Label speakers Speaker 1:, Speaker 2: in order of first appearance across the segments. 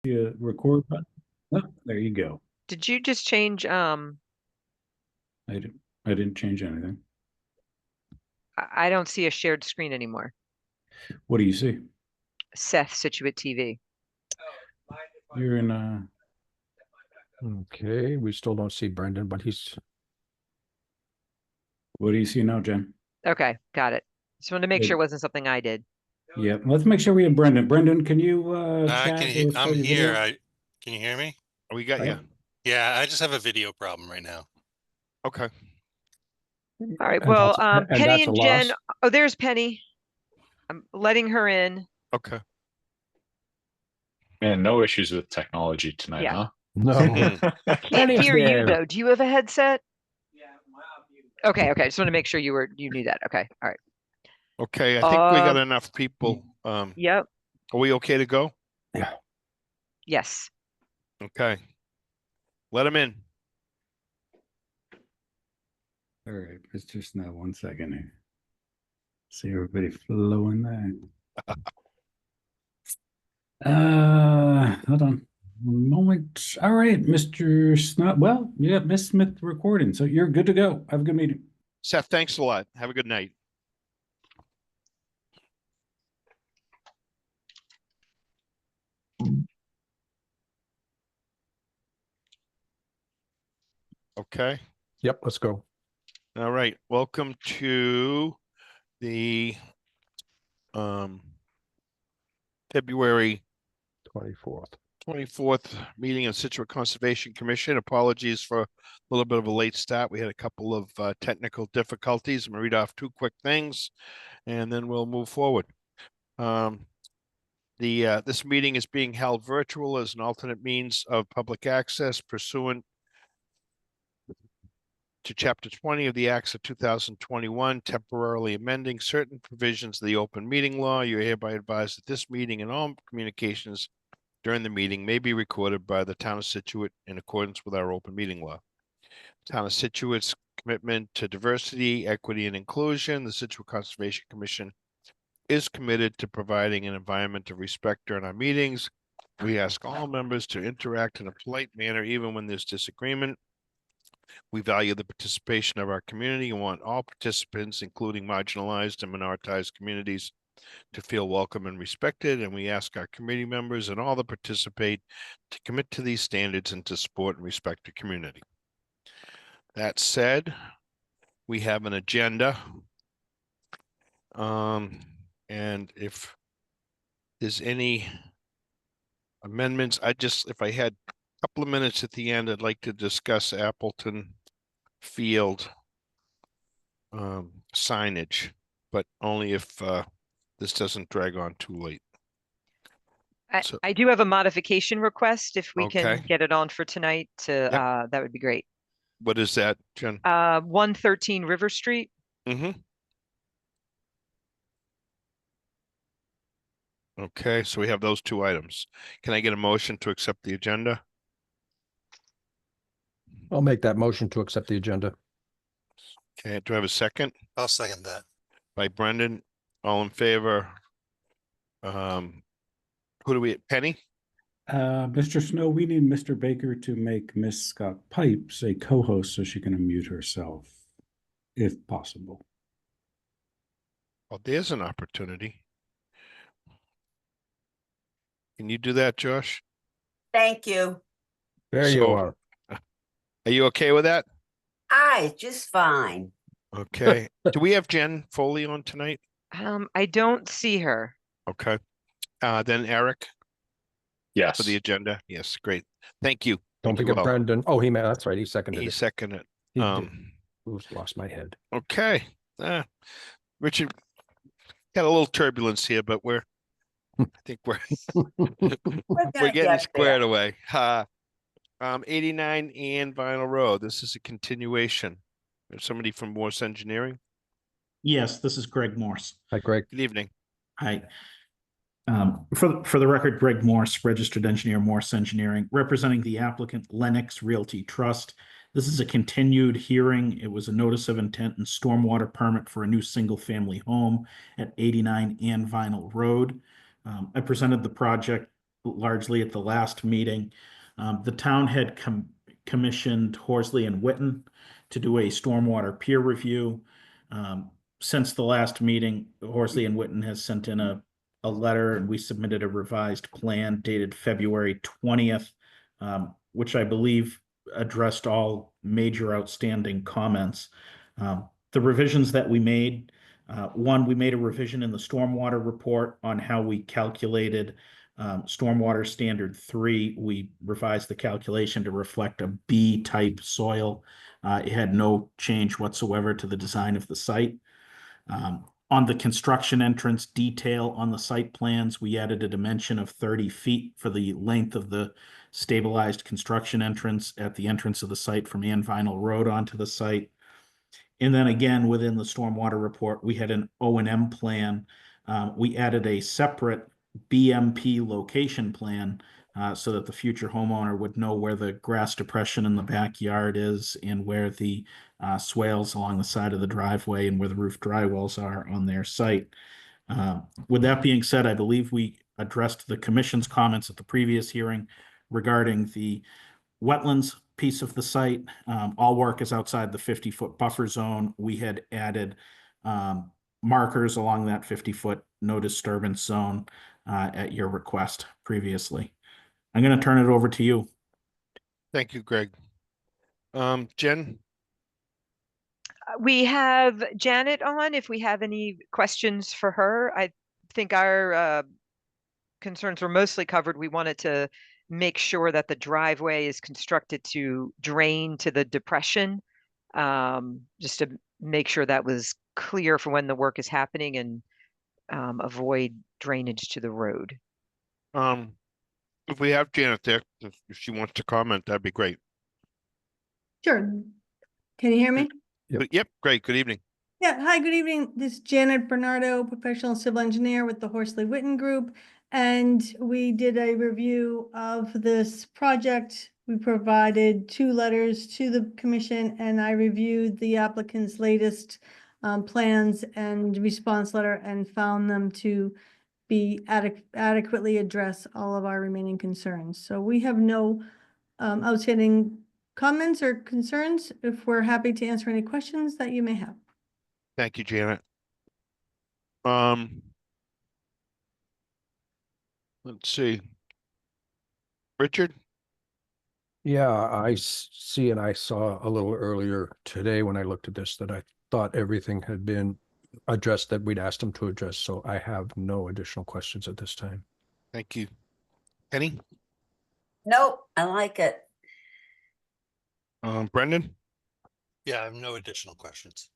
Speaker 1: You record button. Oh, there you go.
Speaker 2: Did you just change
Speaker 1: I didn't change anything.
Speaker 2: I don't see a shared screen anymore.
Speaker 1: What do you see?
Speaker 2: Seth Scituate TV.
Speaker 1: You're in
Speaker 3: Okay, we still don't see Brendan, but he's
Speaker 1: what do you see now, Jen?
Speaker 2: Okay, got it. Just wanted to make sure it wasn't something I did.
Speaker 1: Yeah, let's make sure we have Brendan. Brendan, can you
Speaker 4: I
Speaker 1: chat
Speaker 4: can
Speaker 1: or
Speaker 4: I'm
Speaker 1: start your
Speaker 4: here.
Speaker 1: video?
Speaker 4: Can you hear me?
Speaker 3: we got
Speaker 1: Right.
Speaker 3: you.
Speaker 4: Yeah, I just have a video problem right now.
Speaker 3: Okay.
Speaker 2: All right.
Speaker 3: And
Speaker 2: Well,
Speaker 3: and
Speaker 2: Penny
Speaker 3: that's a
Speaker 2: and Jen.
Speaker 3: loss.
Speaker 2: Oh, there's Penny. I'm letting her in.
Speaker 3: Okay.
Speaker 5: Man, no issues with technology tonight,
Speaker 2: Yeah.
Speaker 5: huh?
Speaker 3: No.
Speaker 2: I can't
Speaker 3: Penny's
Speaker 2: hear you
Speaker 3: there.
Speaker 2: though. Do you have a headset? Okay, okay. Just want to make sure you knew that. Okay. All right.
Speaker 6: Okay, I think we got enough people.
Speaker 2: Yep.
Speaker 6: Are we okay to go?
Speaker 3: Yeah.
Speaker 2: Yes.
Speaker 6: Okay. Let them in.
Speaker 1: All right, it's just now 1 second here. See everybody flowing there. Hold on 1 moment. All right, Mr. Snot. Well, yeah, Miss Smith recording, so you're good to go. Have a good meeting.
Speaker 6: Seth, thanks a lot. Have a good night. Okay.
Speaker 3: Yep, let's go.
Speaker 6: All right. Welcome to the February 24th meeting of Scituate Conservation Commission. Apologies for a little bit of a late start. We had a couple of technical difficulties. I'm gonna read off two quick things and then we'll move forward. This meeting is being held virtual as an alternate means of public access pursuant to Chapter 20 of the Acts of 2021, temporarily amending certain provisions of the open meeting law. You are hereby advised that this meeting and all communications during the meeting may be recorded by the town of Scituate in accordance with our open meeting law. Town of Scituate's commitment to diversity, equity, and inclusion. The Scituate Conservation Commission is committed to providing an environment of respect during our meetings. We ask all members to interact in a polite manner, even when there's disagreement. We value the participation of our community and want all participants, including marginalized and minoritized communities, to feel welcome and respected. And we ask our committee members and all that participate to commit to these standards and to support and respect the community. That said, we have an agenda. And if there's any amendments, if I had a couple of minutes at the end, I'd like to discuss Appleton Field signage, but only if this doesn't drag on too late.
Speaker 2: I do have a modification request. If we
Speaker 6: Okay.
Speaker 2: can get it on for tonight, that would be great.
Speaker 6: What is that, Jen?
Speaker 2: 113 River Street.
Speaker 6: Okay, so we have those two items. Can I get a motion to accept the agenda?
Speaker 3: I'll make that motion to accept the agenda.
Speaker 6: Okay, do I have a second?
Speaker 4: I'll second that.
Speaker 6: By Brendan, all in favor? Who do we, Penny?
Speaker 1: Mr. Snow, we need Mr. Baker to make Miss Scott Pipes a co-host so she can unmute herself, if possible.
Speaker 6: Well, there's an opportunity. Can you do that, Josh?
Speaker 7: Thank you.
Speaker 3: There you are.
Speaker 6: Are you okay with that?
Speaker 7: Hi, just fine.
Speaker 6: Okay. Do we have Jen Foley on tonight?
Speaker 2: I don't see her.
Speaker 6: Okay. Then Eric
Speaker 5: Yes.
Speaker 6: for the agenda. Yes, great. Thank you.
Speaker 3: Don't
Speaker 6: Thank you
Speaker 3: forget
Speaker 6: all.
Speaker 3: Brendan. Oh, that's right. He seconded
Speaker 6: He
Speaker 3: it.
Speaker 6: seconded
Speaker 3: He
Speaker 6: it.
Speaker 3: did. Oops, lost my head.
Speaker 6: Okay. Richard, got a little turbulence here, but I think we're
Speaker 7: We're
Speaker 6: getting squared away. 89 and Vinyl Road. This is a continuation. There's somebody from Morse Engineering.
Speaker 8: Yes, this is Greg Morse.
Speaker 3: Hi, Greg.
Speaker 6: Good evening.
Speaker 8: Hi. For the record, Greg Morse, registered engineer, Morse Engineering, representing the applicant Lennox Realty Trust. This is a continued hearing. It was a notice of intent and stormwater permit for a new single-family home at 89 and Vinyl Road. I presented the project largely at the last meeting. The town had commissioned Horsley and Witten to do a stormwater peer review. Since the last meeting, Horsley and Witten has sent in a letter, and we submitted a revised plan dated February 20th, which I believe addressed all major outstanding comments. The revisions that we made, one, we made a revision in the stormwater report on how we calculated stormwater standard 3. We revised the calculation to reflect a B-type soil. It had no change whatsoever to the design of the site. On the construction entrance detail on the site plans, we added a dimension of 30 feet for the length of the stabilized construction entrance at the entrance of the site from Ann Vinyl Road onto the site. And then again, within the stormwater report, we had an O&M plan. We added a separate BMP location plan so that the future homeowner would know where the grass depression in the backyard is and where the swales along the side of the driveway and where the roof drywalls are on their site. With that being said, I believe we addressed the commission's comments at the previous hearing regarding the wetlands piece of the site. All work is outside the 50-foot buffer zone. We had added markers along that 50-foot no disturbance zone at your request previously. I'm going to turn it over to you.
Speaker 6: Thank you, Greg. Jen?
Speaker 2: We have Janet on if we have any questions for her. I think our concerns were mostly covered. We wanted to make sure that the driveway is constructed to drain to the depression, just to make sure that was clear for when the work is happening and avoid drainage to the road.
Speaker 6: If we have Janet there, if she wants to comment, that'd be great.
Speaker 9: Sure. Can you hear me?
Speaker 6: Yep, great. Good evening.
Speaker 9: Yeah, hi, good evening. This is Janet Bernardo, professional civil engineer with the Horsley Witten Group. And we did a review of this project. We provided 2 letters to the commission, and I reviewed the applicant's latest plans and response letter and found them to be adequately address all of our remaining concerns. So we have no outstanding comments or concerns. If we're happy to answer any questions that you may have.
Speaker 6: Thank you, Janet. Let's see. Richard?
Speaker 3: Yeah, I see, and I saw a little earlier today when I looked at this that I thought everything had been addressed that we'd asked them to address. So I have no additional questions at this time.
Speaker 6: Thank you. Penny?
Speaker 7: Nope, I like it.
Speaker 6: Brendan?
Speaker 4: Yeah, I have no additional questions.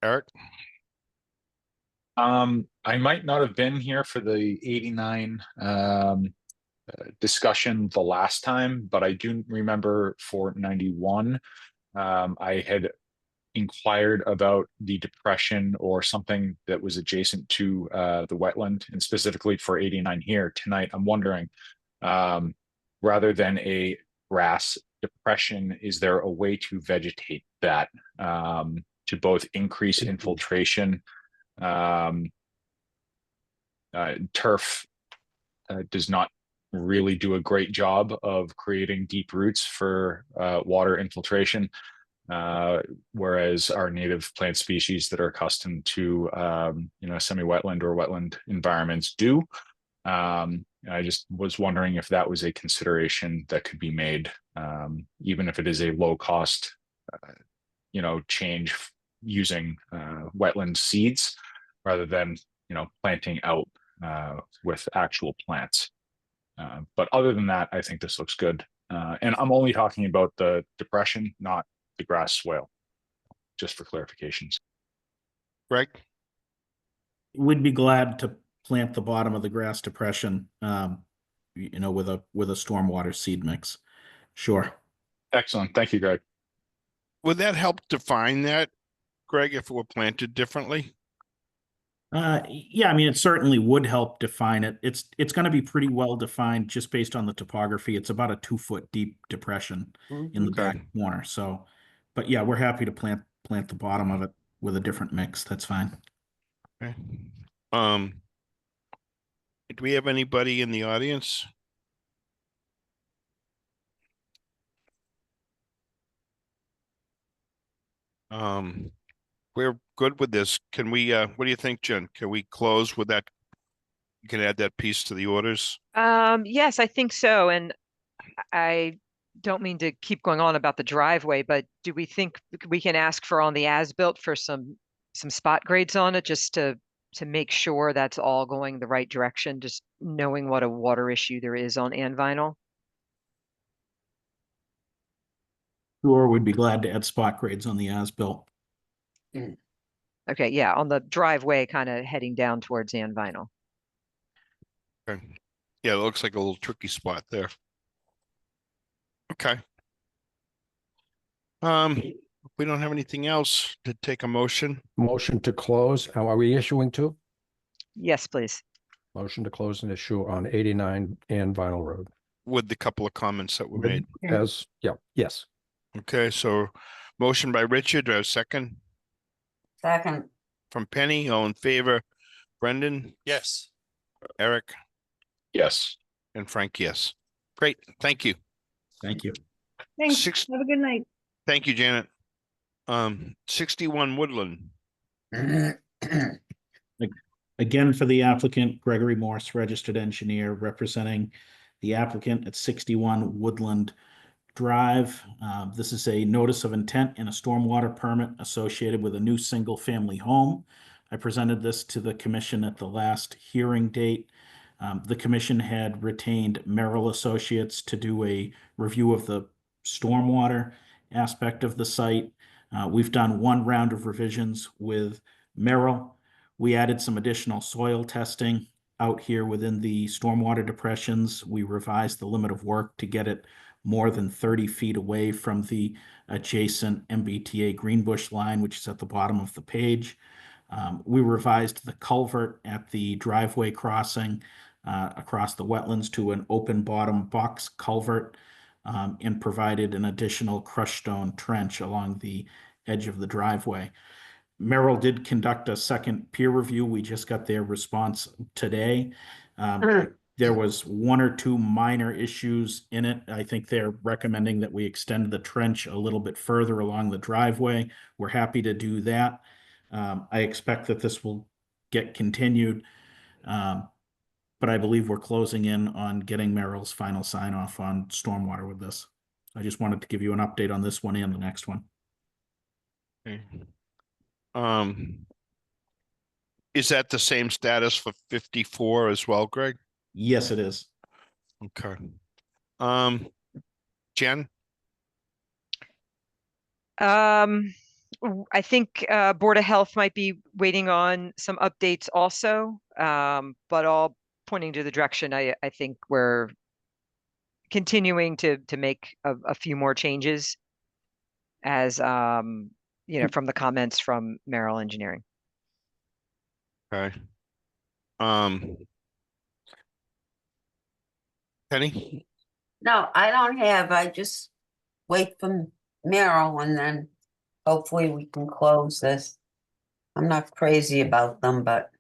Speaker 6: Eric?
Speaker 5: I might not have been here for the 89 discussion the last time, but I do remember for 91, I had inquired about the depression or something that was adjacent to the wetland, and specifically for 89 here tonight. I'm wondering, rather than a grass depression, is there a way to vegetate that to both increase infiltration? Turf does not really do a great job of creating deep roots for water infiltration, whereas our native plant species that are accustomed to semi-wetland or wetland environments do. I just was wondering if that was a consideration that could be made, even if it is a low cost change using wetland seeds rather than planting out with actual plants. But other than that, I think this looks good. And I'm only talking about the depression, not the grass swale, just for clarifications.
Speaker 6: Greg?
Speaker 8: We'd be glad to plant the bottom of the grass depression, with a stormwater seed mix. Sure.
Speaker 5: Excellent. Thank you, Greg.
Speaker 6: Would that help define that, Greg, if it were planted differently?
Speaker 8: Yeah, I mean, it certainly would help define it. It's going to be pretty well defined just based on the topography. It's about a 2-foot deep depression in the back corner. So, but yeah, we're happy to plant the bottom of it with a different mix. That's fine.
Speaker 6: Okay. Do we have anybody in the audience We're good with this. Can we, what do you think, Jen? Can we close with that? You can add that piece to the orders?
Speaker 2: Yes, I think so. And I don't mean to keep going on about the driveway, but do we think we can ask for on the as-built for some spot grades on it just to make sure that's all going the right direction, just knowing what a water issue there is on Ann Vinyl?
Speaker 8: Sure, we'd be glad to add spot grades on the as-built.
Speaker 2: Okay, yeah, on the driveway kind of heading down towards Ann Vinyl.
Speaker 6: Okay. Yeah, it looks like a little tricky spot there. Okay. If we don't have anything else to take a motion.
Speaker 3: Motion to close. Are we issuing two?
Speaker 2: Yes, please.
Speaker 3: Motion to close and issue on 89 and Vinyl Road.
Speaker 6: With the couple of comments that were made.
Speaker 3: As, yeah, yes.
Speaker 6: Okay, so motion by Richard, do I have a second?
Speaker 7: Second,
Speaker 6: From Penny, all in favor? Brendan,
Speaker 4: Yes.
Speaker 6: Eric,
Speaker 5: Yes.
Speaker 6: and Frank, yes. Great, thank you.
Speaker 8: Thank you.
Speaker 9: Thanks.
Speaker 6: Six,
Speaker 9: Have a good night.
Speaker 6: thank you, Janet. 61 Woodland.
Speaker 8: Again, for the applicant, Gregory Morse, registered engineer, representing the applicant at 61 Woodland Drive. This is a notice of intent and a stormwater permit associated with a new single-family home. I presented this to the commission at the last hearing date. The commission had retained Merrill Associates to do a review of the stormwater aspect of the site. We've done one round of revisions with Merrill. We added some additional soil testing out here within the stormwater depressions. We revised the limit of work to get it more than 30 feet away from the adjacent MBTA Greenbush line, which is at the bottom of the page. We revised the culvert at the driveway crossing across the wetlands to an open bottom box culvert, and provided an additional crushed stone trench along the edge of the driveway. Merrill did conduct a second peer review. We just got their response today. There was one or two minor issues in it. I think they're recommending that we extend the trench a little bit further along the driveway. We're happy to do that. I expect that this will get continued. But I believe we're closing in on getting Merrill's final sign off on stormwater with this. I just wanted to give you an update on this one and the next one.
Speaker 6: Okay. Is that the same status for 54 as well, Greg?
Speaker 8: Yes, it is.
Speaker 6: Okay. Jen?
Speaker 2: I think Board of Health might be waiting on some updates also, but all pointing to the direction I think we're continuing to make a few more changes as from the comments from Merrill Engineering.
Speaker 6: Okay. Penny?
Speaker 7: no, I don't have, I just wait for Merrill and then hopefully we can close this. I'm not crazy about them, but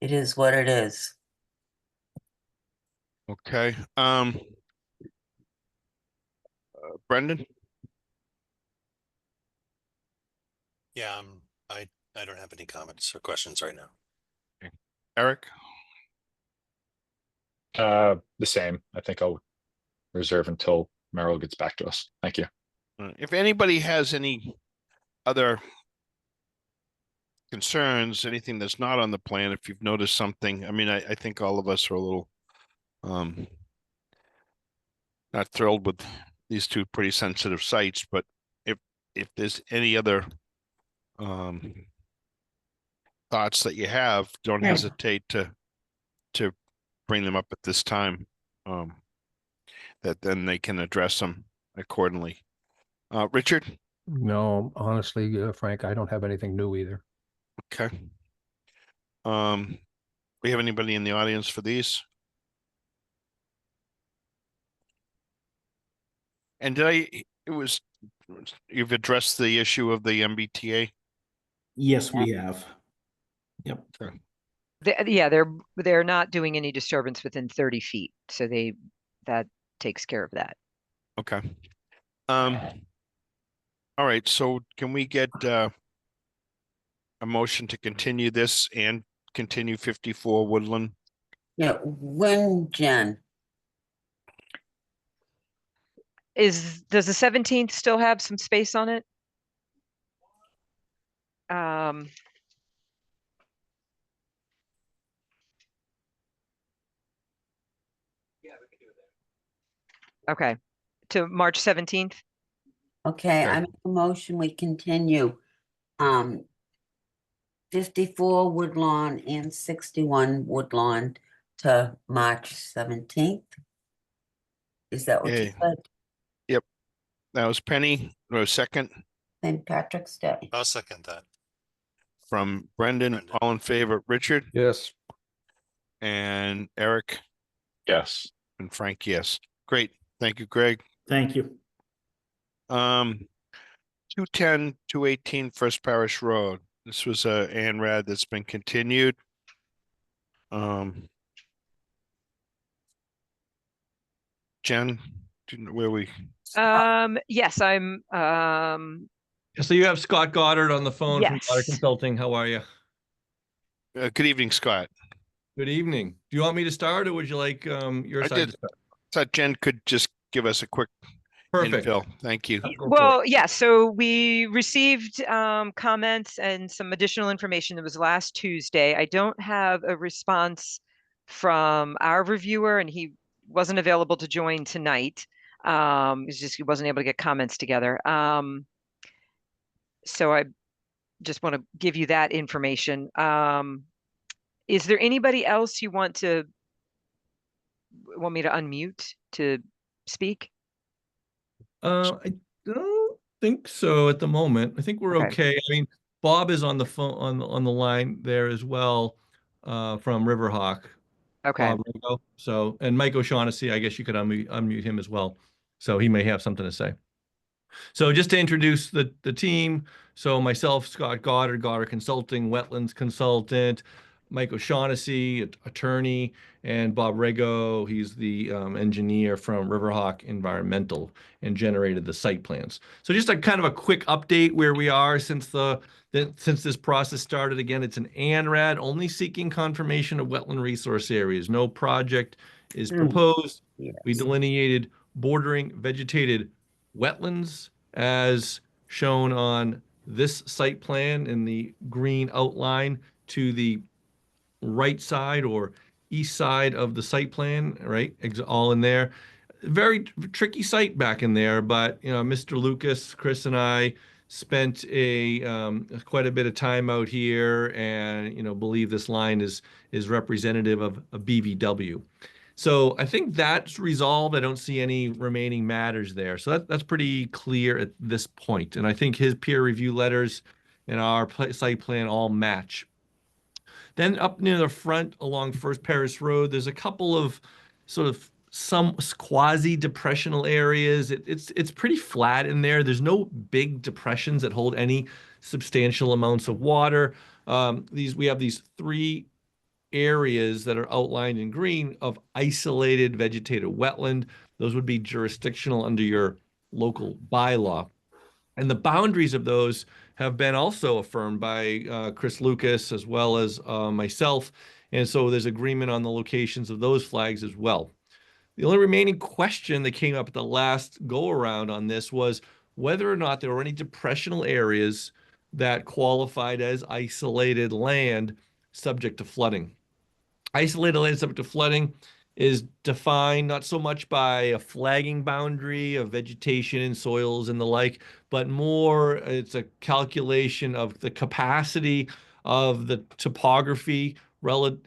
Speaker 7: it is what it is.
Speaker 6: Okay. Brendan?
Speaker 4: Yeah, I don't have any comments or questions right now.
Speaker 6: Eric?
Speaker 5: The same. I think I'll reserve until Merrill gets back to us. Thank you.
Speaker 6: If anybody has any other concerns, anything that's not on the plan, if you've noticed something, I mean, I think all of us are a little not thrilled with these two pretty sensitive sites, but if there's any other thoughts that you have, don't hesitate to bring them up at this time. That then they can address them accordingly. Richard?
Speaker 3: No, honestly, Frank, I don't have anything new either.
Speaker 6: Okay. We have anybody in the audience for these? And you've addressed the issue of the MBTA?
Speaker 8: Yes, we have. Yep.
Speaker 2: Yeah, they're not doing any disturbance within 30 feet, so that takes care of that.
Speaker 6: Okay. All All right, so can we get a motion to continue this and continue 54 Woodland?
Speaker 7: Yeah, when, Jen?
Speaker 2: Does the 17th still have some space on it? Okay, to March 17th.
Speaker 7: Okay,
Speaker 6: Okay.
Speaker 7: I make a motion, we continue. 54 Woodlawn and 61 Woodlawn to March 17th. Is that what you
Speaker 6: Okay.
Speaker 7: said?
Speaker 6: That was Penny, no second
Speaker 7: St. Patrick's Day.
Speaker 4: I'll second that.
Speaker 6: from Brendan.
Speaker 4: Brendan.
Speaker 6: All in favor, Richard
Speaker 3: Yes.
Speaker 6: and Eric
Speaker 5: Yes.
Speaker 6: and Frank, yes. Great. Thank you, Greg.
Speaker 8: Thank you.
Speaker 6: 210, 218 First Parish Road. This was a ANRAD that's been continued. Jen, where we?
Speaker 2: Yes, I'm,
Speaker 10: So you have Scott Goddard on the phone from Goddard
Speaker 2: Yes.
Speaker 10: Consulting. How are you?
Speaker 6: Good evening, Scott.
Speaker 10: Good evening. Do you want me to start or would you like your
Speaker 6: I
Speaker 10: side
Speaker 6: did.
Speaker 10: to start?
Speaker 6: Thought Jen could just give us a quick
Speaker 10: Perfect.
Speaker 6: infill. Thank you.
Speaker 10: Go for it.
Speaker 2: well, yeah, so we received comments and some additional information. It was last Tuesday. I don't have a response from our reviewer, and he wasn't available to join tonight. He wasn't able to get comments together. So I just want to give you that information. Is there anybody else you want me to unmute to speak?
Speaker 10: I don't think so at the moment. I think we're
Speaker 2: Okay.
Speaker 10: okay. I mean, Bob is on the phone on the line there as well, from Riverhawk.
Speaker 2: Okay.
Speaker 10: Bob Ringo. So, and Mike O'Shaughnessy, I guess you could unmute him as well. So he may have something to say. So just to introduce the team, so myself, Scott Goddard, Goddard Consulting, Wetlands Consultant, Mike O'Shaughnessy, attorney, and Bob Rego, he's the engineer from Riverhawk Environmental and generated the site plans. So just a kind of a quick update where we are since this process started. Again, it's an ANRAD only seeking confirmation of wetland resource areas. No project is proposed.
Speaker 7: Yes.
Speaker 10: We delineated bordering vegetated wetlands as shown on this site plan in the green outline to the right side or east side of the site plan, right? All in there. Very tricky site back in there, but you know, Mr. Lucas, Chris, and I spent quite a bit of time out here, and you know, believe this line is representative of a BVW. So I think that's resolved. I don't see any remaining matters there. So that's pretty clear at this point. And I think his peer review letters and our site plan all match. Then up near the front along First Parish Road, there's a couple of sort of some quasi depressional areas. It's pretty flat in there. There's no big depressions that hold any substantial amounts of water. We have these three areas that are outlined in green of isolated vegetated wetland. Those would be jurisdictional under your local bylaw. And the boundaries of those have been also affirmed by Chris Lucas as well as myself. And so there's agreement on the locations of those flags as well. The only remaining question that came up at the last go around on this was whether or not there were any depressional areas that qualified as isolated land subject to flooding. Isolated land subject to flooding is defined not so much by a flagging boundary of vegetation and soils and the like, but more it's a calculation of the capacity of the topography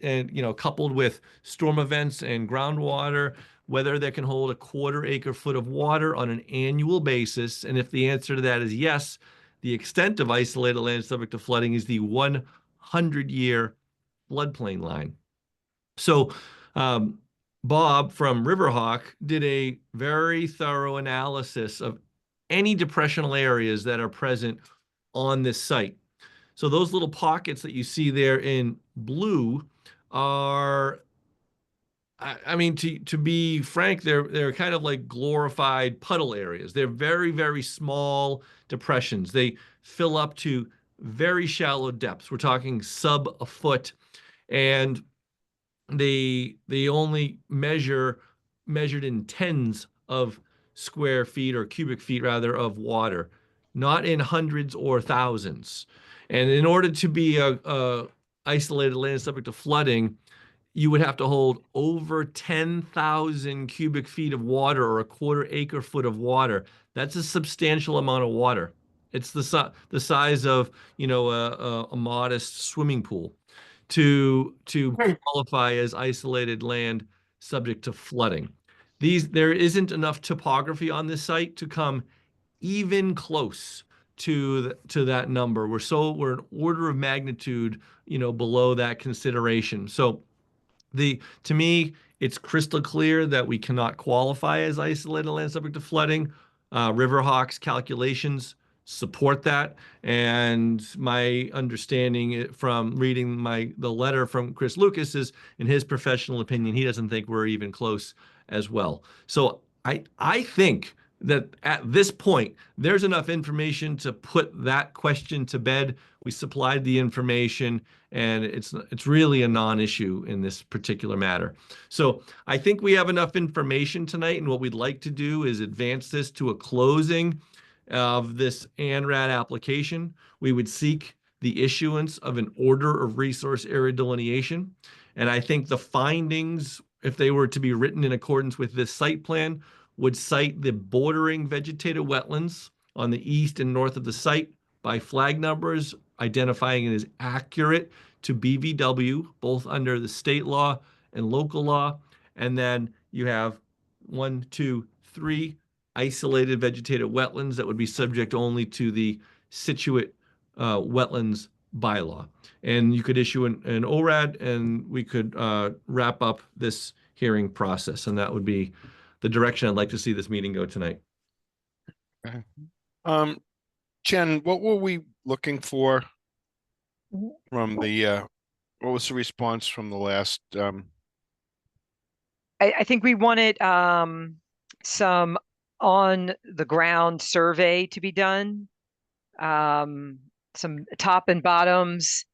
Speaker 10: and coupled with storm events and groundwater, whether they can hold a 1/4 acre foot of water on an annual basis. And if the answer to that is yes, the extent of isolated land subject to flooding is the 100-year floodplain line. So Bob from Riverhawk did a very thorough analysis of any depressional areas that are present on this site. So those little pockets that you see there in blue are I mean, to be frank, they're kind of like glorified puddle areas. They're very, very small depressions. They fill up to very shallow depths. We're talking sub a foot, and they only measured in tens of square feet or cubic feet rather of water, not in hundreds or thousands. And in order to be a isolated land subject to flooding, you would have to hold over 10,000 cubic feet of water or a quarter acre foot of water. That's a substantial amount of water. It's the size of, a modest swimming pool to qualify as isolated land subject to flooding. There isn't enough topography on this site to come even close to that number. We're an order of magnitude, below that consideration. So to me, it's crystal clear that we cannot qualify as isolated land subject to flooding. Riverhawk's calculations support that, and my understanding from reading the letter from Chris Lucas is, in his professional opinion, he doesn't think we're even close as well. So I think that at this point, there's enough information to put that question to bed. We supplied the information, and it's really a non-issue in this particular matter. So I think we have enough information tonight, and what we'd like to do is advance this to a closing of this ANRAD application. We would seek the issuance of an order of resource area delineation. And I think the findings, if they were to be written in accordance with this site plan, would cite the bordering vegetated wetlands on the east and north of the site by flag numbers, identifying it as accurate to BVW, both under the state law and local law. And then you have 1, 2, 3 isolated vegetated wetlands that would be subject only to the Scituate wetlands bylaw. And you could issue an ORAD, and we could wrap up this hearing process. And that would be the direction I'd like to see this meeting go tonight.
Speaker 6: Okay. Jen, what were we looking for from the, what was the response from the last?
Speaker 2: I think we wanted some on the ground survey to be done. Some top and bottoms.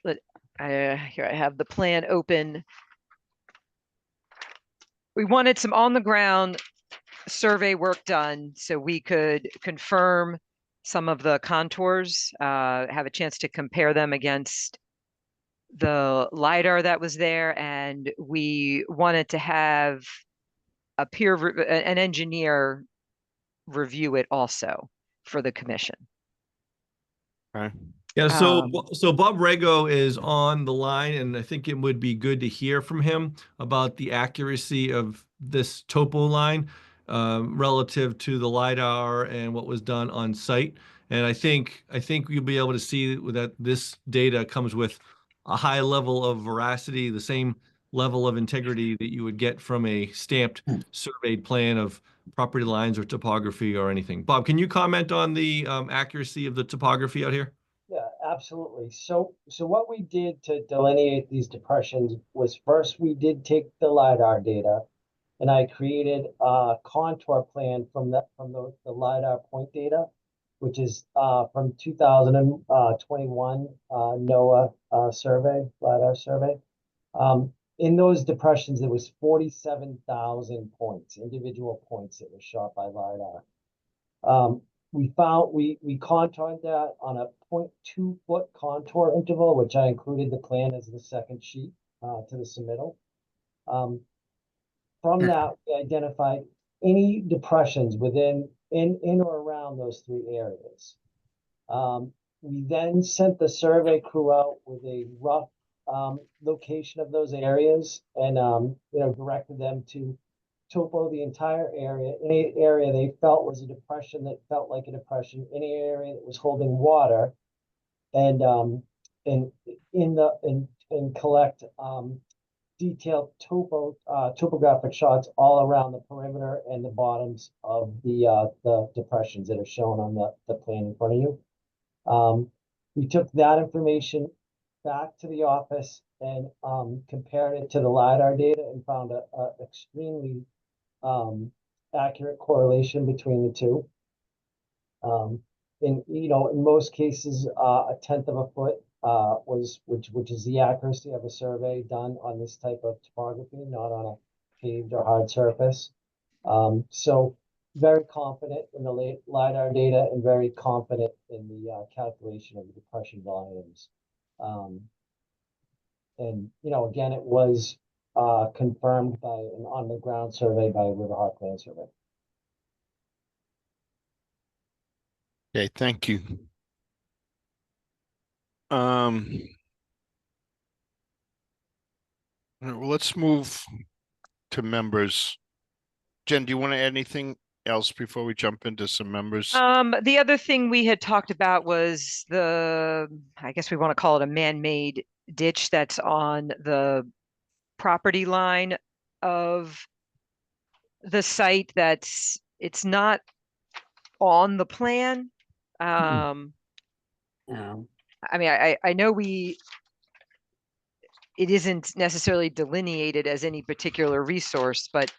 Speaker 2: Here I have the plan open. We wanted some on the ground survey work done so we could confirm some of the contours, have a chance to compare them against the LiDAR that was there. And we wanted to have an engineer review it also for the commission.
Speaker 6: Okay.
Speaker 10: Yeah, so Bob Rego is on the line, and I think it would be good to hear from him about the accuracy of this topo line relative to the LiDAR and what was done on site. And I think you'll be able to see that this data comes with a high level of veracity, the same level of integrity that you would get from a stamped surveyed plan of property lines or topography or anything. Bob, can you comment on the accuracy of the topography out here?
Speaker 11: Yeah, absolutely. So what we did to delineate these depressions was, first we did take the LiDAR data, and I created a contour plan from the LiDAR point data, which is from 2021 NOAA survey, LiDAR survey. In those depressions, there was 47,000 points, individual points that were shot by LiDAR. We contoured that on a 0.2 foot contour interval, which I included the plan as the second sheet to the submittal. From that, we identified any depressions within, in or around those 3 areas. We then sent the survey crew out with a rough location of those areas, and directed them to topo the entire area. Any area they felt was a depression that felt like a depression, any area that was holding water, and collect detailed topographic shots all around the perimeter and the bottoms of the depressions that are shown on the plan in front of you. We took that information back to the office and compared it to the LiDAR data and found a extremely accurate correlation between the two. In most cases, a tenth of a foot which is the accuracy of a survey done on this type of topography, not on a paved or hard surface. So very confident in the LiDAR data and very confident in the calculation of the depression volumes. And again, it was confirmed by an on-the-ground survey by a Riverhawk Land Survey.
Speaker 6: Okay, thank you. Well, let's move to members. Jen, do you want to add anything else before we jump into some members?
Speaker 2: The other thing we had talked about was I guess we want to call it a man-made ditch that's on the property line of the site. It's not on the plan.
Speaker 7: No.
Speaker 2: I mean, I know it isn't necessarily delineated as any particular resource, but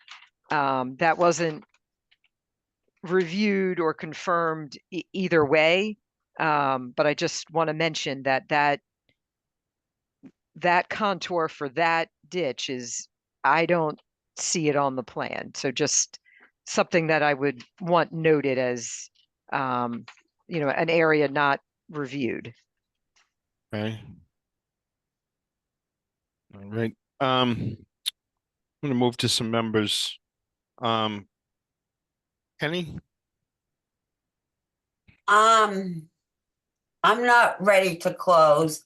Speaker 2: that wasn't reviewed or confirmed either way. But I just want to mention that contour for that ditch I don't see it on the plan. So just something that I would want noted as, an area not reviewed.
Speaker 6: Okay. All right. I'm going to move to some members. Penny?
Speaker 7: I'm not ready to close.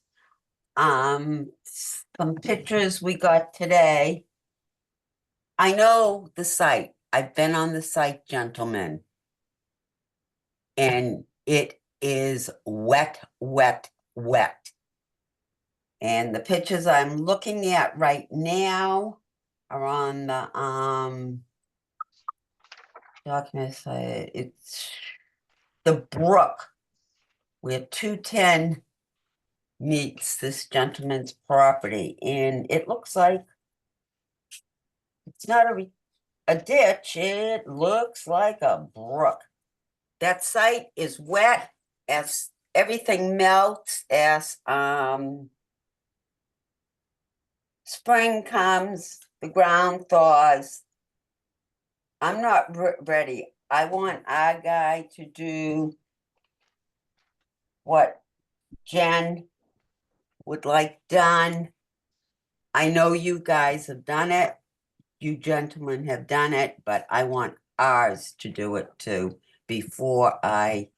Speaker 7: Some pictures we got today. I know the site. I've been on the site, gentlemen. And it is wet, wet, wet. And the pictures I'm looking at right now are on the documents. It's the brook where 210 meets this gentleman's property, and it looks like it's not a ditch. It looks like a brook. That site is wet as everything melts as spring comes, the ground thaws. I'm not ready. I want our guy to do what Jen would like done. I know you guys have done it. You gentlemen have done it, but I want ours to do it too before I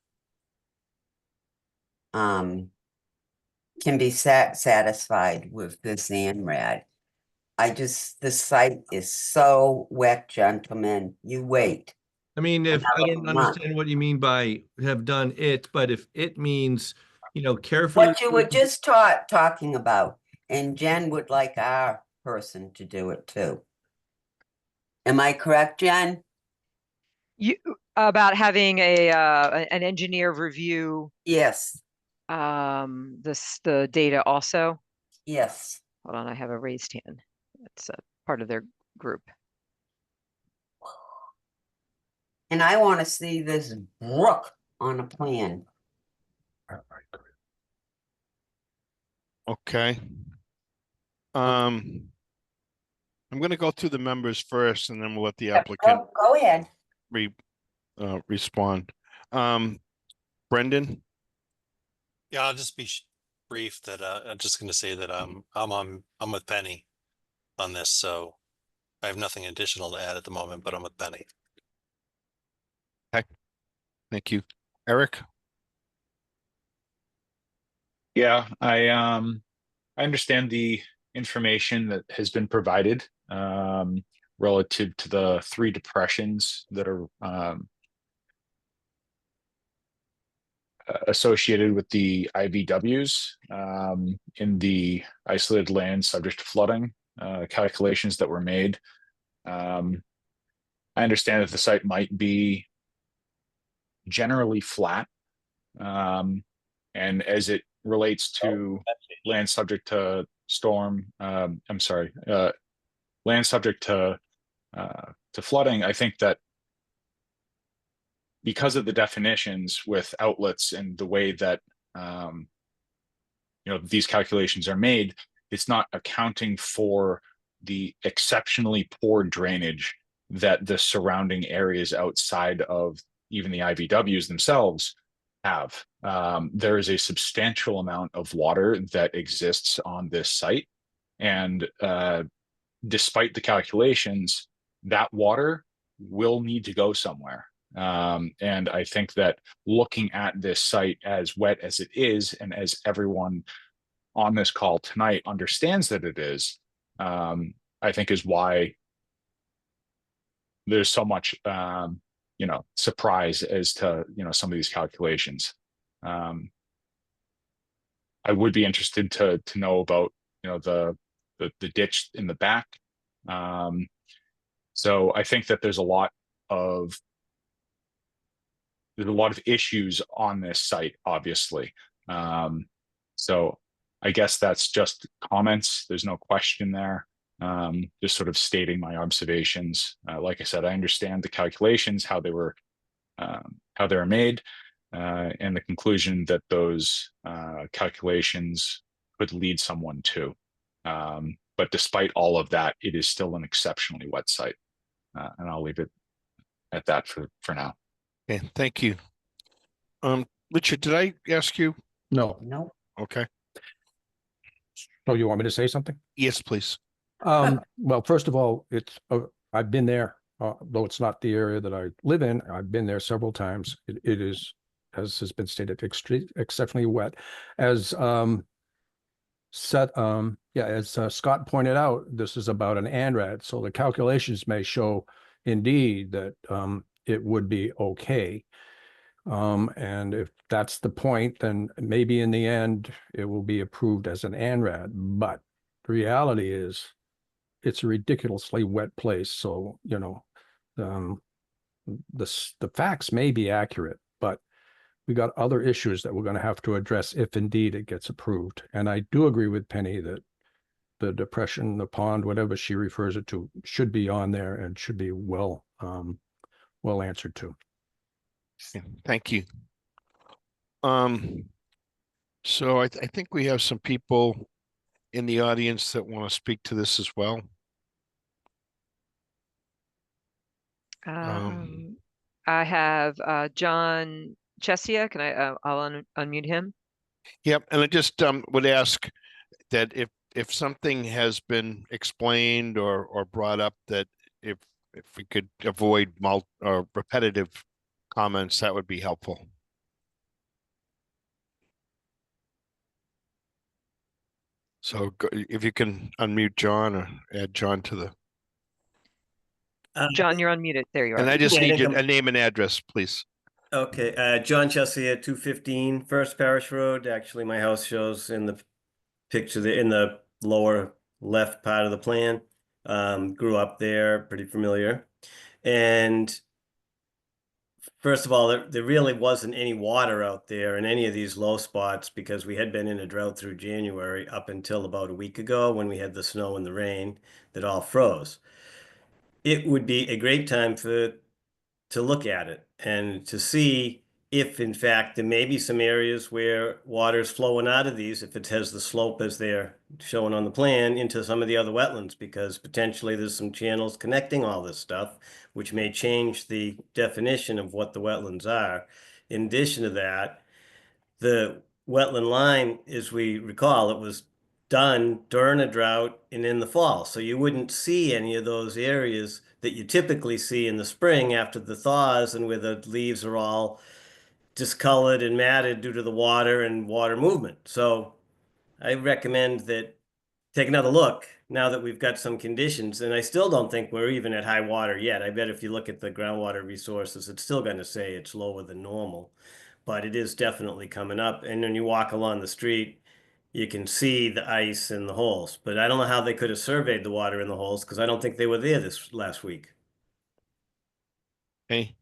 Speaker 7: can be satisfied with this ANRAD. The site is so wet, gentlemen. You wait.
Speaker 10: I mean, if I
Speaker 7: Another
Speaker 10: don't
Speaker 7: month.
Speaker 10: understand what you mean by have done it, but if it means, carefully.
Speaker 7: What you were just talking about, and Jen would like our person to do it too. Am I correct, Jen?
Speaker 2: About having an engineer review
Speaker 7: Yes,
Speaker 2: the data also.
Speaker 7: yes.
Speaker 2: Hold on, I have a raised hand. That's a part of their group.
Speaker 7: And I want to see this brook on a plan.
Speaker 6: Okay. I'm going to go through the members first, and then we'll let the applicant
Speaker 7: Go ahead.
Speaker 6: respond. Brendan?
Speaker 4: Yeah, I'll just be brief that I'm just going to say that I'm with Penny on this, so I have nothing additional to add at the moment, but I'm with Penny.
Speaker 6: Okay. Thank you. Eric?
Speaker 5: Yeah, I understand the information that has been provided relative to the 3 depressions that are associated with the IVWs in the isolated land subject to flooding calculations that were made. I understand that the site might be generally flat, and as it relates to land subject to storm, I'm sorry, land subject to flooding, I think that because of the definitions with outlets and the way that these calculations are made, it's not accounting for the exceptionally poor drainage that the surrounding areas outside of even the IVWs themselves have. There is a substantial amount of water that exists on this site, and despite the calculations, that water will need to go somewhere. And I think that looking at this site as wet as it is, and as everyone on this call tonight understands that it is, I think is why there's so much, surprise as to, some of these calculations. I would be interested to know about, the ditch in the back. So I think that there's a lot of issues on this site, obviously. So I guess that's just comments. There's no question there. Just sort of stating my observations. Like I said, I understand the calculations, how they were made, and the conclusion that those calculations could lead someone to. But despite all of that, it is still an exceptionally wet site. And I'll leave it at that for now.
Speaker 6: Okay, thank you. Richard, did I ask you?
Speaker 3: No.
Speaker 7: No.
Speaker 6: Okay.
Speaker 3: So you want me to say something?
Speaker 6: Yes, please.
Speaker 3: Well, first of all, I've been there, though it's not the area that I live in. I've been there several times. It is, as has been stated, exceptionally wet. As Scott pointed out, this is about an ANRAD, so the calculations may show indeed that it would be okay. And if that's the point, then maybe in the end it will be approved as an ANRAD. But the reality is, it's a ridiculously wet place. So the facts may be accurate, but we got other issues that we're going to have to address if indeed it gets approved. And I do agree with Penny that the depression, the pond, whatever she refers it to, should be on there and should be well answered to.
Speaker 6: Thank you. So I think we have some people in the audience that want to speak to this as well.
Speaker 2: I have John Chesia. Can I'll unmute him.
Speaker 6: Yep, and I just would ask that if something has been explained or brought up, that if we could avoid repetitive comments, that would be helpful. So if you can unmute John or add John to the.
Speaker 2: John, you're unmuted. There you are.
Speaker 6: And I just need a name and address, please.
Speaker 12: Okay, John Chesia at 215 First Parish Road. Actually, my house shows in the picture in the lower left part of the plan. Grew up there, pretty familiar. And first of all, there really wasn't any water out there in any of these low spots because we had been in a drought through January up until about a week ago when we had the snow and the rain that all froze. It would be a great time to look at it and to see if in fact there may be some areas where water is flowing out of these, if it has the slope as they're showing on the plan, into some of the other wetlands, because potentially there's some channels connecting all this stuff, which may change the definition of what the wetlands are. In addition to that, the wetland line, as we recall, it was done during a drought and in the fall. So you wouldn't see any of those areas that you typically see in the spring after the thaws and where the leaves are all discolored and matted due to the water and water movement. So I recommend that take another look now that we've got some conditions. And I still don't think we're even at high water yet. I bet if you look at the groundwater resources, it's still going to say it's lower than normal, but it is definitely coming up. And when you walk along the street, you can see the ice in the holes, but I don't know how they could have surveyed the water in the holes because I don't think they were there this last week.
Speaker 6: Okay.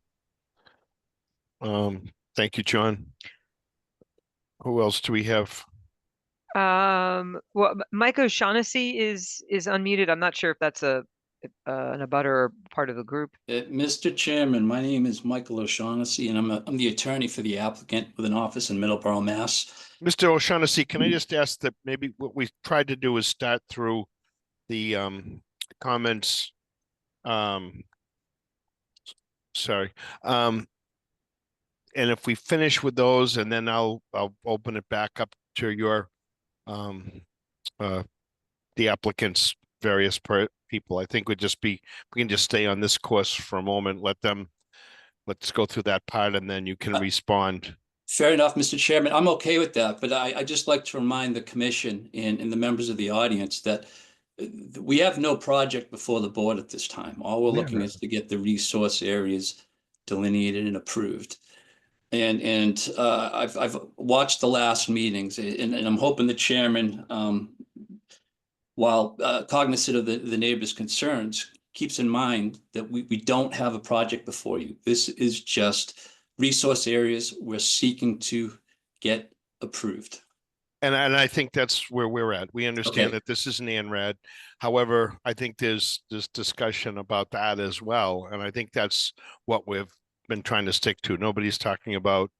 Speaker 6: Thank you, John. Who else do we have?
Speaker 2: Well, Mike O'Shaughnessy is unmuted. I'm not sure if that's an abutter or part of the group.
Speaker 13: Mr. Chairman, my name is Michael O'Shaughnessy, and I'm the attorney for the applicant with an office in Middleborough, Mass.
Speaker 6: Mr. O'Shaughnessy, can I just ask that maybe what we tried to do is start through the comments. Sorry. And if we finish with those, and then I'll open it back up to your the applicant's various people. I think we can just stay on this course for a moment. Let's go through that part, and then you can respond.
Speaker 13: Fair enough, Mr. Chairman. I'm okay with that, but I just like to remind the commission and the members of the audience that we have no project before the board at this time. All we're looking is to get the resource areas delineated and approved. And I've watched the last meetings, and I'm hoping the chairman, while cognizant of the neighbors' concerns, keeps in mind that we don't have a project before you. This is just resource areas we're seeking to get approved.
Speaker 6: And I think that's where we're at. We understand
Speaker 13: Okay.
Speaker 6: that this is an ANRAD. However, I think there's discussion about that as well. And I think that's what we've been trying to stick to. Nobody's talking about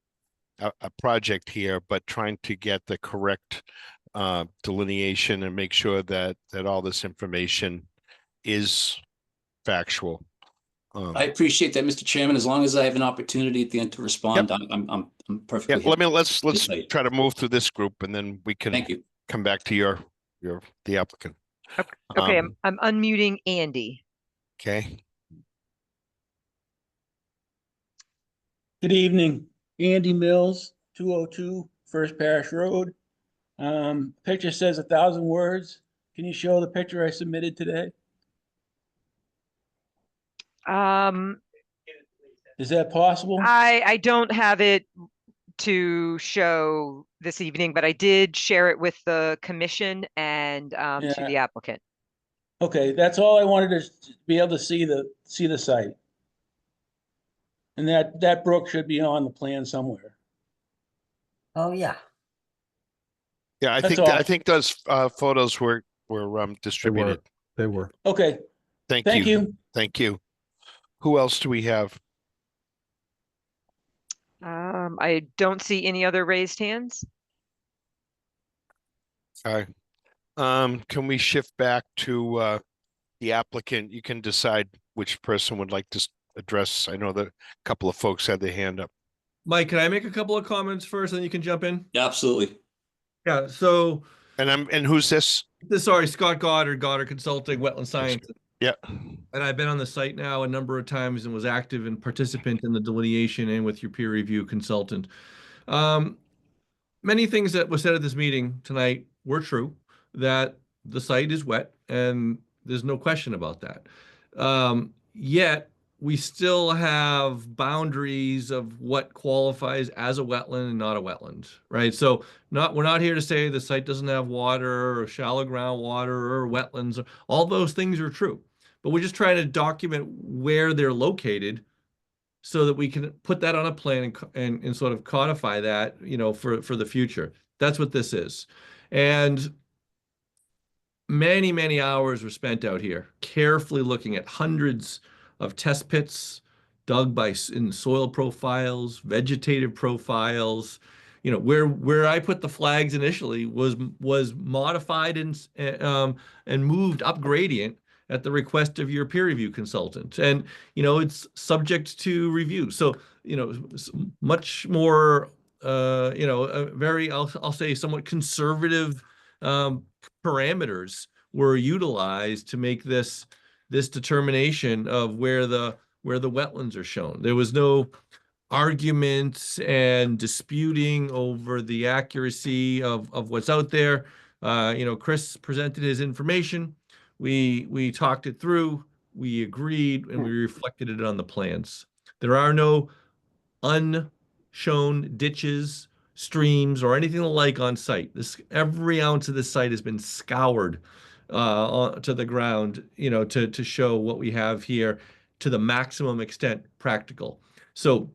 Speaker 6: a project here, but trying to get the correct delineation and make sure that all this information is factual.
Speaker 13: I appreciate that, Mr. Chairman. As long as I have an opportunity at the end to respond, I'm perfectly.
Speaker 6: Yeah, let's
Speaker 13: happy.
Speaker 6: try to move through this group, and then we can
Speaker 13: Thank you.
Speaker 6: come back to the applicant.
Speaker 2: Okay, I'm unmuting Andy.
Speaker 6: Okay.
Speaker 14: Good evening, Andy Mills, 202 First Parish Road. Picture says 1,000 words. Can you show the picture I submitted today? Is that possible?
Speaker 2: I don't have it to show this evening, but I did share it with the commission and to
Speaker 14: Yeah.
Speaker 2: the applicant.
Speaker 14: Okay, that's all I wanted to be able to see the site. And that brook should be on the plan somewhere.
Speaker 7: Oh, yeah.
Speaker 6: Yeah,
Speaker 14: That's all.
Speaker 6: I think those photos were distributed.
Speaker 3: They were.
Speaker 14: Okay,
Speaker 6: Thank
Speaker 14: thank
Speaker 6: you.
Speaker 14: you.
Speaker 6: Thank you. Who else do we have?
Speaker 2: I don't see any other raised hands.
Speaker 6: All right. Can we shift back to the applicant? You can decide which person would like to address. I know that a couple of folks had their hand up.
Speaker 10: Mike, can I make a couple of comments first, and then you can jump in?
Speaker 13: Yeah, absolutely.
Speaker 10: Yeah. So,
Speaker 6: And who's this?
Speaker 10: sorry, Scott Goddard, Goddard Consulting, Wetland Science.
Speaker 6: Yeah.
Speaker 10: And I've been on the site now a number of times and was active and participant in the delineation and with your peer review consultant. Many things that was said at this meeting tonight were true, that the site is wet, and there's no question about that. Yet we still have boundaries of what qualifies as a wetland and not a wetland, right? So we're not here to say the site doesn't have water or shallow groundwater or wetlands. All those things are true, but we're just trying to document where they're located so that we can put that on a plan and sort of codify that, for the future. That's what this is. And many, many hours were spent out here carefully looking at hundreds of test pits dug in soil profiles, vegetative profiles. Where I put the flags initially was modified and moved up gradient at the request of your peer review consultant. And, it's subject to review. So, much more, a very, I'll say somewhat conservative parameters were utilized to make this determination of where the wetlands are shown. There was no arguments and disputing over the accuracy of what's out there. Chris presented his information. We talked it through, we agreed, and we reflected it on the plans. There are no unshown ditches, streams, or anything like on site. Every ounce of this site has been scoured to the ground, to show what we have here to the maximum extent practical. So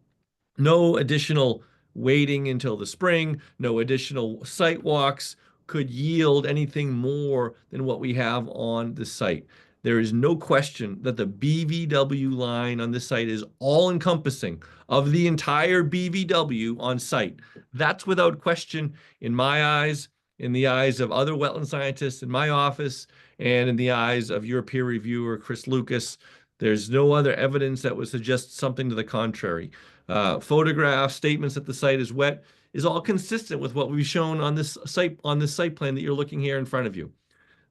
Speaker 10: no additional waiting until the spring, no additional site walks. could yield anything more than what we have on the site. There is no question that the BVW line on this site is all encompassing of the entire BVW on site. That's without question in my eyes, in the eyes of other wetland scientists in my office, and in the eyes of your peer reviewer, Chris Lucas. There's no other evidence that would suggest something to the contrary. Photographs, statements that the site is wet is all consistent with what we've shown on this site plan that you're looking here in front of you.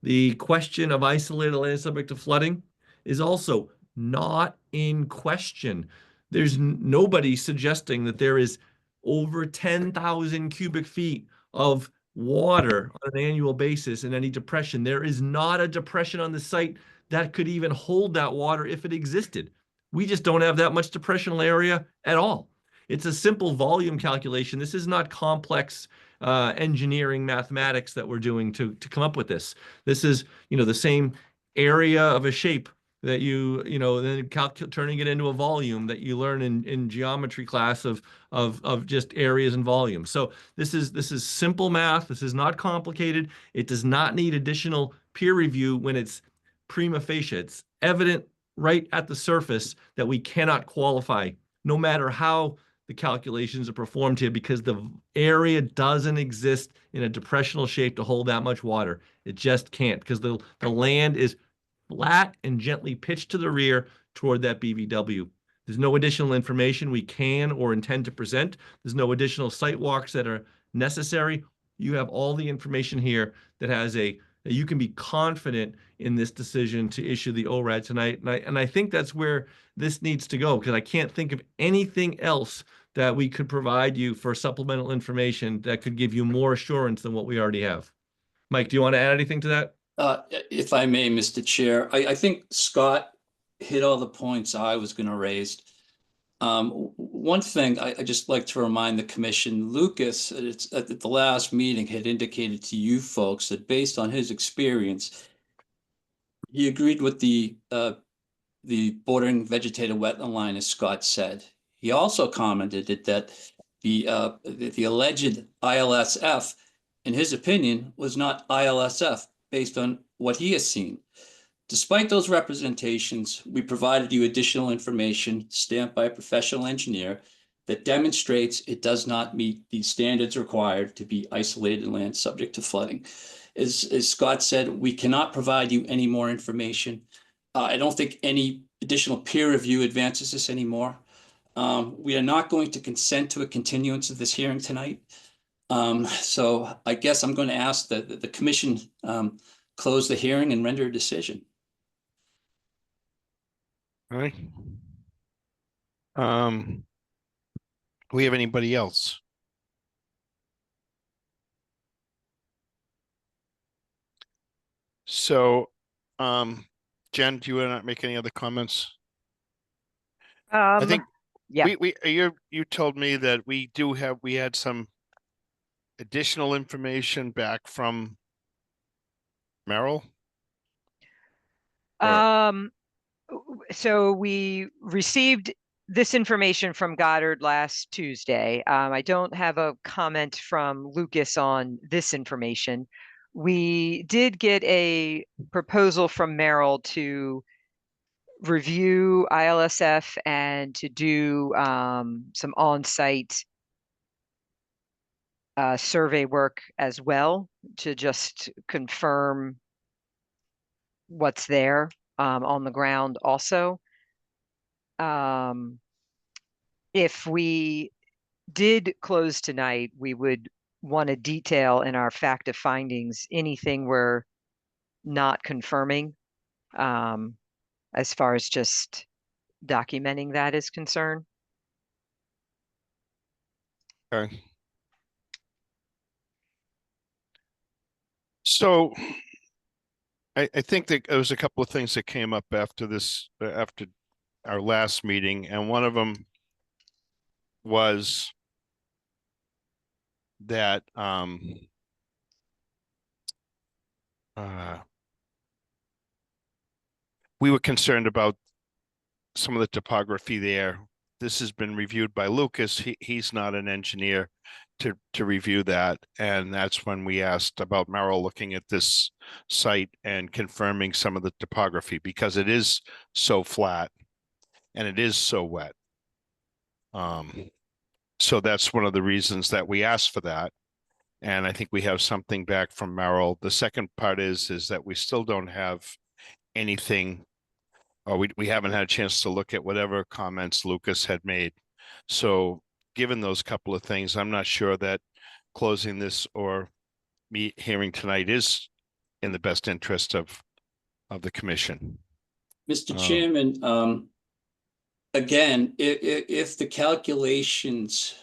Speaker 10: The question of isolated land subject to flooding is also not in question. There's nobody suggesting that there is over 10,000 cubic feet of water on an annual basis in any depression. There is not a depression on the site that could even hold that water if it existed. We just don't have that much depressional area at all. It's a simple volume calculation. This is not complex engineering mathematics that we're doing to come up with this. This is, the same area of a shape that then turning it into a volume that you learn in geometry class of just areas and volumes. So this is simple math. This is not complicated. It does not need additional peer review when it's prima facie. It's evident right at the surface that we cannot qualify, no matter how the calculations are performed here, because the area doesn't exist in a depressional shape to hold that much water. It just can't, because the land is flat and gently pitched to the rear toward that BVW. There's no additional information we can or intend to present. There's no additional site walks that are necessary. You have all the information here that you can be confident in this decision to issue the ORAD tonight. And I think that's where this needs to go, because I can't think of anything else that we could provide you for supplemental information that could give you more assurance than what we already have. Mike, do you want to add anything to that?
Speaker 13: If I may, Mr. Chair, I think Scott hit all the points I was going to raise. One thing I just like to remind the commission, Lucas, at the last meeting had indicated to you folks that based on his experience, he agreed with the bordering vegetated wetland line, as Scott said. He also commented that the alleged ILSF, in his opinion, was not ILSF based on what he has seen. Despite those representations, we provided you additional information stamped by a professional engineer that demonstrates it does not meet the standards required to be isolated land subject to flooding. As Scott said, we cannot provide you any more information. I don't think any additional peer review advances this anymore. We are not going to consent to a continuance of this hearing tonight. So I guess I'm going to ask that the commission close the hearing and render a decision.
Speaker 6: All right. Do we have anybody else? So, Jen, do you want to make any other comments? I think
Speaker 2: yeah.
Speaker 6: you told me that we had some additional information back from Merrill.
Speaker 2: So we received this information from Goddard last Tuesday. I don't have a comment from Lucas on this information. We did get a proposal from Merrill to review ILSF and to do some on-site survey work as well, to just confirm what's there on the ground also. If we did close tonight, we would want to detail in our fact of findings anything we're not confirming, as far as just documenting that is concerned.
Speaker 6: Okay. So I think that there was a couple of things that came up after our last meeting, and one of them was that we were concerned about some of the topography there. This has been reviewed by Lucas. He's not an engineer to review that. And that's when we asked about Merrill looking at this site and confirming some of the topography, because it is so flat and it is so wet. So that's one of the reasons that we asked for that. And I think we have something back from Merrill. The second part is that we still don't have anything, or we haven't had a chance to look at whatever comments Lucas had made. So given those couple of things, I'm not sure that closing this or me hearing tonight is in the best interest of the commission.
Speaker 13: Mr. Chairman, again, if the calculations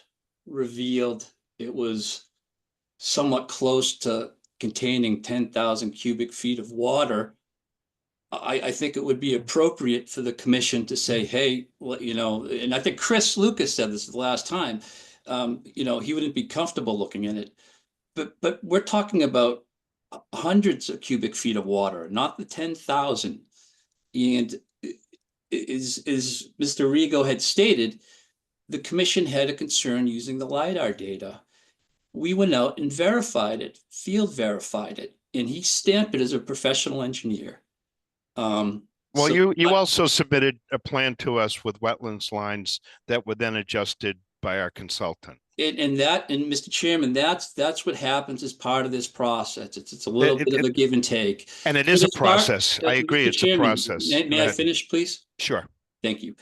Speaker 13: revealed it was somewhat close to containing 10,000 cubic feet of water, I think it would be appropriate for the commission to say, hey, well, you know, and I think Chris Lucas said this the last time, you know, he wouldn't be comfortable looking at it. But we're talking about hundreds of cubic feet of water, not the 10,000. And is Mr. Rigo had stated, the commission had a concern using the LiDAR data. We went out and verified it, field verified it, and he stamped it as a professional engineer.
Speaker 6: Well,
Speaker 13: So
Speaker 6: you also submitted a plan to us with wetlands lines that were then adjusted by our consultant.
Speaker 13: and Mr. Chairman, that's what happens as part of this process. It's a little bit of a give and take.
Speaker 6: And it
Speaker 13: But
Speaker 6: is a
Speaker 13: as part-
Speaker 6: process. I agree,
Speaker 13: Mr.
Speaker 6: it's a
Speaker 13: Chairman,
Speaker 6: process.
Speaker 13: May
Speaker 6: Go
Speaker 13: I
Speaker 6: ahead.
Speaker 13: finish, please?
Speaker 6: Sure.
Speaker 13: Thank you.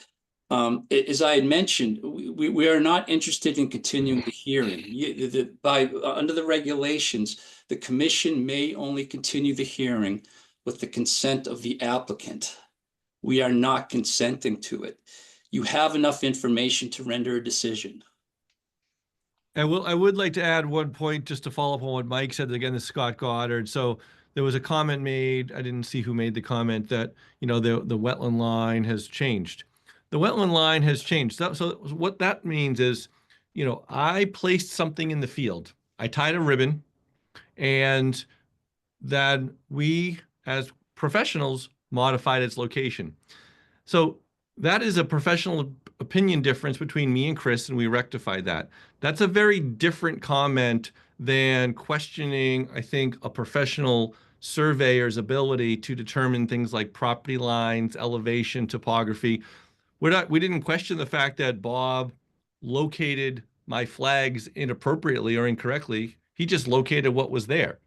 Speaker 13: As I had mentioned, we are not interested in continuing the hearing. Under the regulations, the commission may only continue the hearing with the consent of the applicant. We are not consenting to it. You have enough information to render a decision.
Speaker 10: I would like to add one point just to follow up on what Mike said. Again, this is Scott Goddard. So there was a comment made, I didn't see who made the comment, that, you know, the wetland line has changed. The wetland line has changed. So what that means is, you know, I placed something in the field. I tied a ribbon, and then we, as professionals, modified its location. So that is a professional opinion difference between me and Chris, and we rectified that. That's a very different comment than questioning, I think, a professional surveyor's ability to determine things like property lines, elevation, topography. We didn't question the fact that Bob located my flags inappropriately or incorrectly. He just located what was there.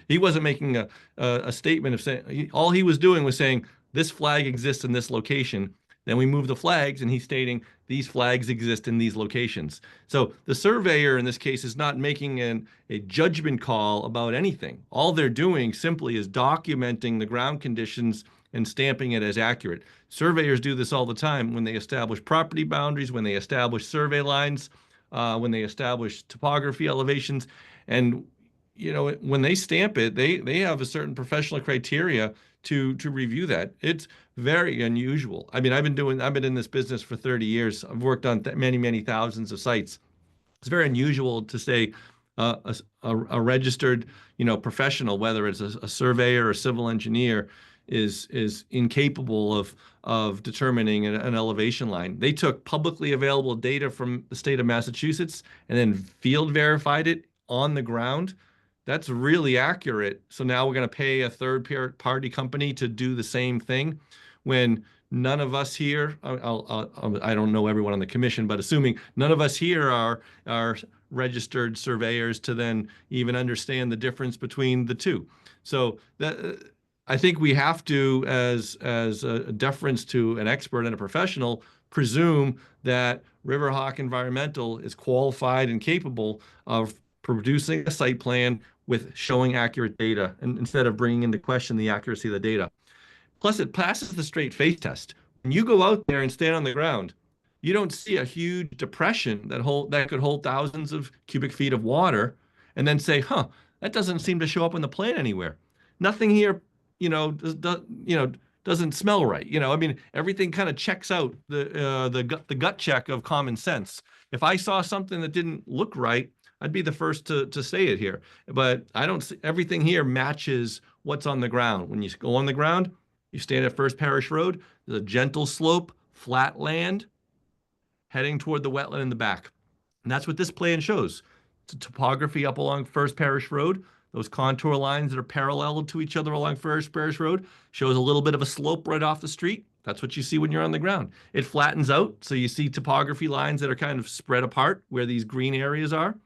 Speaker 10: He wasn't making a statement of saying, all he was doing was saying, this flag exists in this location. Then we move the flags, and he's stating these flags exist in these locations. So the surveyor in this case is not making a judgment call about anything. All they're doing simply is documenting the ground conditions and stamping it as accurate. Surveyors do this all the time when they establish property boundaries, when they establish survey lines, when they establish topography elevations. And, you know, when they stamp it, they have a certain professional criteria to review that. It's very unusual. I mean, I've been in this business for 30 years. I've worked on many thousands of sites. It's very unusual to say a registered, you know, professional, whether it's a surveyor or a civil engineer, is incapable of determining an elevation line. They took publicly available data from the state of Massachusetts and then field verified it on the ground. That's really accurate. So now we're going to pay a third-party company to do the same thing when none of us here, I don't know everyone on the commission, but assuming none of us here are registered surveyors to then even understand the difference between the two. So that I think we have to, as a deference to an expert and a professional, presume that Riverhawk Environmental is qualified and capable of producing a site plan with showing accurate data, and instead of bringing into question the accuracy of the data. Plus, it passes the straight face test. When you go out there and stand on the ground, you don't see a huge depression that could hold thousands of cubic feet of water, and then say, "Huh, that doesn't seem to show up in the plan anywhere. Nothing here, you know, doesn't smell right." You know, I mean, everything kind of checks out the gut check of common sense. If I saw something that didn't look right, I'd be the first to say it here. But I don't see, everything here matches what's on the ground. When you go on the ground, you stand at First Parish Road, there's a gentle slope, flat land, heading toward the wetland in the back. And that's what this plan shows. topography up along First Parish Road. Those contour lines that are parallel to each other along First Parish Road shows a little bit of a slope right off the street. That's what you see when you're on the ground. It flattens out, so you see topography lines that are kind of spread apart where these green areas are.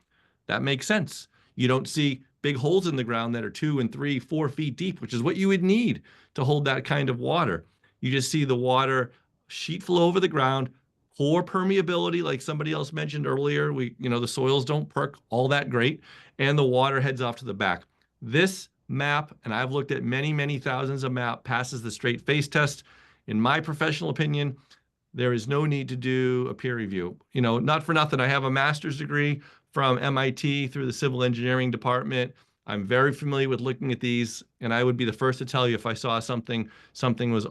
Speaker 10: That makes sense. You don't see big holes in the ground that are 2 and 3, 4 feet deep, which is what you would need to hold that kind of water. You just see the water sheet flow over the ground, poor permeability, like somebody else mentioned earlier. The soils don't perk all that great, and the water heads off to the back. This map, and I've looked at many, many thousands of map, passes the straight face test. In my professional opinion, there is no need to do a peer review. Not for nothing, I have a master's degree from MIT through the civil engineering department. I'm very familiar with looking at these, and I would be the first to tell you if I saw something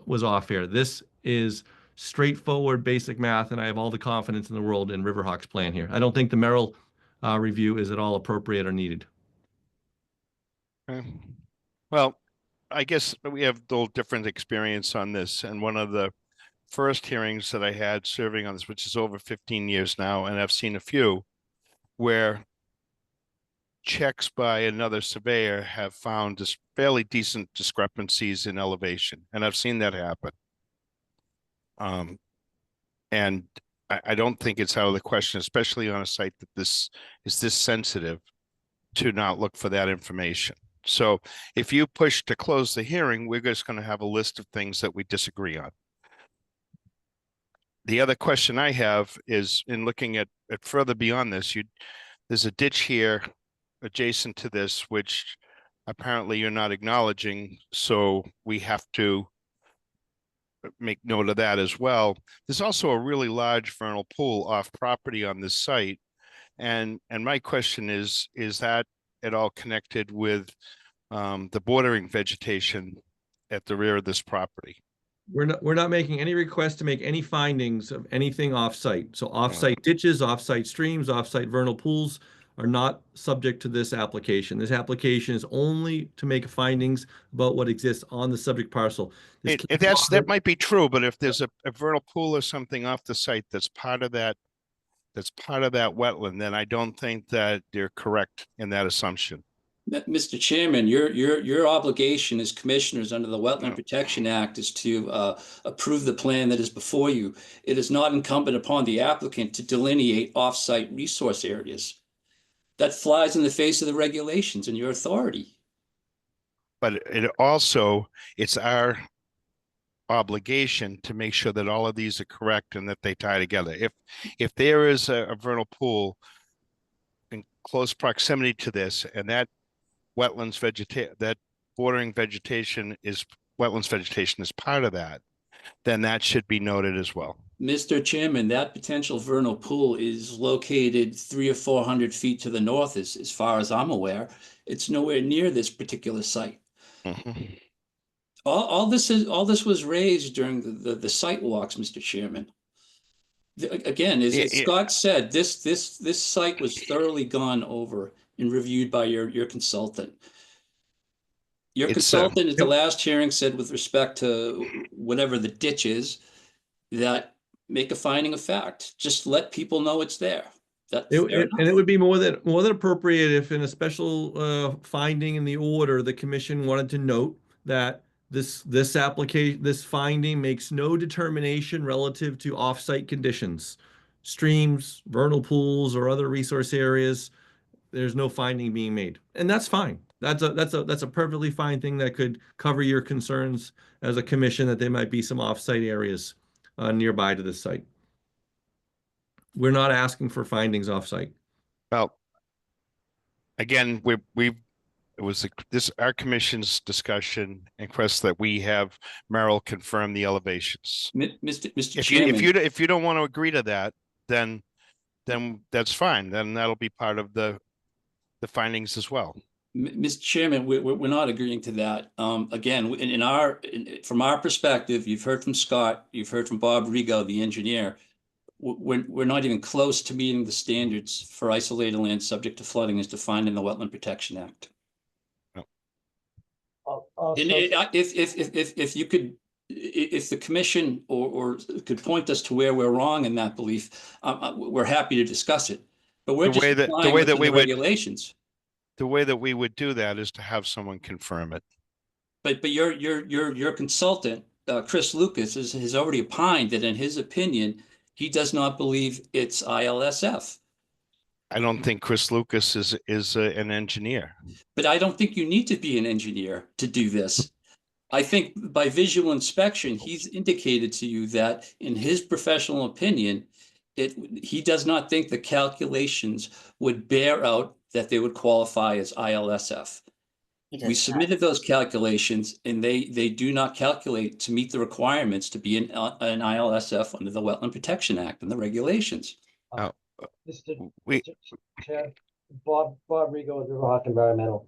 Speaker 10: was off here. This is straightforward basic math, and I have all the confidence in the world in Riverhawk's plan here. I don't think the Merrill review is at all appropriate or needed.
Speaker 6: Well, I guess we have a little different experience on this, and one of the first hearings that I had serving on this, which is over 15 years now, and I've seen a few where checks by another surveyor have found just fairly decent discrepancies in elevation, and I've seen that happen. And I don't think it's out of the question, especially on a site that this sensitive, to not look for that information. So if you push to close the hearing, we're just going to have a list of things that we disagree on. The other question I have is, in looking at further beyond this, there's a ditch here adjacent to this, which apparently you're not acknowledging, so we have to make note of that as well. There's also a really large vernal pool off property on this site, and my question is that at all connected with the bordering vegetation at the rear of this property?
Speaker 10: We're not making any request to make any findings of anything off-site. So off-site ditches, off-site streams, off-site vernal pools are not subject to this application. This application is only to make findings about what exists on the subject parcel.
Speaker 6: That might be true, but if there's a vernal pool or something off the site that's part of that wetland, then I don't think that they're correct in that assumption.
Speaker 13: Mr. Chairman, your obligation as commissioners under the Wetland Protection Act is to approve the plan that is before you. It is not incumbent upon the applicant to delineate off-site resource areas. That flies in the face of the regulations and your authority.
Speaker 6: But it's our obligation to make sure that all of these are correct and that they tie together. If there is a vernal pool in close proximity to this, and that wetlands vegetation, that bordering vegetation is wetlands vegetation is part of that, then that should be noted as well.
Speaker 13: Mr. Chairman, that potential vernal pool is located 300 or 400 feet to the north, as far as I'm aware. It's nowhere near this particular site.
Speaker 6: Mm-hmm.
Speaker 13: All this was raised during the site walks, Mr. Chairman. Again, as Scott said, this site was thoroughly gone over and reviewed by your consultant. Your consultant at the last hearing said, with respect to whatever the ditch is, that make a finding of fact. Just let people know it's there. And
Speaker 10: it would be more than appropriate if, in a special finding in the order, the commission wanted to note that this finding makes no determination relative to off-site conditions, streams, vernal pools, or other resource areas. There's no finding being made, and that's fine. That's a perfectly fine thing that could cover your concerns as a commission that there might be some off-site areas nearby to this site. We're not asking for findings off-site.
Speaker 6: Well, again, our commission's discussion and request that we have Merrill confirm the elevations.
Speaker 13: Mr. Chairman,
Speaker 6: if you don't want to agree to that, then that's fine. Then that'll be part of the findings as well.
Speaker 13: Mr. Chairman, we're not agreeing to that. Again, from our perspective, you've heard from Scott, you've heard from Bob Rigo, the engineer. We're not even close to meeting the standards for isolated land subject to flooding as defined in the Wetland Protection Act. If you could, if the commission or could point us to where we're wrong in that belief, we're happy to discuss it. But we're
Speaker 6: The
Speaker 13: just
Speaker 6: way that- the
Speaker 13: applying
Speaker 6: way that
Speaker 13: within
Speaker 6: we
Speaker 13: the
Speaker 6: would-
Speaker 13: regulations.
Speaker 6: The way that we would do that is to have someone confirm it.
Speaker 13: But your consultant, Chris Lucas, has already opined that in his opinion, he does not believe it's ILSF.
Speaker 6: I don't think Chris Lucas is an engineer.
Speaker 13: But I don't think you need to be an engineer to do this. I think by visual inspection, he's indicated to you that in his professional opinion, he does not think the calculations would bear out that they would qualify as ILSF. We submitted those calculations and they do not calculate to meet the requirements to be an ILSF under the Wetland Protection Act and the regulations.
Speaker 11: Mr. Chair, Bob Rigo with Riverhawk Environmental.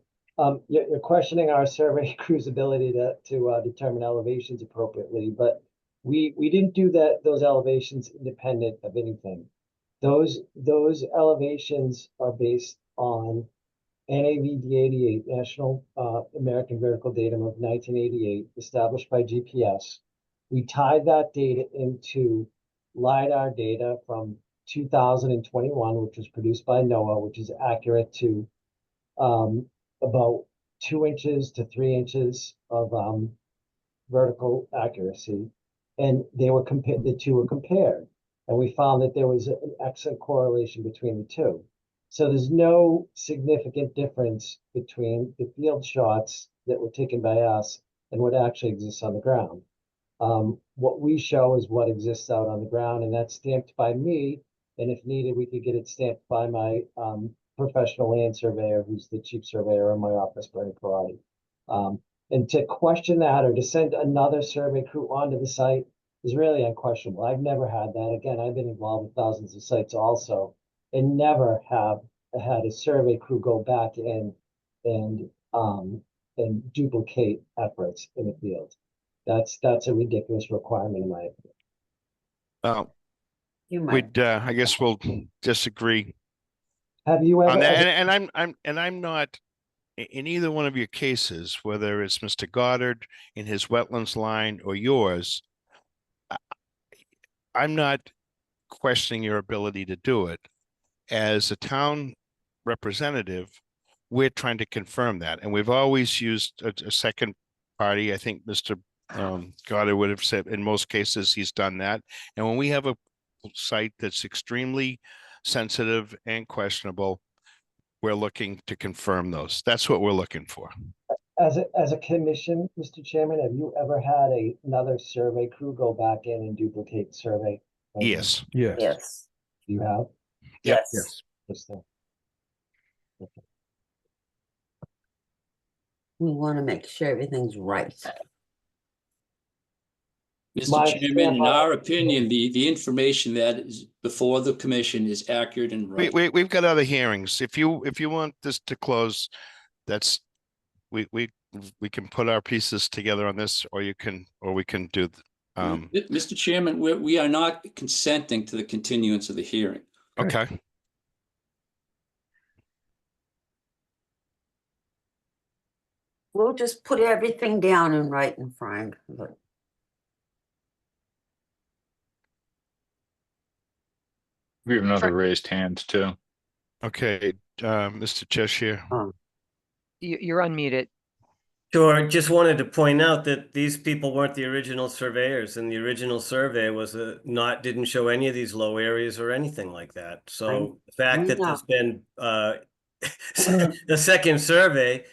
Speaker 11: You're questioning our survey crew's ability to determine elevations appropriately, but we didn't do those elevations independent of anything. Those elevations are based on NAVD88, National American Vertical Datum of 1988, established by GPS. We tied that data into LiDAR data from 2021, which was produced by NOAA, which is accurate to about 2 inches to 3 inches of vertical accuracy. And the two were compared. And we found that there was an excellent correlation between the two. So there's no significant difference between the field shots that were taken by us and what actually exists on the ground. What we show is what exists out on the ground, and that's stamped by me. And if needed, we could get it stamped by my professional land surveyor, who's the chief surveyor in my office, Bernie Parati. And to question that or to send another survey crew onto the site is really unquestionable. I've never had that. Again, I've been involved with thousands of sites also, and never have had a survey crew go back in and duplicate efforts in the field. That's a ridiculous requirement in my opinion.
Speaker 6: We'd I guess we'll disagree.
Speaker 11: Have you ever?
Speaker 6: On that, and I'm not in either one of your cases, whether it's Mr. Goddard in his wetlands line or yours. I'm not questioning your ability to do it. As a town representative, we're trying to confirm that, and we've always used a second party. I think Mr. Goddard would have said in most cases he's done that. And when we have a site that's extremely sensitive and questionable, we're looking to confirm those. That's what we're looking for.
Speaker 11: As a commission, Mr. Chairman, have you ever had another survey crew go back in and duplicate survey?
Speaker 6: Yes.
Speaker 3: Yes.
Speaker 7: Yes.
Speaker 11: You have?
Speaker 7: Yes.
Speaker 3: Yes.
Speaker 11: Interesting.
Speaker 7: We want to make sure everything's right.
Speaker 13: Mr. Chairman, in our opinion, the information that is before the commission is accurate and right.
Speaker 6: We've got other hearings. If you want this to close, that's we can put our pieces together on this, or we can do.
Speaker 13: Mr. Chairman, we are not consenting to the continuance of the hearing.
Speaker 6: Okay.
Speaker 7: We'll just put everything down in writing, Frank. But
Speaker 5: We have another raised hand too.
Speaker 6: Okay, Mr. Cheshire.
Speaker 2: You're unmuted.
Speaker 12: Sure, just wanted to point out that these people weren't the original surveyors, and the original survey was didn't show any of these low areas or anything like that. So the fact that there's been the second survey,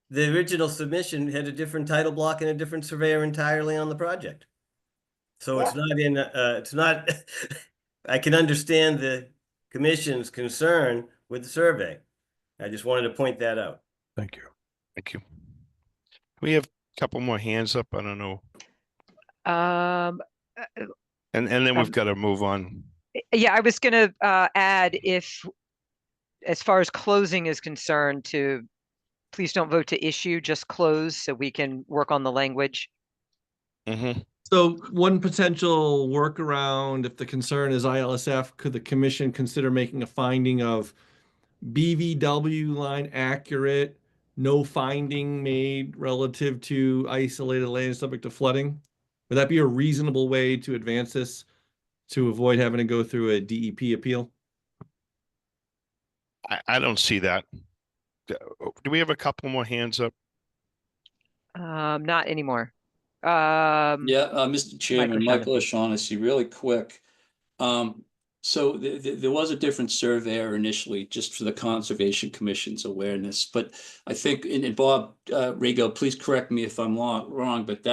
Speaker 12: the original submission had a different title block and a different surveyor entirely on the project. So it's not I can understand the commission's concern with the survey. I just wanted to point that out.
Speaker 3: Thank you.
Speaker 6: Thank you. We have a couple more hands up. I don't know.
Speaker 2: Um,
Speaker 6: and then we've got to move on.
Speaker 2: Yeah, I was going to add, if, as far as closing is concerned, to please don't vote to issue, just close so we can work on the language.
Speaker 6: Mm-hmm.
Speaker 10: So one potential workaround, if the concern is ILSF, could the commission consider making a finding of BVW line accurate, no finding made relative to isolated land subject to flooding? Would that be a reasonable way to advance this to avoid having to go through a DEP appeal?
Speaker 6: I don't see that. Do we have a couple more hands up?
Speaker 2: Not anymore.
Speaker 13: Yeah, Mr. Chairman, Michael
Speaker 2: O'Shaughnessy.
Speaker 13: O'Shaughnessy, really quick. So there was a different surveyor initially, just for the Conservation Commission's awareness. But I think, and Bob Rego, please correct me if I'm wrong, but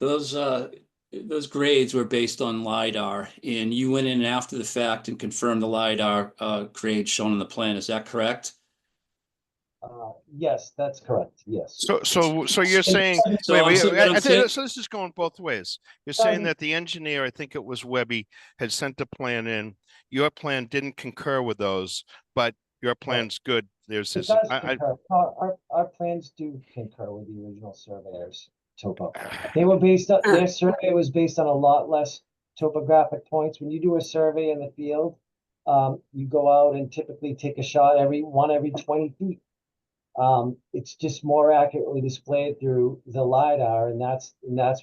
Speaker 13: those grades were based on LiDAR, and you went in after the fact and confirmed the LiDAR grade shown on the plan. Is that correct?
Speaker 11: Yes, that's correct. Yes.
Speaker 6: So you're saying,
Speaker 13: So
Speaker 6: wait,
Speaker 13: I'm saying- what I'm
Speaker 6: I
Speaker 13: saying-
Speaker 6: think, so this is going both ways. You're saying that the engineer, I think it was Webby, had sent a plan in. Your plan didn't concur with those, but your plan's good. There's
Speaker 11: It
Speaker 6: this,
Speaker 11: does concur. Our plans do concur with the original surveyors topo. They were based on, their survey was based on a lot less topographic points. When you do a survey in the field, you go out and typically take a shot every 20 feet. It's just more accurately displayed through the LiDAR, and that's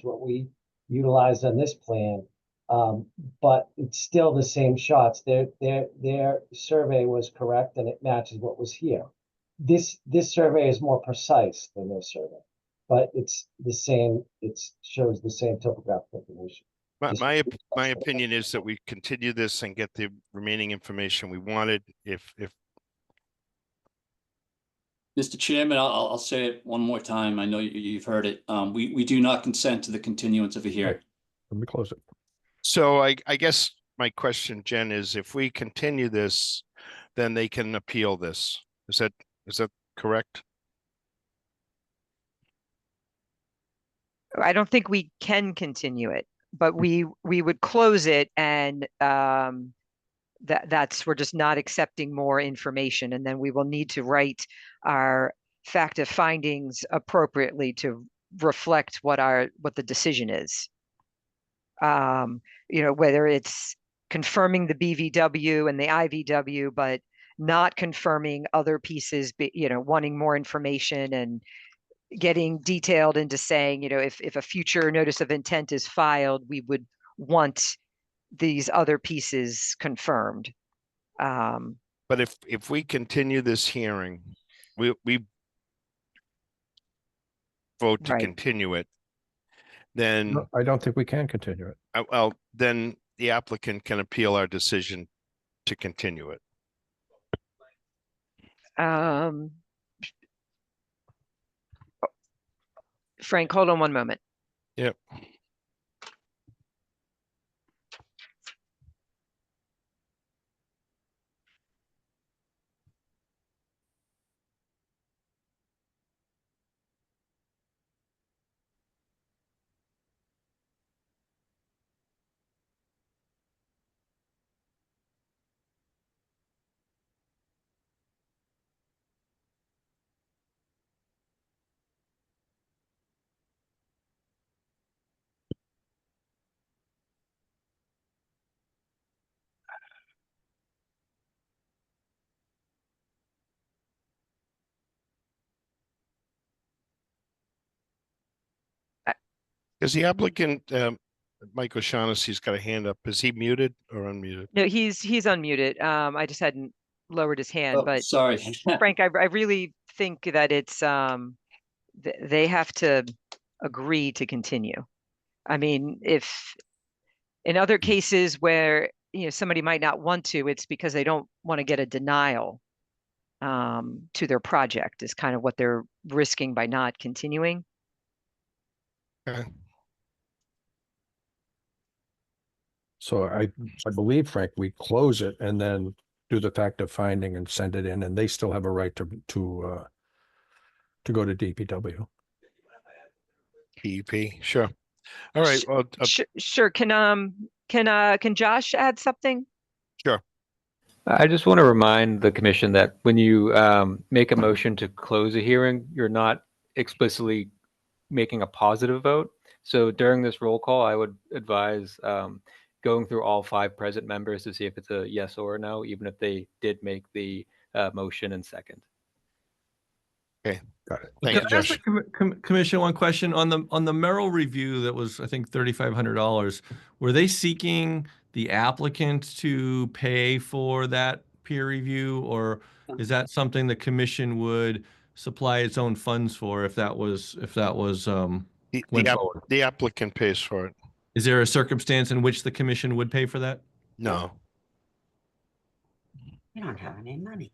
Speaker 11: what we utilized on this plan. But it's still the same shots. Their survey was correct, and it matches what was here. This survey is more precise than their survey, but it's the same. It shows the same topographic information.
Speaker 6: my opinion is that we continue this and get the remaining information we wanted. If
Speaker 13: Mr. Chairman, I'll say it one more time. I know you've heard it. We do not consent to the continuance of a hearing.
Speaker 3: Let me close it.
Speaker 6: so, I guess my question, Jen, is if we continue this, then they can appeal this. Is that correct?
Speaker 2: I don't think we can continue it, but we would close it, and that's we're just not accepting more information, and then we will need to write our fact of findings appropriately to reflect what the decision is. Whether it's confirming the BVW and the IVW, but not confirming other pieces, wanting more information and getting detailed into saying, if a future notice of intent is filed, we would want these other pieces confirmed.
Speaker 6: But if we continue this hearing, we vote to
Speaker 2: Right.
Speaker 6: continue it, then
Speaker 3: No, I don't think we can continue it.
Speaker 6: well, then the applicant can appeal our decision to continue it.
Speaker 2: Frank, hold on one moment.
Speaker 6: Yep. Is the applicant, Mike O'Shaughnessy's got a hand up. Is he muted or unmuted?
Speaker 2: No, he's unmuted. I just hadn't lowered his hand,
Speaker 13: Oh,
Speaker 2: but
Speaker 13: sorry.
Speaker 2: Frank, I really think that it's they have to agree to continue. I mean, if in other cases where somebody might not want to, it's because they don't want to get a denial to their project is kind of what they're risking by not continuing.
Speaker 6: Okay.
Speaker 3: So I believe, Frank, we close it and then do the fact of finding and send it in, and they still have a right to go to DPW.
Speaker 6: DEP, sure. All right. Well,
Speaker 2: Sure. Can Josh add something?
Speaker 6: sure.
Speaker 15: I just want to remind the commission that when you make a motion to close a hearing, you're not explicitly making a positive vote. So during this roll call, I would advise going through all 5 present members to see if it's a yes or a no, even if they did make the motion and second.
Speaker 6: Okay,
Speaker 3: got it.
Speaker 6: Thank you,
Speaker 10: Can I ask
Speaker 6: Josh.
Speaker 10: the commission one question on the Merrill review that was, I think, $3,500. Were they seeking the applicant to pay for that peer review, or is that something the commission would supply its own funds for if that was went forward?
Speaker 6: The applicant pays for it.
Speaker 10: Is there a circumstance in which the commission would pay for that?
Speaker 6: No.
Speaker 7: We don't have any money.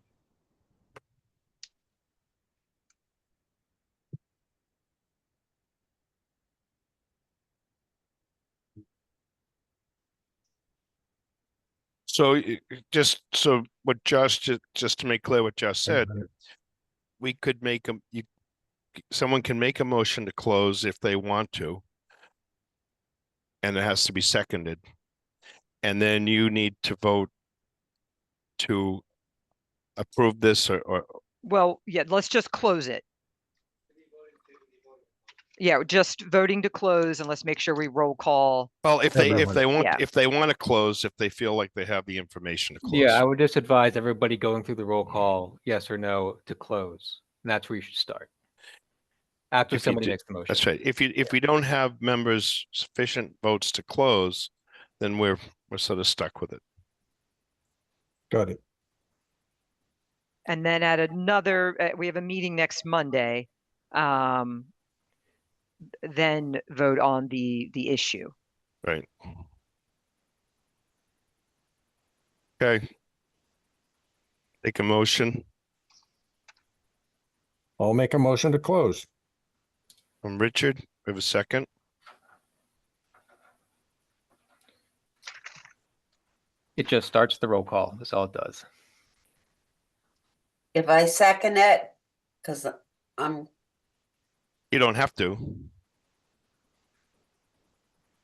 Speaker 6: So just so what Josh, just to make clear what Josh said, we could make someone can make a motion to close if they want to. And it has to be seconded. And then you need to vote to approve this or
Speaker 2: Well, yeah, let's just close it. Yeah, just voting to close, and let's make sure we roll call.
Speaker 6: well, if they want
Speaker 2: Yeah.
Speaker 6: if they want to close, if they feel like they have the information to close.
Speaker 15: Yeah, I would just advise everybody going through the roll call, yes or no, to close. And that's where you should start. After
Speaker 6: If you
Speaker 15: somebody
Speaker 6: do-
Speaker 15: makes the motion.
Speaker 6: That's right. If we don't have members sufficient votes to close, then we're sort of stuck with it.
Speaker 3: Got it.
Speaker 2: And then at another, we have a meeting next Monday. Then vote on the issue.
Speaker 6: Right. Okay. Make a motion
Speaker 3: I'll make a motion to close.
Speaker 6: from Richard. We have a second.
Speaker 15: It just starts the roll call. That's all it does.
Speaker 7: If I second it, because I'm,
Speaker 6: You don't have to.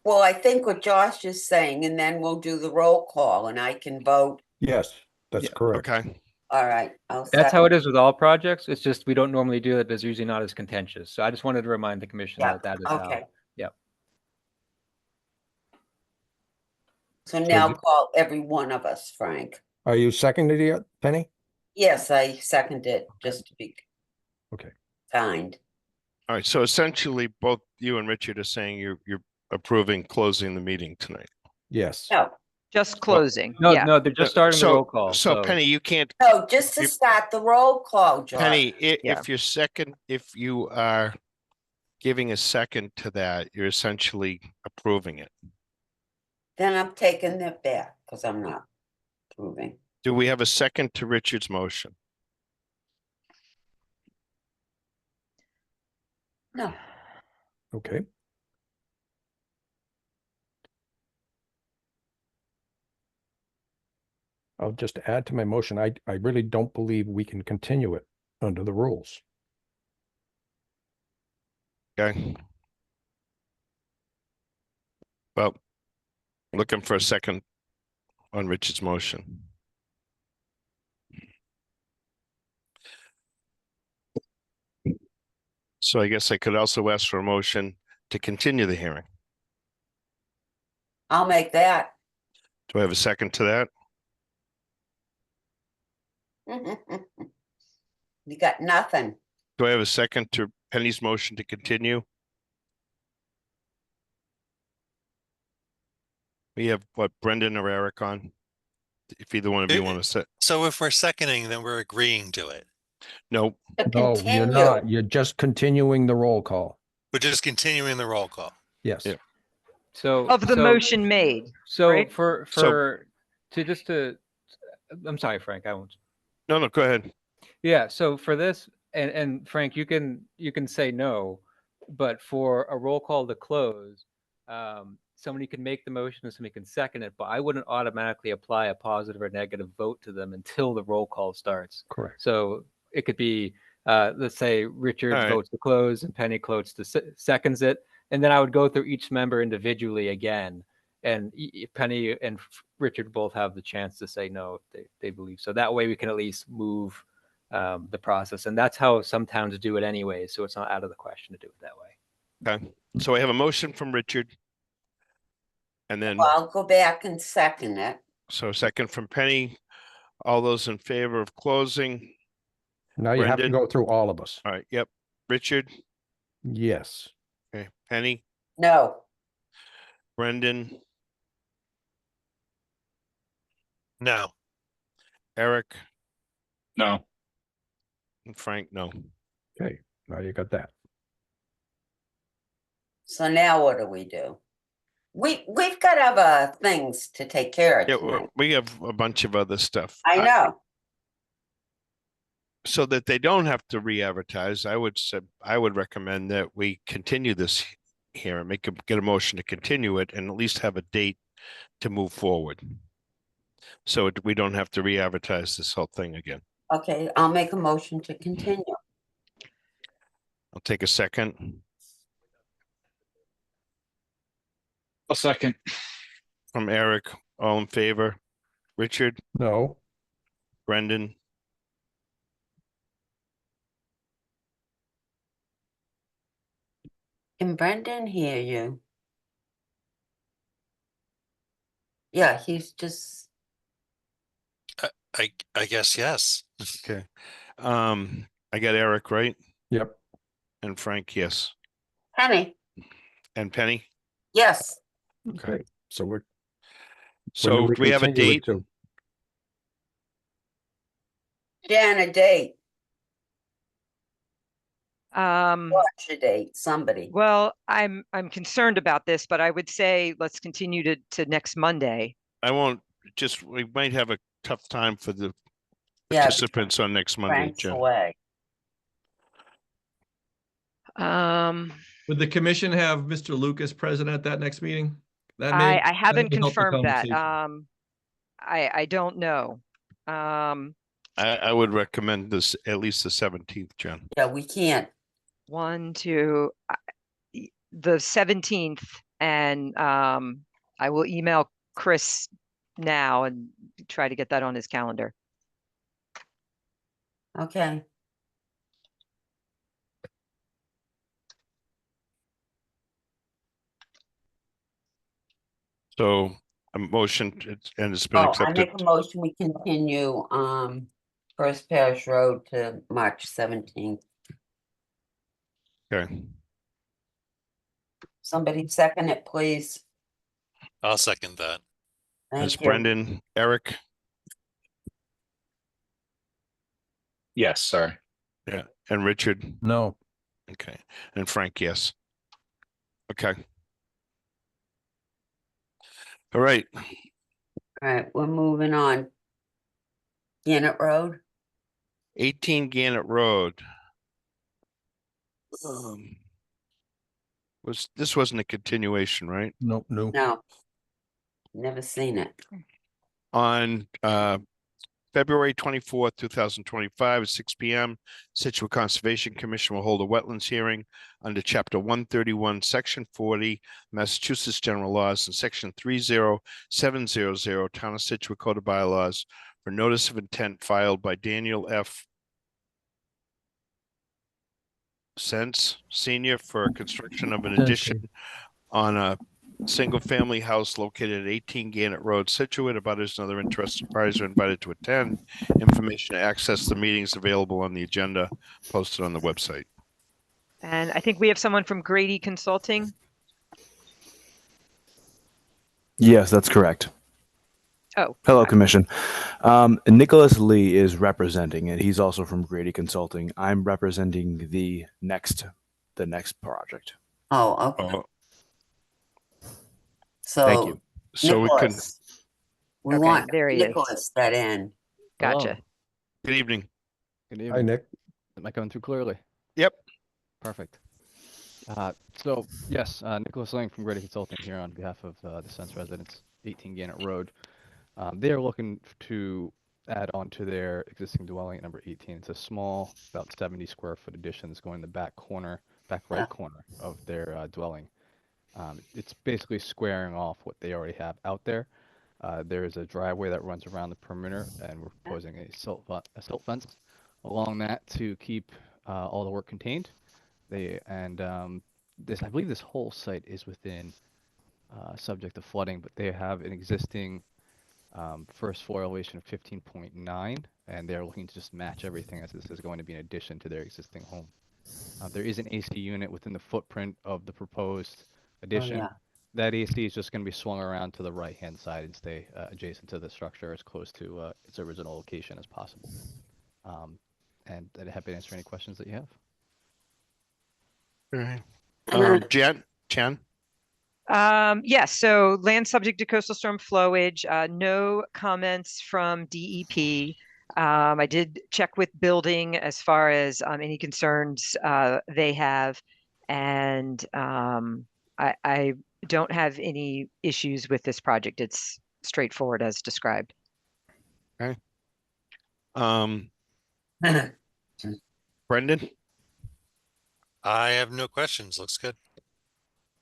Speaker 7: well, I think what Josh is saying, and then we'll do the roll call and I can vote.
Speaker 3: Yes, that's
Speaker 15: Yeah.
Speaker 3: correct.
Speaker 6: Okay.
Speaker 7: All right.
Speaker 15: That's how it is with all projects. It's just we don't normally do it, but it's usually not as contentious. So I just wanted to remind the commission
Speaker 7: Yeah,
Speaker 15: that that is
Speaker 7: okay.
Speaker 15: how. Yep.
Speaker 7: So now
Speaker 3: you-
Speaker 7: call every one of us, Frank.
Speaker 3: Are you seconded yet, Penny?
Speaker 7: Yes, I second it, just to be
Speaker 3: Okay.
Speaker 7: kind.
Speaker 6: All right. So essentially, both you and Richard are saying you're approving closing the meeting tonight.
Speaker 3: Yes.
Speaker 7: No,
Speaker 2: Just closing.
Speaker 15: No,
Speaker 2: Yeah.
Speaker 15: no, they're just starting the roll call.
Speaker 6: So Penny, you can't.
Speaker 7: no, just to
Speaker 6: You-
Speaker 7: start the roll call, Josh.
Speaker 6: Penny,
Speaker 2: Yeah.
Speaker 6: if you are giving a second to that, you're essentially approving it.
Speaker 7: Then I'm taking it back, because I'm not approving.
Speaker 6: Do we have a second to Richard's motion?
Speaker 7: No,
Speaker 3: Okay. I'll just add to my motion. I really don't believe we can continue it under the rules.
Speaker 6: Okay. Well, looking for a second on Richard's motion. So I guess I could also ask for a motion to continue the hearing.
Speaker 7: I'll make that.
Speaker 6: Do I have a second to that?
Speaker 7: You got nothing.
Speaker 6: Do I have a second to Penny's motion to continue? We have what, Brendan or Eric on? If either one of you want to say,
Speaker 4: So if we're seconding, then we're agreeing to it.
Speaker 6: no,
Speaker 7: To
Speaker 3: No, you're
Speaker 7: continue.
Speaker 3: not. You're just continuing the roll call.
Speaker 4: We're just continuing the roll call.
Speaker 3: Yes.
Speaker 6: Yeah.
Speaker 15: So
Speaker 2: Of the
Speaker 15: so-
Speaker 2: motion made.
Speaker 15: So
Speaker 2: right?
Speaker 15: I'm sorry, Frank, I won't.
Speaker 6: no, go ahead.
Speaker 15: Yeah, so for this, and Frank, you can say no, but for a roll call to close, somebody can make the motion and somebody can second it, but I wouldn't automatically apply a positive or negative vote to them until the roll call starts.
Speaker 3: Correct.
Speaker 15: So it could be, let's say Richard
Speaker 6: All right.
Speaker 15: votes to close and Penny votes to seconds it, and then I would go through each member individually again. And Penny and Richard both have the chance to say no if they believe so. That way we can at least move the process. And that's how some towns do it anyway. So it's not out of the question to do it that way.
Speaker 6: Okay, so I have a motion from Richard. And then,
Speaker 7: Well, I'll go back and second it.
Speaker 6: so second from Penny. All those in favor of closing?
Speaker 3: Now you have to
Speaker 6: Brendan?
Speaker 3: go through all of us.
Speaker 6: All right, yep. Richard,
Speaker 3: Yes.
Speaker 6: okay, Penny,
Speaker 7: No,
Speaker 6: Brendan,
Speaker 4: No,
Speaker 6: Eric
Speaker 5: No.
Speaker 6: and Frank, no.
Speaker 3: Okay, now you got that.
Speaker 7: So now what do we do? We've got other things to take care
Speaker 6: Yeah,
Speaker 7: of tonight.
Speaker 6: we have a bunch of other stuff.
Speaker 7: I know.
Speaker 6: So that they don't have to re-advertise, I would recommend that we continue this here and get a motion to continue it and at least have a date to move forward. So we don't have to re-advertise this whole thing again.
Speaker 7: Okay, I'll make a motion to continue.
Speaker 6: I'll take a second
Speaker 5: A second.
Speaker 6: from Eric. All in favor? Richard,
Speaker 3: No,
Speaker 6: Brendan,
Speaker 7: Can Brendan hear you? Yeah, he's just,
Speaker 4: I guess yes.
Speaker 6: okay. I got Eric, right?
Speaker 3: yep,
Speaker 6: And Frank, yes.
Speaker 7: Penny,
Speaker 6: And Penny?
Speaker 7: yes.
Speaker 3: okay, so when
Speaker 6: So
Speaker 3: do
Speaker 6: do we have a
Speaker 3: continue it
Speaker 6: date?
Speaker 3: to?
Speaker 7: Jan, a date,
Speaker 2: Um,
Speaker 7: watch a date, somebody.
Speaker 2: well, I'm concerned about this, but I would say let's continue to next Monday.
Speaker 6: I won't, we might have a tough time for the
Speaker 7: Yeah,
Speaker 6: participants on next Monday,
Speaker 7: Frank's
Speaker 6: Jen.
Speaker 7: away.
Speaker 10: Would the commission have Mr. Lucas present at that next meeting? That may
Speaker 2: I haven't
Speaker 10: may help the
Speaker 2: confirmed that.
Speaker 10: conversation.
Speaker 2: I don't know.
Speaker 6: I would recommend this at least the 17th, Jen.
Speaker 7: Yeah, we can't.
Speaker 2: 1, 2, the 17th, and I will email Chris now and try to get that on his calendar.
Speaker 7: Okay,
Speaker 6: So a motion and it's been
Speaker 7: I
Speaker 6: accepted.
Speaker 7: make a motion, we continue, First Parish Road to March 17th.
Speaker 6: Okay.
Speaker 7: Somebody second it, please.
Speaker 4: I'll second that.
Speaker 6: That's
Speaker 7: Thank you.
Speaker 6: Brendan, Eric,
Speaker 5: Yes, sorry.
Speaker 6: and Richard.
Speaker 3: No,
Speaker 6: Okay. And Frank, yes. Okay. All right.
Speaker 7: All right, we're moving on. Gannett Road,
Speaker 6: 18 Gannett Road. This wasn't a continuation, right?
Speaker 3: no.
Speaker 7: no. Never seen it.
Speaker 6: On February 24th, 2025 at 6 p.m., Scituate Conservation Commission will hold a wetlands hearing under Chapter 131, Section 40, Massachusetts General Laws, and Section 30700, Town of Scituate Code of Bylaws, for notice of intent filed by Daniel F. Sense Senior for construction of an addition on a single-family house located at 18 Gannett Road, Scituate. Abutters and other interested parties are invited to attend. Information to access the meetings available on the agenda posted on the website.
Speaker 2: And I think we have someone from Grady Consulting.
Speaker 16: Yes, that's correct.
Speaker 2: Oh,
Speaker 16: Hello, Commission. Nicholas Lee is representing it. He's also from Grady Consulting. I'm representing the next project.
Speaker 7: Oh, okay.
Speaker 6: Oh,
Speaker 7: So.
Speaker 16: Thank you.
Speaker 6: so we can.
Speaker 7: Nicholas, we
Speaker 2: Okay,
Speaker 7: want
Speaker 2: there he is.
Speaker 7: Nicholas that in.
Speaker 2: Gotcha.
Speaker 6: Good evening.
Speaker 17: Good
Speaker 3: Hi,
Speaker 17: evening.
Speaker 3: Nick.
Speaker 17: Am I coming through clearly?
Speaker 6: Yep.
Speaker 17: Perfect. So yes, Nicholas Lang from Grady Consulting here on behalf of the Sense residents, 18 Gannett Road. They are looking to add on to their existing dwelling at number 18. It's a small, about 70 square foot addition that's going in the back right corner of their dwelling. It's basically squaring off what they already have out there. There is a driveway that runs around the perimeter, and we're proposing a silt fence along that to keep all the work contained. I believe this whole site is within subject to flooding, but they have an existing first floor elevation of 15.9, and they're looking to just match everything as this is going to be an addition to their existing home. There is an AC unit within the footprint of the proposed addition.
Speaker 7: yeah.
Speaker 17: that AC is just going to be swung around to the right-hand side and stay adjacent to the structure as close to its original location as possible. And I'd be happy to answer any questions that you have.
Speaker 6: All right. Jen?
Speaker 2: Yes, so land subject to coastal storm flowage, no comments from DEP. I did check with building as far as any concerns they have, and I don't have any issues with this project. It's straightforward as described.
Speaker 6: Okay. Brendan?
Speaker 4: I have no questions. Looks good.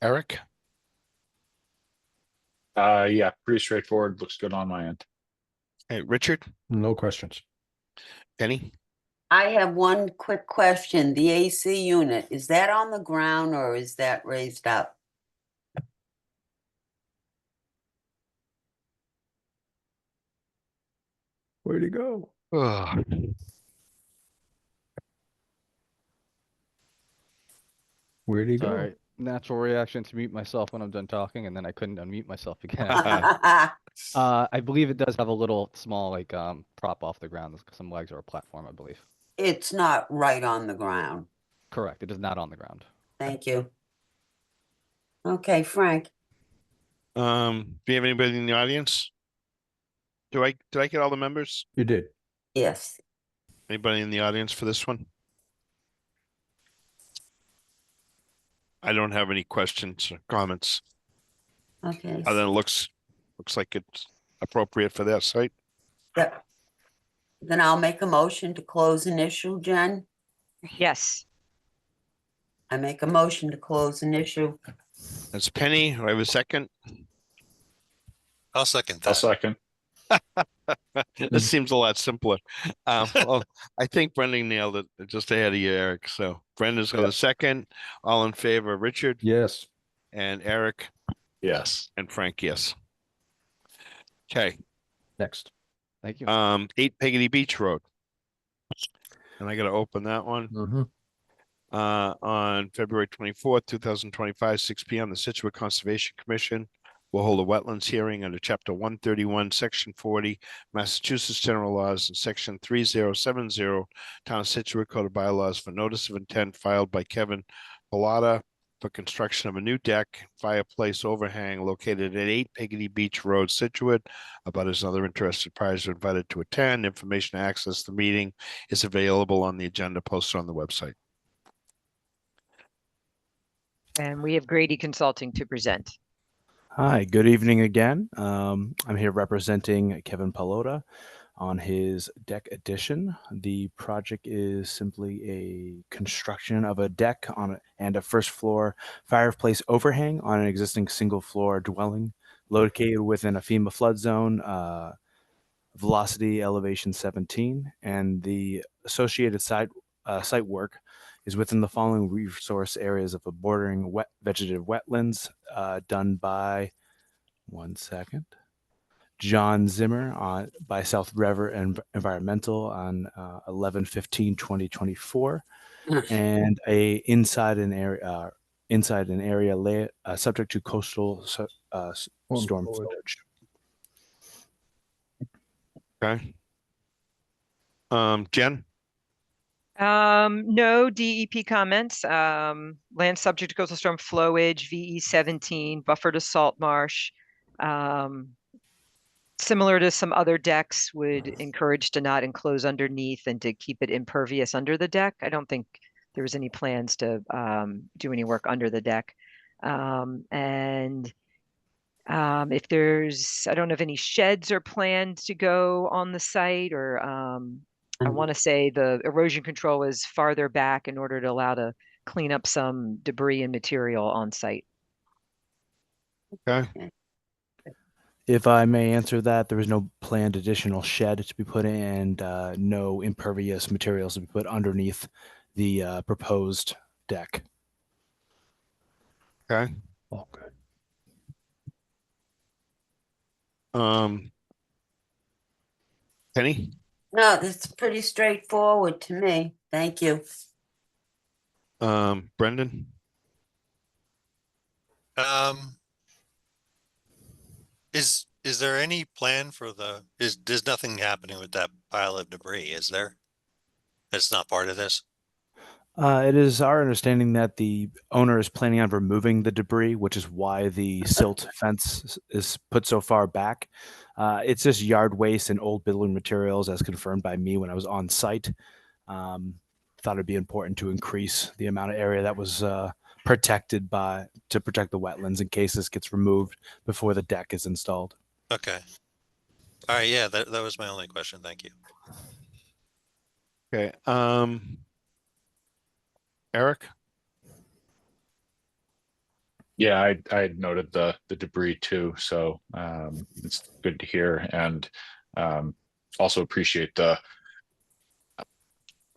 Speaker 6: Eric?
Speaker 5: Yeah, pretty straightforward. Looks good on my end.
Speaker 6: Hey, Richard?
Speaker 3: No questions.
Speaker 6: Penny?
Speaker 7: I have one quick question. The AC unit, is that on the ground or is that raised up?
Speaker 3: Where'd he go?
Speaker 6: Ugh.
Speaker 3: Where'd he go?
Speaker 17: Sorry, natural reaction to mute myself when I'm done talking, and then I couldn't unmute myself again. I believe it does have a little small, like, prop off the ground, some legs or a platform, I believe.
Speaker 7: It's not right on the ground.
Speaker 17: Correct, it is not on the ground.
Speaker 7: Thank you. Okay, Frank.
Speaker 6: Do you have anybody in the audience? Did I get all the members?
Speaker 3: You did.
Speaker 7: Yes.
Speaker 6: Anybody in the audience for this one? I don't have any questions or comments.
Speaker 7: Okay.
Speaker 6: Other than it looks like it's appropriate for that site.
Speaker 7: Yep. Then I'll make a motion to close initial, Jen.
Speaker 2: Yes.
Speaker 7: I make a motion to close initial.
Speaker 6: That's Penny. Do I have a second?
Speaker 4: I'll second that.
Speaker 5: I'll second.
Speaker 6: This seems a lot simpler. Well, I think Brendan nailed it just ahead of you, Eric. So Brendan's got a second. All in favor, Richard?
Speaker 3: Yes.
Speaker 6: And Eric?
Speaker 5: Yes.
Speaker 6: And Frank, yes. Okay.
Speaker 3: Next.
Speaker 17: Thank you.
Speaker 6: 8 Peggotty Beach Road. And I got to open that one.
Speaker 3: Mm-hmm.
Speaker 6: On February 24th, 2025, 6 p.m., the Scituate Conservation Commission will hold a wetlands hearing under Chapter 131, Section 40, Massachusetts General Laws, and Section 3070, Town of Scituate Code of Bylaws for notice of intent filed by Kevin Pilata for construction of a new deck, fireplace overhang located at 8 Peggotty Beach Road, Scituate. Abutters and other interested parties are invited to attend. Information to access the meeting is available on the agenda posted on the website.
Speaker 2: And we have Grady Consulting to present.
Speaker 16: Hi, good evening again. I'm here representing Kevin Palota on his deck addition. The project is simply a construction of a deck and a first floor fireplace overhang on an existing single floor dwelling located within a FEMA flood zone, velocity elevation 17, and the associated site work is within the following resource areas of a bordering vegetative wetlands done by, one second, John Zimmer by South River Environmental on 11/15/2024, and inside an area subject to coastal storm flowage.
Speaker 6: Okay. Jen?
Speaker 2: No DEP comments. Land subject to coastal storm flowage, VE 17, buffer to salt marsh. Similar to some other decks, would encourage to not enclose underneath and to keep it impervious under the deck. I don't think there was any plans to do any work under the deck. If there's, I don't know if any sheds are planned to go on the site, or I want to say the erosion control is farther back in order to allow to clean up some debris and material on site.
Speaker 6: Okay.
Speaker 16: If I may answer that, there is no planned additional shed to be put in, and no impervious materials to be put underneath the proposed deck.
Speaker 6: Okay.
Speaker 3: All good.
Speaker 6: Penny?
Speaker 7: No, that's pretty straightforward to me. Thank you.
Speaker 6: Brendan?
Speaker 4: Is there any plan for there's nothing happening with that pile of debris, is there? That's not part of this?
Speaker 16: It is our understanding that the owner is planning on removing the debris, which is why the silt fence is put so far back. It's just yard waste and old building materials, as confirmed by me when I was on site. Thought it'd be important to increase the amount of area that was protected to protect the wetlands in case this gets removed before the deck is installed.
Speaker 4: Okay. All right, yeah, that was my only question. Thank you.
Speaker 6: Okay, Eric?
Speaker 5: Yeah, I had noted the debris too, so it's good to hear, and also appreciate the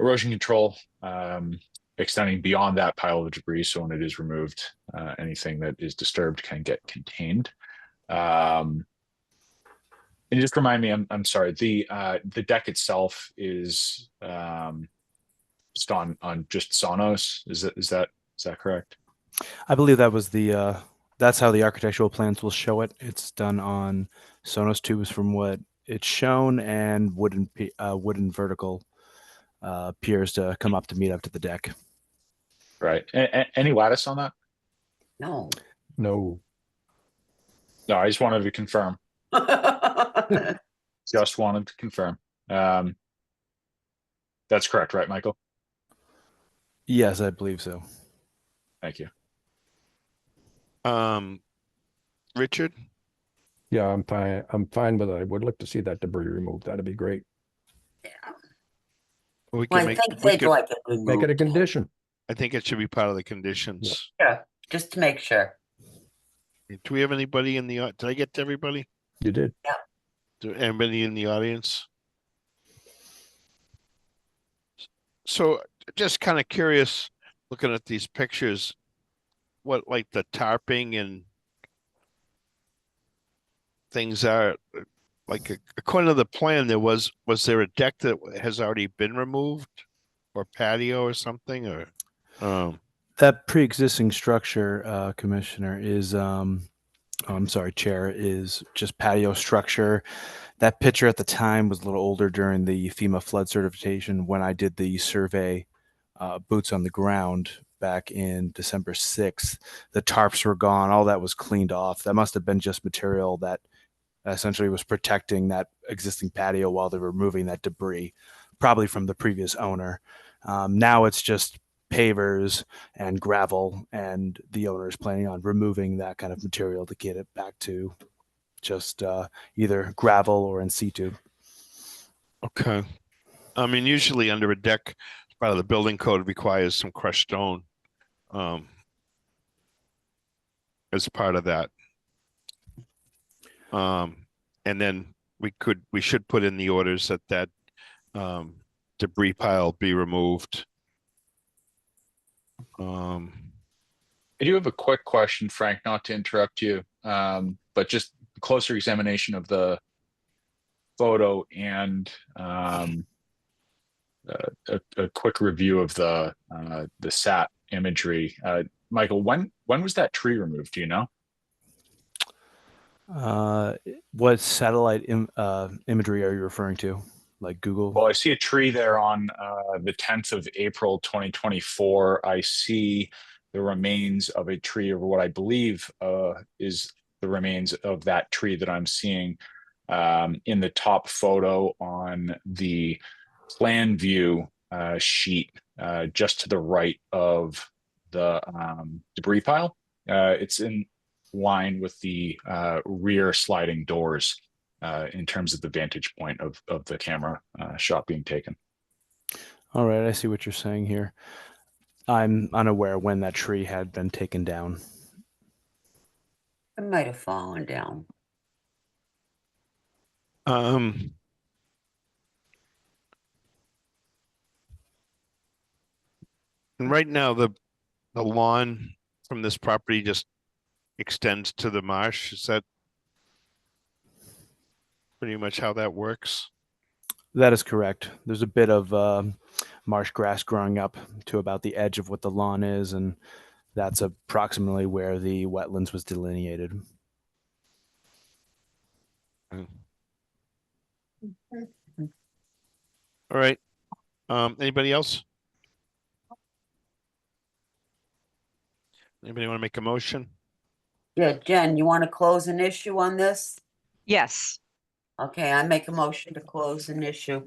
Speaker 5: erosion control extending beyond that pile of debris. So when it is removed, anything that is disturbed can get contained. And just remind me, I'm sorry, the deck itself is just on just Sonos. Is that correct?
Speaker 16: I believe that was that's how the architectural plans will show it. It's done on Sonos tubes from what it's shown, and wooden vertical piers to come up to meet up to the deck.
Speaker 5: Right. Any lattice on that?
Speaker 7: No.
Speaker 3: No.
Speaker 5: No, I just wanted to confirm. Just wanted to confirm. That's correct, right, Michael?
Speaker 16: Yes, I believe so.
Speaker 5: Thank you.
Speaker 6: Richard?
Speaker 3: Yeah, I'm fine. I'm fine with it. I would like to see that debris removed. That'd be great.
Speaker 6: We
Speaker 7: Well,
Speaker 6: can
Speaker 7: I
Speaker 6: make,
Speaker 7: think
Speaker 6: we
Speaker 7: they'd
Speaker 6: could,
Speaker 7: like it
Speaker 3: Make it a
Speaker 7: removed.
Speaker 3: condition.
Speaker 6: I think it should be part of the conditions.
Speaker 7: Yeah, just to make sure.
Speaker 6: Do we have anybody in the, did I get to everybody?
Speaker 3: You did.
Speaker 7: Yeah.
Speaker 6: Do anybody in the audience? So just kind of curious, looking at these pictures, what like the tarping and things are, like according to the plan, was there a deck that has already been removed or patio or something, or
Speaker 16: That pre-existing structure, Commissioner, is I'm sorry, Chair, is just patio structure. That picture at the time was a little older during the FEMA flood certification when I did the survey, boots on the ground back in December 6th. The tarps were gone. All that was cleaned off. That must have been just material that essentially was protecting that existing patio while they were removing that debris, probably from the previous owner. Now it's just pavers and gravel, and the owner is planning on removing that kind of material to get it back to just either gravel or in situ.
Speaker 6: okay. I mean, usually under a deck, part of the building code requires some crushed stone as part of that. And then we should put in the orders that debris pile be removed.
Speaker 5: I do have a quick question, Frank, not to interrupt you, but just closer examination of the photo and a quick review of the sat imagery. Michael, when was that tree removed? Do you know?
Speaker 16: What satellite imagery are you referring to? Like Google?
Speaker 5: Well, I see a tree there on the 10th of April, 2024. I see the remains of a tree, or what I believe is the remains of that tree that I'm seeing in the top photo on the plan view sheet, just to the right of the debris pile. It's in line with the rear sliding doors in terms of the vantage point of the camera shot being taken.
Speaker 16: All right, I see what you're saying here. I'm unaware when that tree had been taken down.
Speaker 7: It might have fallen down.
Speaker 6: And right now the lawn from this property just extends to the marsh. Is that pretty much how that works?
Speaker 16: That is correct. There's a bit of marsh grass growing up to about the edge of what the lawn is, and that's approximately where the wetlands was delineated.
Speaker 6: All right. Anybody else? Anybody want to make a motion?
Speaker 7: Yeah, Jen, you want to close an issue on this?
Speaker 2: Yes.
Speaker 7: Okay, I make a motion to close an issue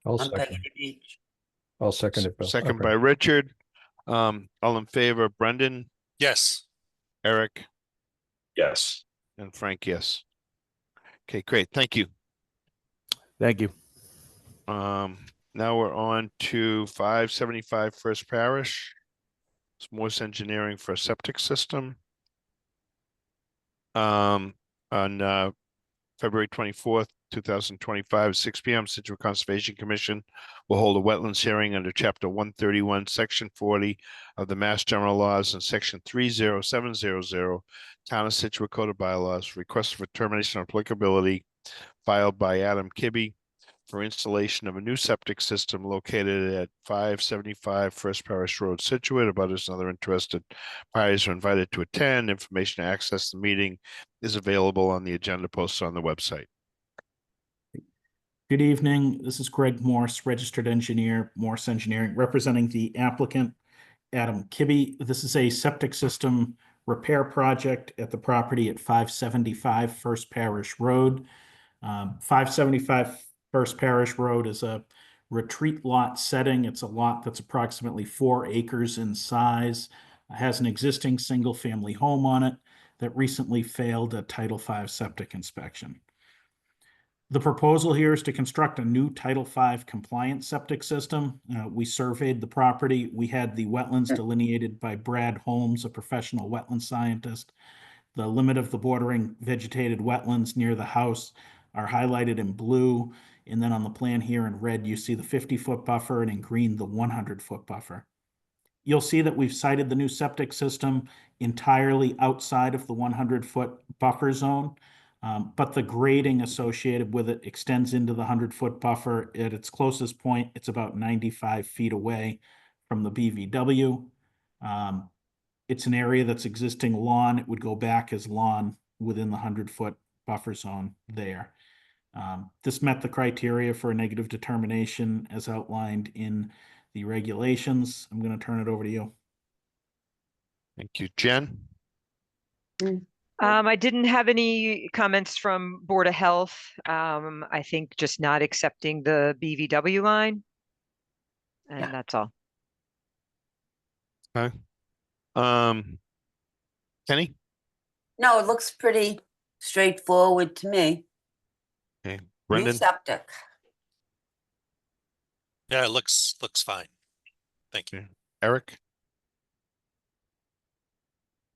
Speaker 3: I'll
Speaker 7: on
Speaker 3: second.
Speaker 7: Peggy Beach.
Speaker 3: I'll second it, Bill.
Speaker 6: Second
Speaker 3: Okay.
Speaker 6: by Richard. All in favor, Brendan,
Speaker 4: Yes.
Speaker 6: Eric,
Speaker 5: Yes.
Speaker 6: and Frank, yes. Okay, great. Thank you.
Speaker 16: Thank you.
Speaker 6: Now we're on to 575 First Parish. It's Morse Engineering for a septic system. On February 24th, 2025, 6 p.m., Scituate Conservation Commission will hold a wetlands hearing under Chapter 131, Section 40 of the Mass General Laws and Section 30700, Town of Scituate Code of Bylaws, request for termination of applicability filed by Adam Kibbe for installation of a new septic system located at 575 First Parish Road, Scituate. Abutters and other interested parties are invited to attend. Information to access the meeting is available on the agenda posted on the website.
Speaker 8: Good evening. This is Greg Morse, registered engineer, Morse Engineering, representing the applicant, Adam Kibbe. This is a septic system repair project at the property at 575 First Parish Road. 575 First Parish Road is a retreat lot setting. It's a lot that's approximately 4 acres in size. It has an existing single-family home on it that recently failed a Title V septic inspection. The proposal here is to construct a new Title V compliant septic system. We surveyed the property. We had the wetlands delineated by Brad Holmes, a professional wetland scientist. The limit of the bordering vegetated wetlands near the house are highlighted in blue. And then on the plan here in red, you see the 50-foot buffer, and in green, the 100-foot buffer. You'll see that we've cited the new septic system entirely outside of the 100-foot buffer zone. But the grading associated with it extends into the 100-foot buffer. At its closest point, it's about 95 feet away from the BVW. It's an area that's existing lawn. It would go back as lawn within the 100-foot buffer zone there. This met the criteria for a negative determination as outlined in the regulations. I'm going to turn it over to you.
Speaker 6: Thank you, Jen.
Speaker 2: I didn't have any comments from Board of Health. I think just not accepting the BVW line. And that's all.
Speaker 6: Okay. Kenny?
Speaker 7: No, it looks pretty straightforward to me.
Speaker 6: Okay.
Speaker 7: New
Speaker 6: Brendan?
Speaker 7: septic.
Speaker 4: Yeah, it looks fine. Thank you.
Speaker 6: Eric?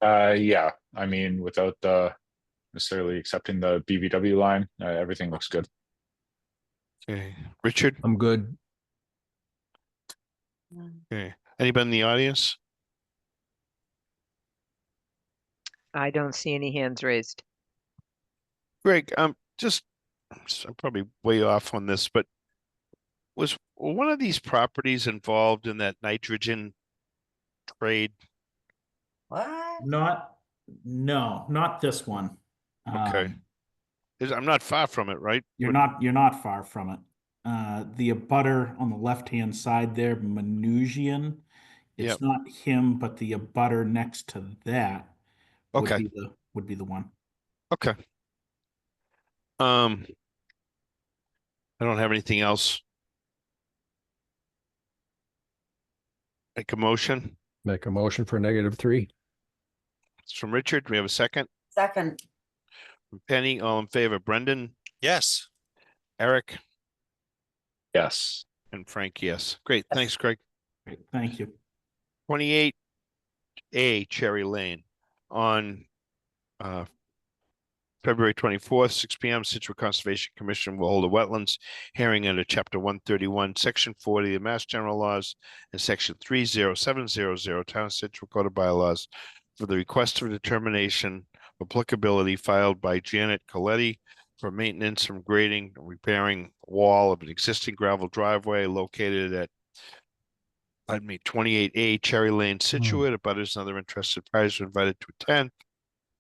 Speaker 5: Yeah, I mean, without necessarily accepting the BVW line, everything looks good.
Speaker 6: Okay. Richard?
Speaker 3: I'm good.
Speaker 6: Okay. Anybody in the audience?
Speaker 2: I don't see any hands raised.
Speaker 6: Greg, I'm probably way off on this, but was one of these properties involved in that nitrogen trade?
Speaker 7: What?
Speaker 8: No, not this one.
Speaker 6: Okay. I'm not far from it, right?
Speaker 8: You're not far from it. The abutter on the left-hand side there, Manusian, it's
Speaker 6: Yep.
Speaker 8: not him, but the abutter next to that would
Speaker 6: Okay.
Speaker 8: be the one.
Speaker 6: Okay. I don't have anything else. Make a motion.
Speaker 3: Make a motion for -3.
Speaker 6: It's from Richard. Do we have a second?
Speaker 7: Second.
Speaker 6: From Penny, all in favor. Brendan,
Speaker 4: Yes.
Speaker 6: Eric,
Speaker 5: Yes.
Speaker 6: and Frank, yes. Great. Thanks, Greg.
Speaker 8: Great, thank you.
Speaker 6: 28A Cherry Lane on February 24th, 6 p.m. Scituate Conservation Commission will hold a wetlands hearing under Chapter 131, Section 40 of the Mass General Laws and Section 30700 Town of Scituate Code of Bylaws for the request for determination of applicability filed by Janet Coletti for maintenance from grading and repairing wall of an existing gravel driveway located at 28A Cherry Lane, Scituate. Abutters and other interested parties are invited to attend.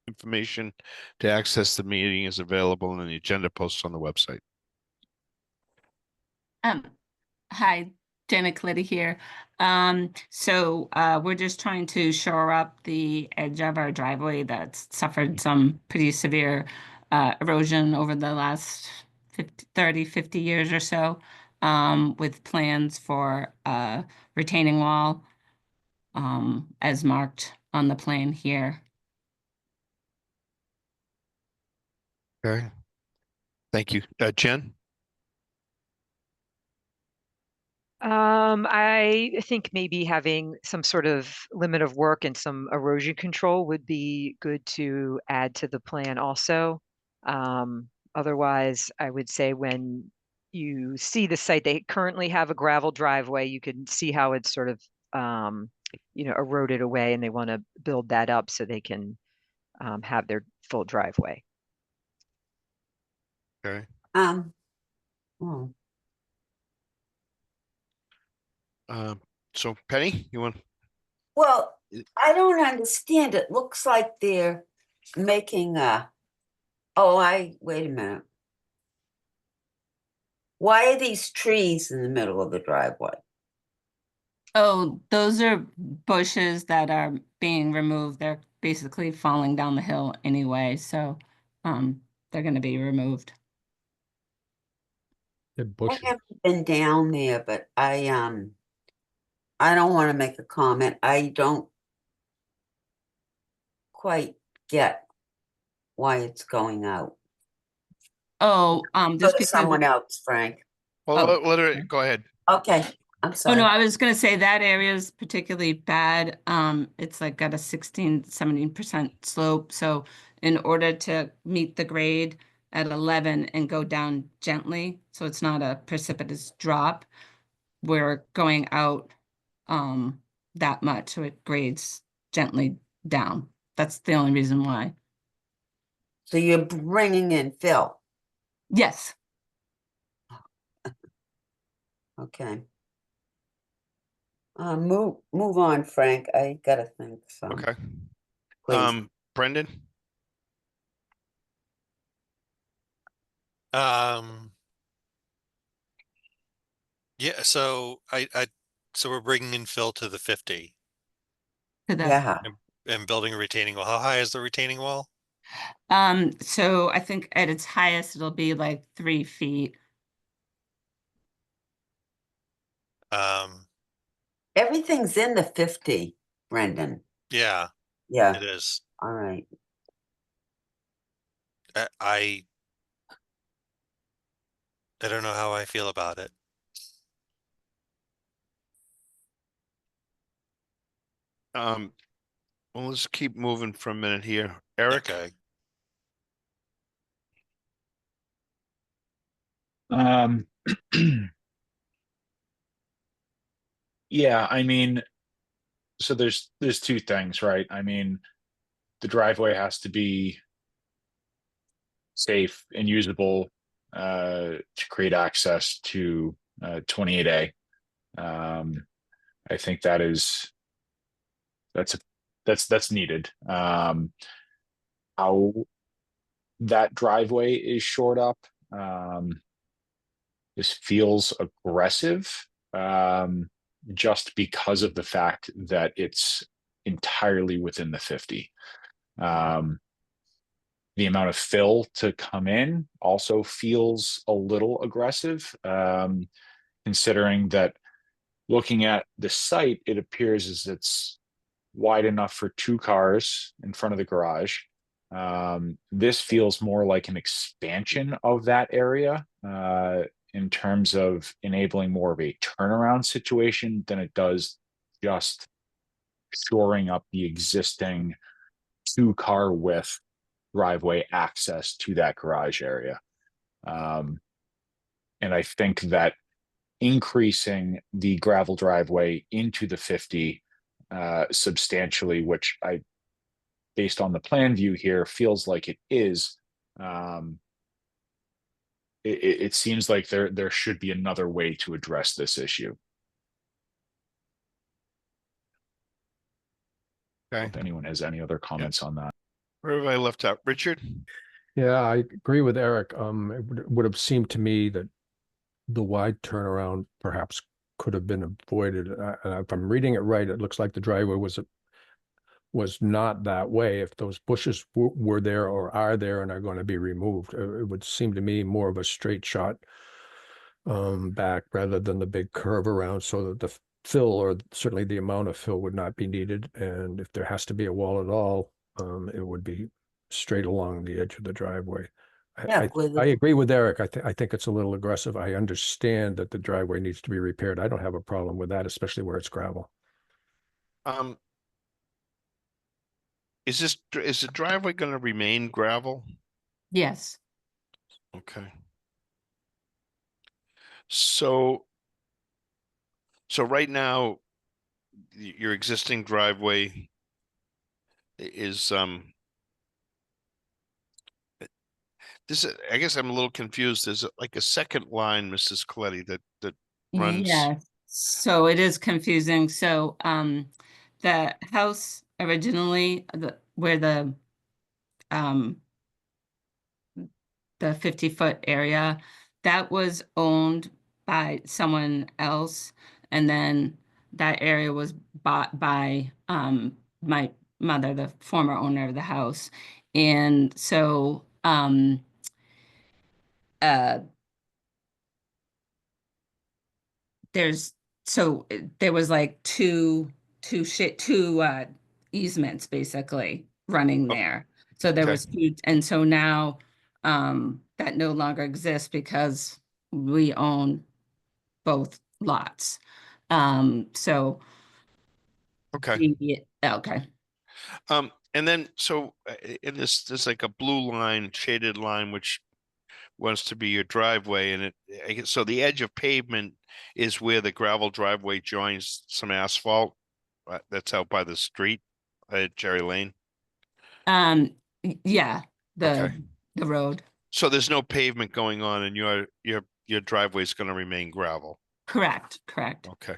Speaker 6: information to access the meeting is available in the agenda posts on the website.
Speaker 18: Hi, Jenna Clitty here. So we're just trying to shore up the edge of our driveway that's suffered some pretty severe erosion over the last 50 years or so, with plans for a retaining wall as marked on the plan here.
Speaker 6: Okay. Thank you. Jen?
Speaker 2: I think maybe having some sort of limit of work and some erosion control would be good to add to the plan also. Otherwise, I would say when you see the site, they currently have a gravel driveway. You can see how it's sort of, eroded away, and they want to build that up so they can have their full driveway.
Speaker 6: Okay.
Speaker 7: Oh,
Speaker 6: So Penny, you want?
Speaker 7: well, I don't understand. It looks like they're making a, wait a minute. Why are these trees in the middle of the driveway?
Speaker 18: Oh, those are bushes that are being removed. They're basically falling down the hill anyway, so they're going to be removed.
Speaker 3: The
Speaker 7: I haven't been down there, but I don't want to make a comment. I don't quite get why it's going out.
Speaker 18: Oh,
Speaker 7: Go
Speaker 18: just
Speaker 7: to
Speaker 18: because.
Speaker 7: someone else, Frank.
Speaker 6: Well,
Speaker 18: Oh.
Speaker 6: let her go ahead.
Speaker 7: Okay, I'm
Speaker 18: Oh,
Speaker 7: sorry.
Speaker 18: no, I was going to say that area is particularly bad. It's like got a 17% slope. So in order to meet the grade at 11 and go down gently, so it's not a precipitous drop, we're going out that much, so it grades gently down. That's the only reason why.
Speaker 7: So you're bringing in fill.
Speaker 18: Yes.
Speaker 7: Okay. Move on, Frank. I gotta think so.
Speaker 6: Okay.
Speaker 7: Please.
Speaker 6: Brendan?
Speaker 4: Yeah, so so we're bringing in fill to the 50
Speaker 7: Yeah.
Speaker 4: and building a retaining wall. How high is the retaining wall?
Speaker 18: So I think at its highest, it'll be like 3 feet.
Speaker 7: Everything's in the 50, Brendan.
Speaker 4: Yeah,
Speaker 7: Yeah.
Speaker 4: it is.
Speaker 7: All right.
Speaker 4: I don't know how I feel about it.
Speaker 6: Well, let's keep moving for a minute here. Eric?
Speaker 4: Okay.
Speaker 5: Yeah, I mean, so there's two things, right? I mean, the driveway has to be safe and usable to create access to 28A. I think that's needed. How that driveway is shored up, this feels aggressive, just because of the fact that it's entirely within the 50. The amount of fill to come in also feels a little aggressive, considering that looking at the site, it appears as it's wide enough for 2 cars in front of the garage. This feels more like an expansion of that area in terms of enabling more of a turnaround situation than it does just shoring up the existing 2-car width driveway access to that garage area. And I think that increasing the gravel driveway into the 50 substantially, which based on the plan view here, feels like it is. It seems like there should be another way to address this issue.
Speaker 6: Okay.
Speaker 5: If anyone has any other comments on that.
Speaker 6: Where have I left out? Richard?
Speaker 3: Yeah, I agree with Eric. Would have seemed to me that the wide turnaround perhaps could have been avoided. If I'm reading it right, it looks like the driveway was not that way. If those bushes were there or are there and are going to be removed, it would seem to me more of a straight shot back rather than the big curve around, so that the fill, or certainly the amount of fill, would not be needed. And if there has to be a wall at all, it would be straight along the edge of the driveway.
Speaker 7: Yeah,
Speaker 3: I agree with Eric. I think it's a little aggressive. I understand that the driveway needs to be repaired. I don't have a problem with that, especially where it's gravel.
Speaker 6: Is the driveway going to remain gravel?
Speaker 18: Yes.
Speaker 6: Okay. So right now, your existing driveway is this. I guess I'm a little confused. There's like a second line, Mrs. Coletti, that runs.
Speaker 18: Yes. So it is confusing. So the house originally, where the 50-foot area, that was owned by someone else, and then that area was bought by my mother, the former owner of the house. And so there was like two easements basically running there. So there
Speaker 6: Okay.
Speaker 18: was two, and so now that no longer exists because we own both lots. So
Speaker 6: Okay.
Speaker 18: okay.
Speaker 6: And then so in this, there's like a blue line, shaded line, which wants to be your driveway, and I guess so the edge of pavement is where the gravel driveway joins some asphalt. That's out by the street at Jerry Lane.
Speaker 18: Yeah,
Speaker 6: Okay.
Speaker 18: the road.
Speaker 6: So there's no pavement going on, and your driveway is going to remain gravel.
Speaker 18: Correct.
Speaker 6: Okay.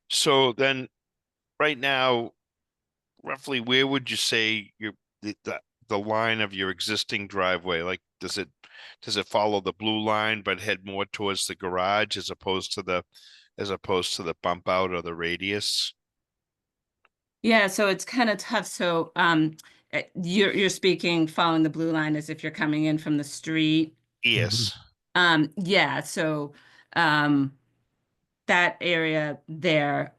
Speaker 6: So then, right now, roughly where would you say the line of your existing driveway? Like, does it follow the blue line but head more towards the garage as opposed to the bump out or the radius?
Speaker 18: Yeah, so it's kind of tough. So you're speaking following the blue line as if you're coming in from the street.
Speaker 6: Yes.
Speaker 18: Yeah, so that area there,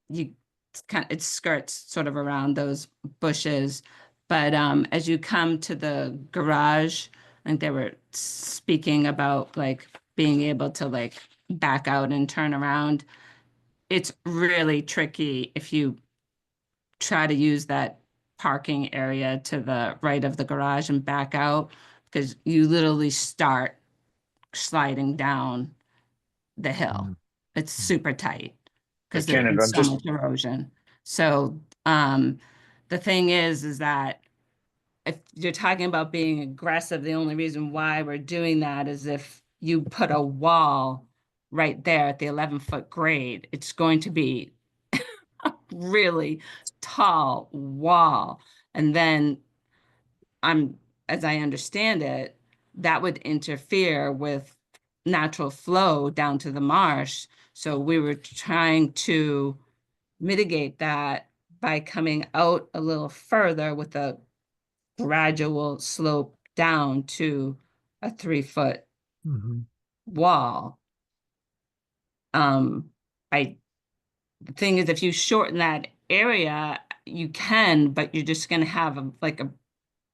Speaker 18: it skirts sort of around those bushes. But as you come to the garage, I think they were speaking about like being able to like back out and turn around. It's really tricky if you try to use that parking area to the right of the garage and back out, because you literally start sliding down the hill. It's super tight because
Speaker 5: Janet,
Speaker 18: there's
Speaker 5: I'm
Speaker 18: so
Speaker 5: just
Speaker 18: much erosion. So the thing is that if you're talking about being aggressive, the only reason why we're doing that is if you put a wall right there at the 11-foot grade, it's going to be a really tall wall. And then as I understand it, that would interfere with natural flow down to the marsh. So we were trying to mitigate that by coming out a little further with a gradual slope down to a 3-foot wall. The thing is, if you shorten that area, you can, but you're just going to have a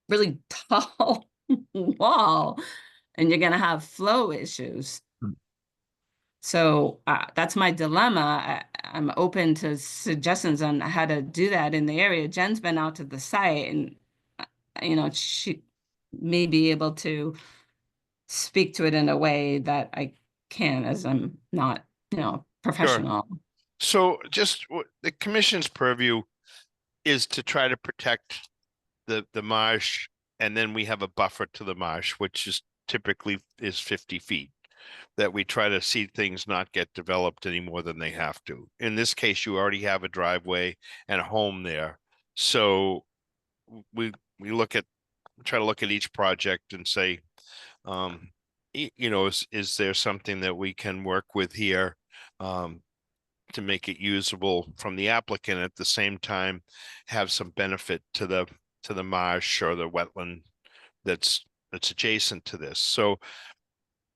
Speaker 18: really tall wall, and you're going to have flow issues. So that's my dilemma. I'm open to suggestions on how to do that in the area. Jen's been out to the site, and she may be able to speak to it in a way that I can, as I'm not, professional.
Speaker 6: Sure. So just the commission's purview is to try to protect the marsh, and then we have a buffer to the marsh, which is typically 50 feet, that we try to see things not get developed any more than they have to. In this case, you already have a driveway and a home there. So we try to look at each project and say, you know, is there something that we can work with here, to make it usable from the applicant, at the same time have some benefit to the marsh or the wetland that's adjacent to this. So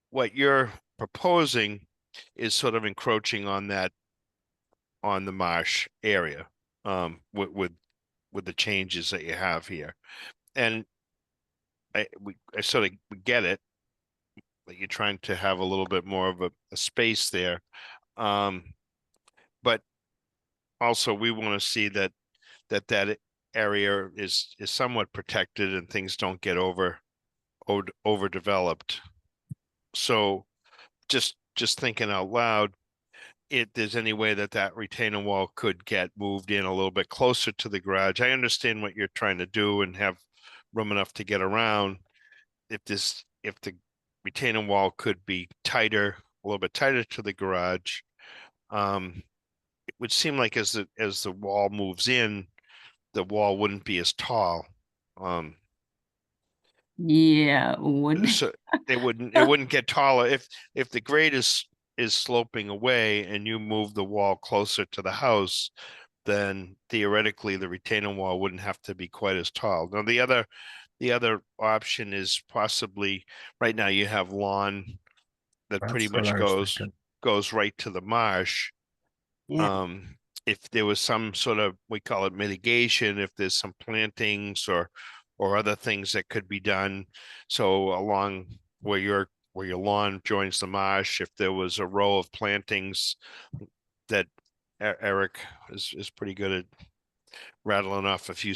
Speaker 6: what you're proposing is sort of encroaching on the marsh area, with the changes that you have here. And I sort of get it, that you're trying to have a little bit more of a space there. But also we want to see that area is somewhat protected and things don't get overdeveloped. So just thinking out loud, if there's any way that retaining wall could get moved in a little bit closer to the garage. I understand what you're trying to do and have room enough to get around. If the retaining wall could be tighter, a little bit tighter to the garage, it would seem like as the wall moves in, the wall wouldn't be as tall.
Speaker 18: Yeah, would.
Speaker 6: So it wouldn't get taller if the grade is sloping away and you move the wall closer to the house, then theoretically the retaining wall wouldn't have to be quite as tall. Now the other option is possibly, right now you have lawn that pretty
Speaker 3: That's what
Speaker 6: much
Speaker 3: I was thinking.
Speaker 6: goes right to the marsh.
Speaker 7: Yeah.
Speaker 6: If there was some sort of, we call it mitigation, if there's some plantings or other things that could be done. So along where your lawn joins the marsh, if there was a row of plantings that Eric is pretty good at rattling off a few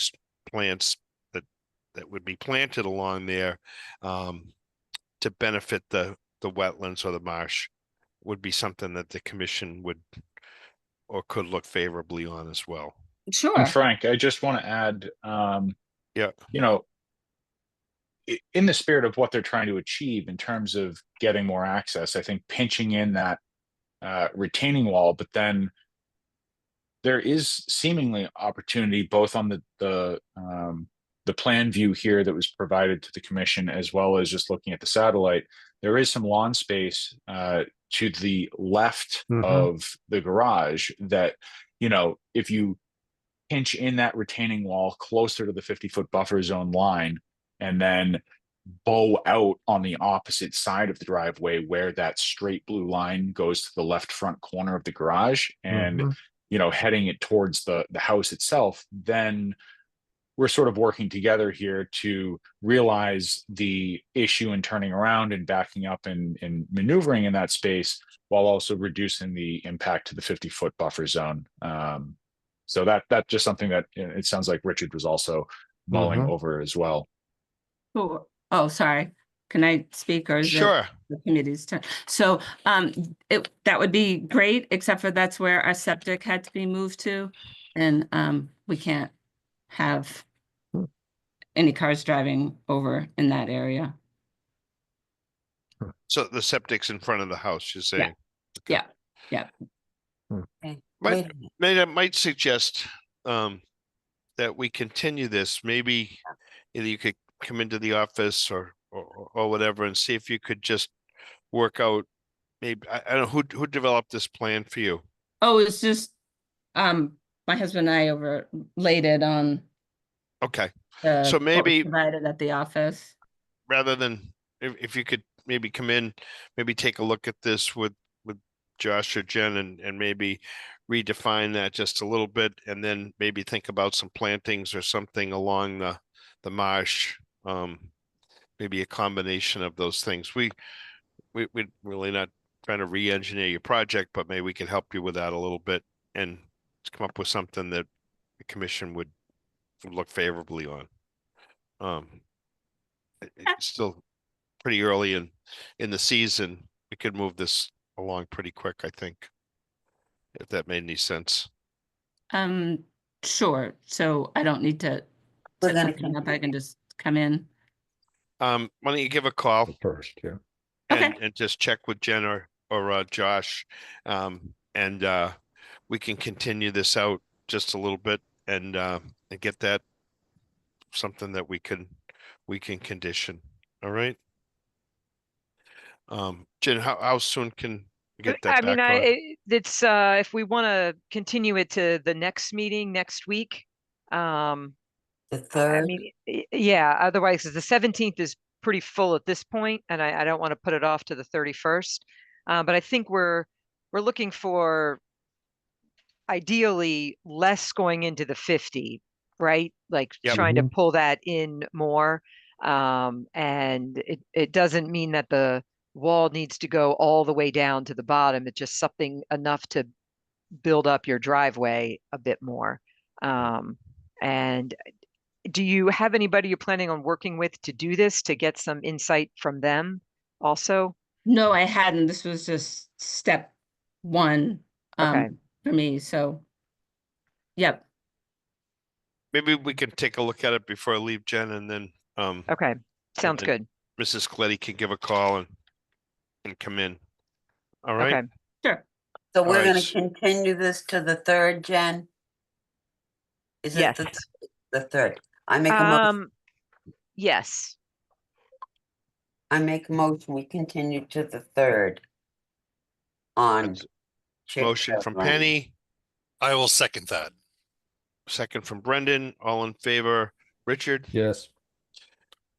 Speaker 6: plants that would be planted along there, to benefit the wetlands or the marsh, would be something that the commission would or could look favorably on as well.
Speaker 18: Sure.
Speaker 5: And Frank, I just want to add,
Speaker 6: Yeah,
Speaker 5: you know, in the spirit of what they're trying to achieve in terms of getting more access, I think pinching in that retaining wall, but then there is seemingly opportunity both on the plan view here that was provided to the commission, as well as just looking at the satellite. There is some lawn space to the left of the garage that, you know, if you pinch in that retaining wall closer to the 50-foot buffer zone line and then bow out on the opposite side of the driveway where that straight blue line goes to the left front corner of the garage, and you know, heading it towards the house itself, then we're sort of working together here to realize the issue in turning around and backing up and maneuvering in that space, while also reducing the impact to the 50-foot buffer zone. So that's just something that, you know, it sounds like Richard was also mulling over as well.
Speaker 18: Sure. Oh, sorry. Can I speak, or is it
Speaker 6: sure.
Speaker 18: the committee's turn? So that would be great, except for that's where our septic had to be moved to. And we can't have any cars driving over in that area.
Speaker 6: So the septic's in front of the house, you're saying?
Speaker 18: Yeah, yeah.
Speaker 7: Okay.
Speaker 6: Might suggest that we continue this. Maybe either you could come into the office or whatever and see if you could just work out. Maybe I don't know who developed this plan for you.
Speaker 18: Oh, it's just my husband and I overlaid it on.
Speaker 6: Okay,
Speaker 18: so
Speaker 6: so maybe
Speaker 18: provided at the office.
Speaker 6: Rather than if you could maybe come in, maybe take a look at this with Josh or Jen, and maybe redefine that just a little bit, and then maybe think about some plantings or something along the marsh. Maybe a combination of those things. We're really not trying to re-engineer your project, but maybe we can help you with that a little bit and come up with something that the commission would look favorably on. It's still pretty early in the season. We could move this along pretty quick, I think, if that made any sense.
Speaker 18: Sure. So I don't need to set something up. I can just come in.
Speaker 6: Why don't you give a call
Speaker 3: first? Yeah.
Speaker 6: and just check with Jen or Josh, and we can continue this out just a little bit and get that something that we can condition. All right. Jen, how soon can we get that
Speaker 2: I mean,
Speaker 6: back on?
Speaker 2: it's if we want to continue it to the next meeting next week.
Speaker 7: The
Speaker 2: I
Speaker 7: third,
Speaker 2: mean, yeah, otherwise 'cause the 17th is pretty full at this point, and I don't want to put it off to the 31st. But I think we're looking for ideally less going into the 50, right? Like
Speaker 6: Yep.
Speaker 2: trying to pull that in more. And it doesn't mean that the wall needs to go all the way down to the bottom. It's just something enough to build up your driveway a bit more. And do you have anybody you're planning on working with to do this, to get some insight from them also?
Speaker 18: No, I hadn't. This was just step one
Speaker 2: Okay.
Speaker 18: for me. So, yep.
Speaker 6: Maybe we can take a look at it before I leave, Jen, and then
Speaker 2: Okay, sounds good.
Speaker 6: Mrs. Coletti can give a call and come in. All right.
Speaker 2: Okay.
Speaker 18: Sure.
Speaker 7: so we're
Speaker 6: Alright,
Speaker 7: gonna
Speaker 6: s-
Speaker 7: continue this to the third, Jen? Is it
Speaker 2: Yes.
Speaker 7: the third? I make a motion,
Speaker 2: Yes.
Speaker 7: we continue to the third. On.
Speaker 6: That's motion from
Speaker 7: Lane.
Speaker 6: Penny,
Speaker 4: I will second that.
Speaker 6: second from Brendan, all in favor. Richard,
Speaker 3: Yes.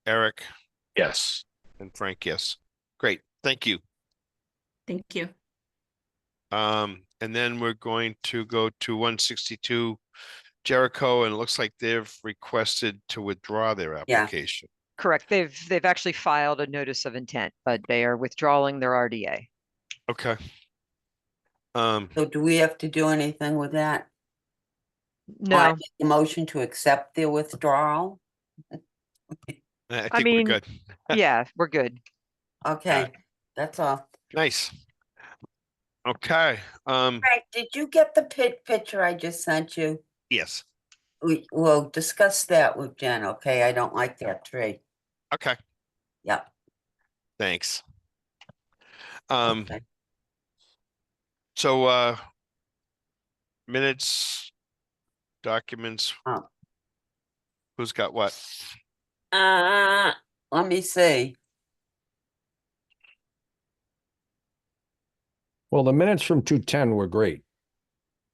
Speaker 6: Eric,
Speaker 5: Yes.
Speaker 6: and Frank, yes. Great, thank you.
Speaker 18: Thank you.
Speaker 6: And then we're going to go to 162 Jericho, and it looks like they've requested to withdraw their application.
Speaker 2: Correct. They've actually filed a notice of intent, but they are withdrawing their RDA.
Speaker 6: Okay.
Speaker 7: So do we have to do anything with that?
Speaker 2: No,
Speaker 7: I make a motion to accept the withdrawal?
Speaker 6: I
Speaker 2: I
Speaker 6: think
Speaker 2: mean,
Speaker 6: we're good.
Speaker 2: yeah, we're good.
Speaker 7: Okay, that's all.
Speaker 6: Nice. Okay,
Speaker 7: Frank, did you get the picture I just sent you?
Speaker 6: yes,
Speaker 7: We'll discuss that with Jen, okay? I don't like that tree.
Speaker 6: okay,
Speaker 7: Yep.
Speaker 6: thanks.
Speaker 7: Okay.
Speaker 6: So minutes, documents,
Speaker 7: Oh.
Speaker 6: who's got what?
Speaker 7: Let me see.
Speaker 3: Well, the minutes from 2:10 were great.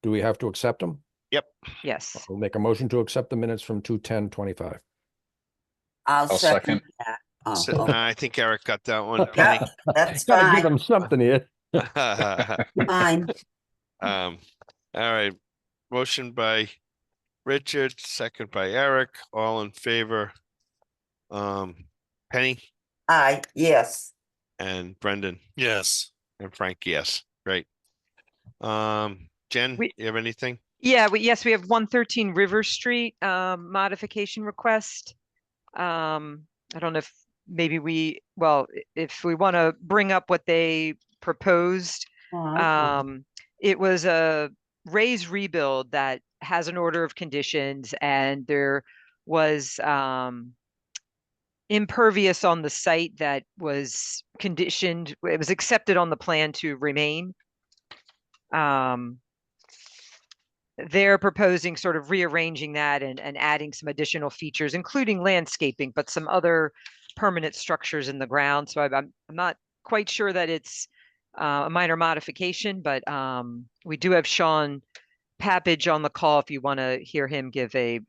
Speaker 3: Do we have to accept them?
Speaker 6: Yep.
Speaker 2: Yes.
Speaker 3: I'll make a motion to accept the minutes from 2:10:25.
Speaker 7: I'll
Speaker 5: I'll
Speaker 7: second
Speaker 5: second.
Speaker 7: that.
Speaker 6: So,
Speaker 7: Oh,
Speaker 6: I think Eric got that one.
Speaker 7: yeah,
Speaker 6: Penny.
Speaker 7: that's
Speaker 3: Gotta give
Speaker 7: fine,
Speaker 3: them something here.
Speaker 7: fine.
Speaker 6: All right, motion by Richard, second by Eric, all in favor. Penny
Speaker 7: Aye, yes.
Speaker 6: and Brendan
Speaker 4: Yes.
Speaker 6: and Frank, yes, great. Jen, you have anything?
Speaker 2: Yeah, yes, we have 113 River Street modification request. I don't know if maybe if we want to bring up what they proposed. It was a raise rebuild that has an order of conditions, and there was impervious on the site that was conditioned. It was accepted on the plan to remain. They're proposing sort of rearranging that and adding some additional features, including landscaping, but some other permanent structures in the ground. So I'm not quite sure that it's a minor modification, but we do have Sean Pappage on the call if you want to hear him give a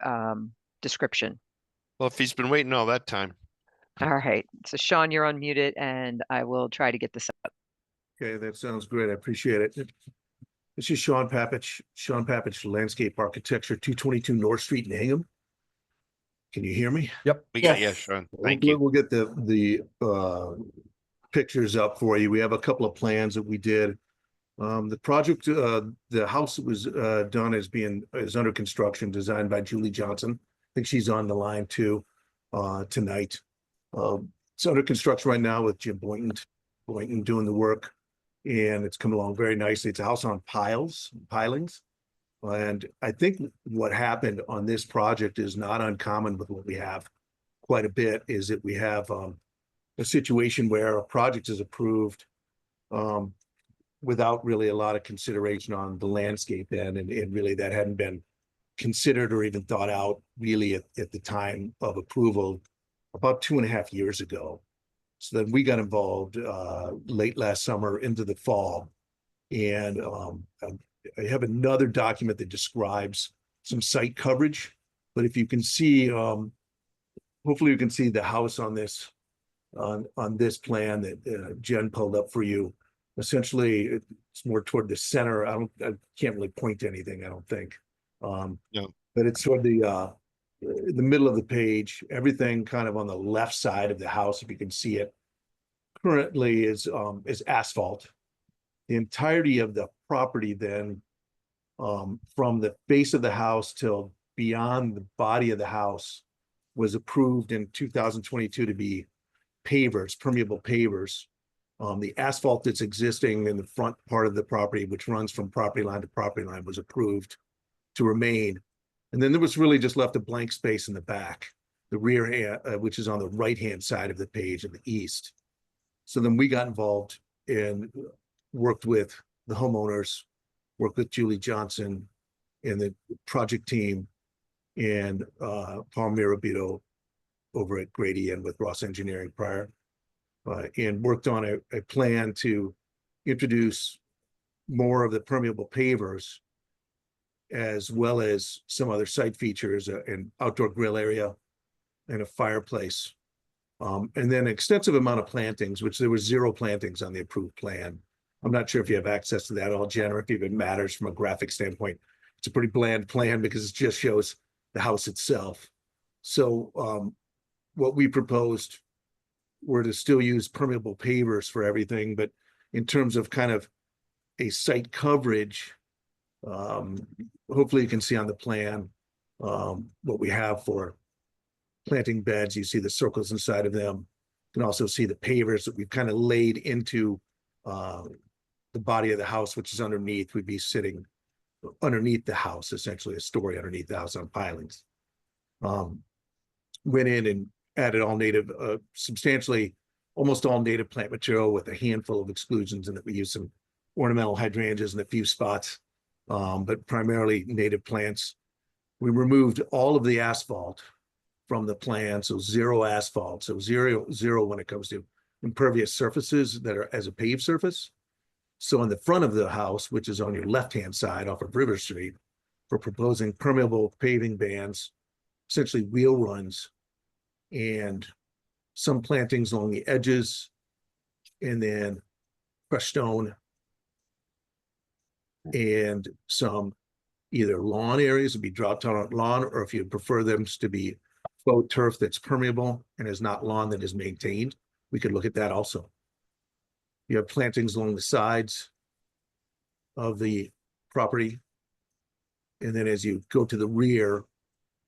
Speaker 2: description.
Speaker 6: Well, if he's been waiting all that time.
Speaker 2: All right. So Sean, you're unmuted, and I will try to get this up.
Speaker 19: Okay, that sounds great. I appreciate it. This is Sean Pappage, Landscape Architecture, 222 North Street in Hingham. Can you hear me?
Speaker 3: Yep.
Speaker 6: We got, yeah, Sean, thank you.
Speaker 19: We'll get the pictures up for you. We have a couple of plans that we did. The project, the house that was done is under construction, designed by Julie Johnson. I think she's on the line too tonight. It's under construction right now with Jim Boynton doing the work, and it's come along very nicely. It's a house on pilings. And I think what happened on this project is not uncommon with what we have quite a bit, is that we have a situation where a project is approved without really a lot of consideration on the landscape end, and really that hadn't been considered or even thought out really at the time of approval about 2.5 years ago. So then we got involved late last summer into the fall. And I have another document that describes some site coverage. But if you can see, hopefully you can see the house on this plan that Jen pulled up for you. Essentially, it's more toward the center. I can't really point to anything, I don't think.
Speaker 6: No.
Speaker 19: But it's toward the middle of the page. Everything kind of on the left side of the house, if you can see it, currently is asphalt. The entirety of the property then, from the base of the house till beyond the body of the house, was approved in 2022 to be pavers, permeable pavers. The asphalt that's existing in the front part of the property, which runs from property line to property line, was approved to remain. And then there was really just left a blank space in the back, the rear, which is on the right-hand side of the page in the east. So then we got involved and worked with the homeowners, worked with Julie Johnson and the project team and Paul Mirabito over at Grady and with Ross Engineering prior, and worked on a plan to introduce more of the permeable pavers, as well as some other site features, an outdoor grill area and a fireplace. And then an extensive amount of plantings, which there was 0 plantings on the approved plan. I'm not sure if you have access to that at all, Jen, or if it even matters from a graphic standpoint. It's a pretty bland plan because it just shows the house itself. So what we proposed were to still use permeable pavers for everything, but in terms of kind of a site coverage, hopefully you can see on the plan what we have for planting beds. You see the circles inside of them. You can also see the pavers that we've kind of laid into the body of the house, which is underneath. We'd be sitting underneath the house, essentially a story underneath the house on pilings. Went in and added all native, substantially almost all native plant material with a handful of exclusions, and that we use some ornamental hydrangeas in a few spots, but primarily native plants. We removed all of the asphalt from the plan, so 0 asphalt, so zero when it comes to impervious surfaces that are as a paved surface. So in the front of the house, which is on your left-hand side off of River Street, we're proposing permeable paving bands, essentially wheel runs, and some plantings along the edges, and then crushed stone, and some either lawn areas would be dropped on lawn, or if you prefer them to be faux turf that's permeable and is not lawn that is maintained, we could look at that also. You have plantings along the sides of the property. And then as you go to the rear,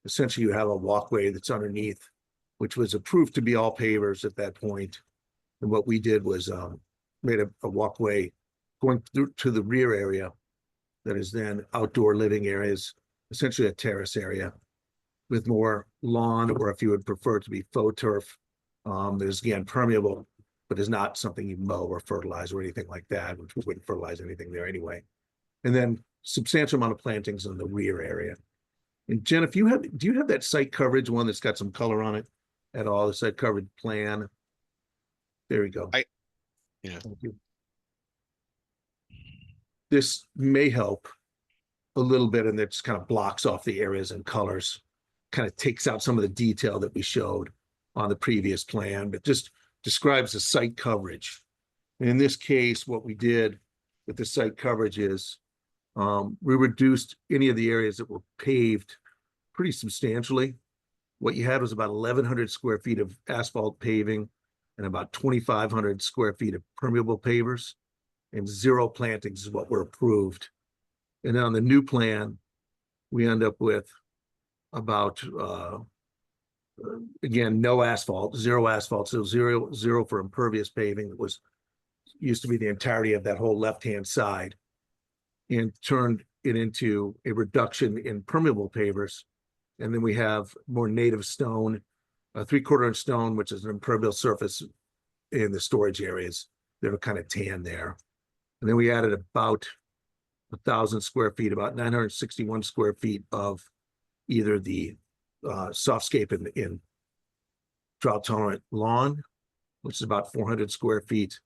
Speaker 19: essentially you have a walkway that's underneath, which was approved to be all pavers at that point. And what we did was made a walkway going through to the rear area that is then outdoor living areas, essentially a terrace area with more lawn, or if you would prefer it to be faux turf, that is again permeable, but is not something you mow or fertilize or anything like that, which we wouldn't fertilize anything there anyway. And then substantial amount of plantings in the rear area. And Jen, if you have, do you have that site coverage one that's got some color on it at all? The site coverage plan. There we go.
Speaker 6: Yeah.
Speaker 19: Thank you. This may help a little bit, and it just kind of blocks off the areas and colors, kind of takes out some of the detail that we showed on the previous plan, but just describes the site coverage. And in this case, what we did with the site coverage is we reduced any of the areas that were paved pretty substantially. What you had was about 1,100 square feet of asphalt paving and about 2,500 square feet of permeable pavers, and 0 plantings is what were approved. And on the new plan, we end up with about, again, no asphalt, 0 asphalt, so zero for impervious paving that was used to be the entirety of that whole left-hand side, and turned it into a reduction in permeable pavers. And then we have more native stone, a 3/4 inch stone, which is an impermeable surface in the storage areas that are kind of tan there. And then we added about 1,000 square feet, about 961 square feet of either the softscape in drought tolerant lawn, which is about 400 square feet,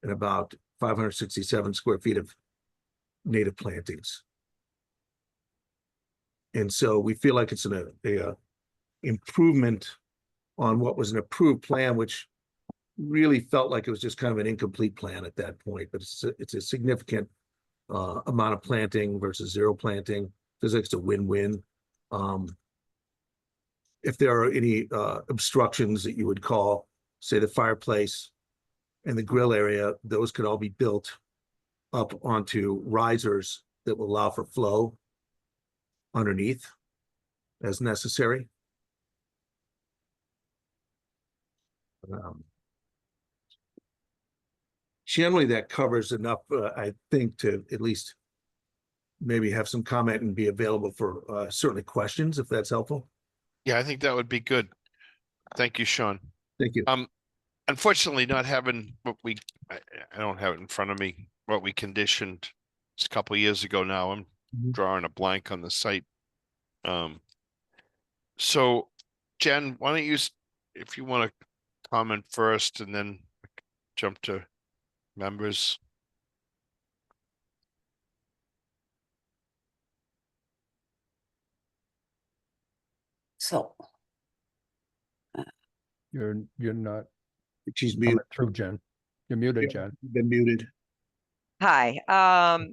Speaker 19: and about 567 square feet of native plantings. And so we feel like it's an improvement on what was an approved plan, which really felt like it was just kind of an incomplete plan at that point. But it's a significant amount of planting versus zero planting. Feels like it's a win-win. If there are any obstructions that you would call, say, the fireplace and the grill area, those could all be built up onto risers that will allow for flow underneath as necessary. Generally, that covers enough, I think, to at least maybe have some comment and be available for certainly questions, if that's helpful.
Speaker 6: Yeah, I think that would be good. Thank you, Sean.
Speaker 19: Thank you.
Speaker 6: Unfortunately, not having what I don't have it in front of me, what we conditioned just a couple of years ago now. I'm drawing a blank on the site. So Jen, why don't you, if you want to comment first and then jump to members.
Speaker 7: So
Speaker 3: You're not.
Speaker 19: She's muted.
Speaker 3: Through Jen. You're muted, Jen.
Speaker 19: You've been muted.
Speaker 2: Hi.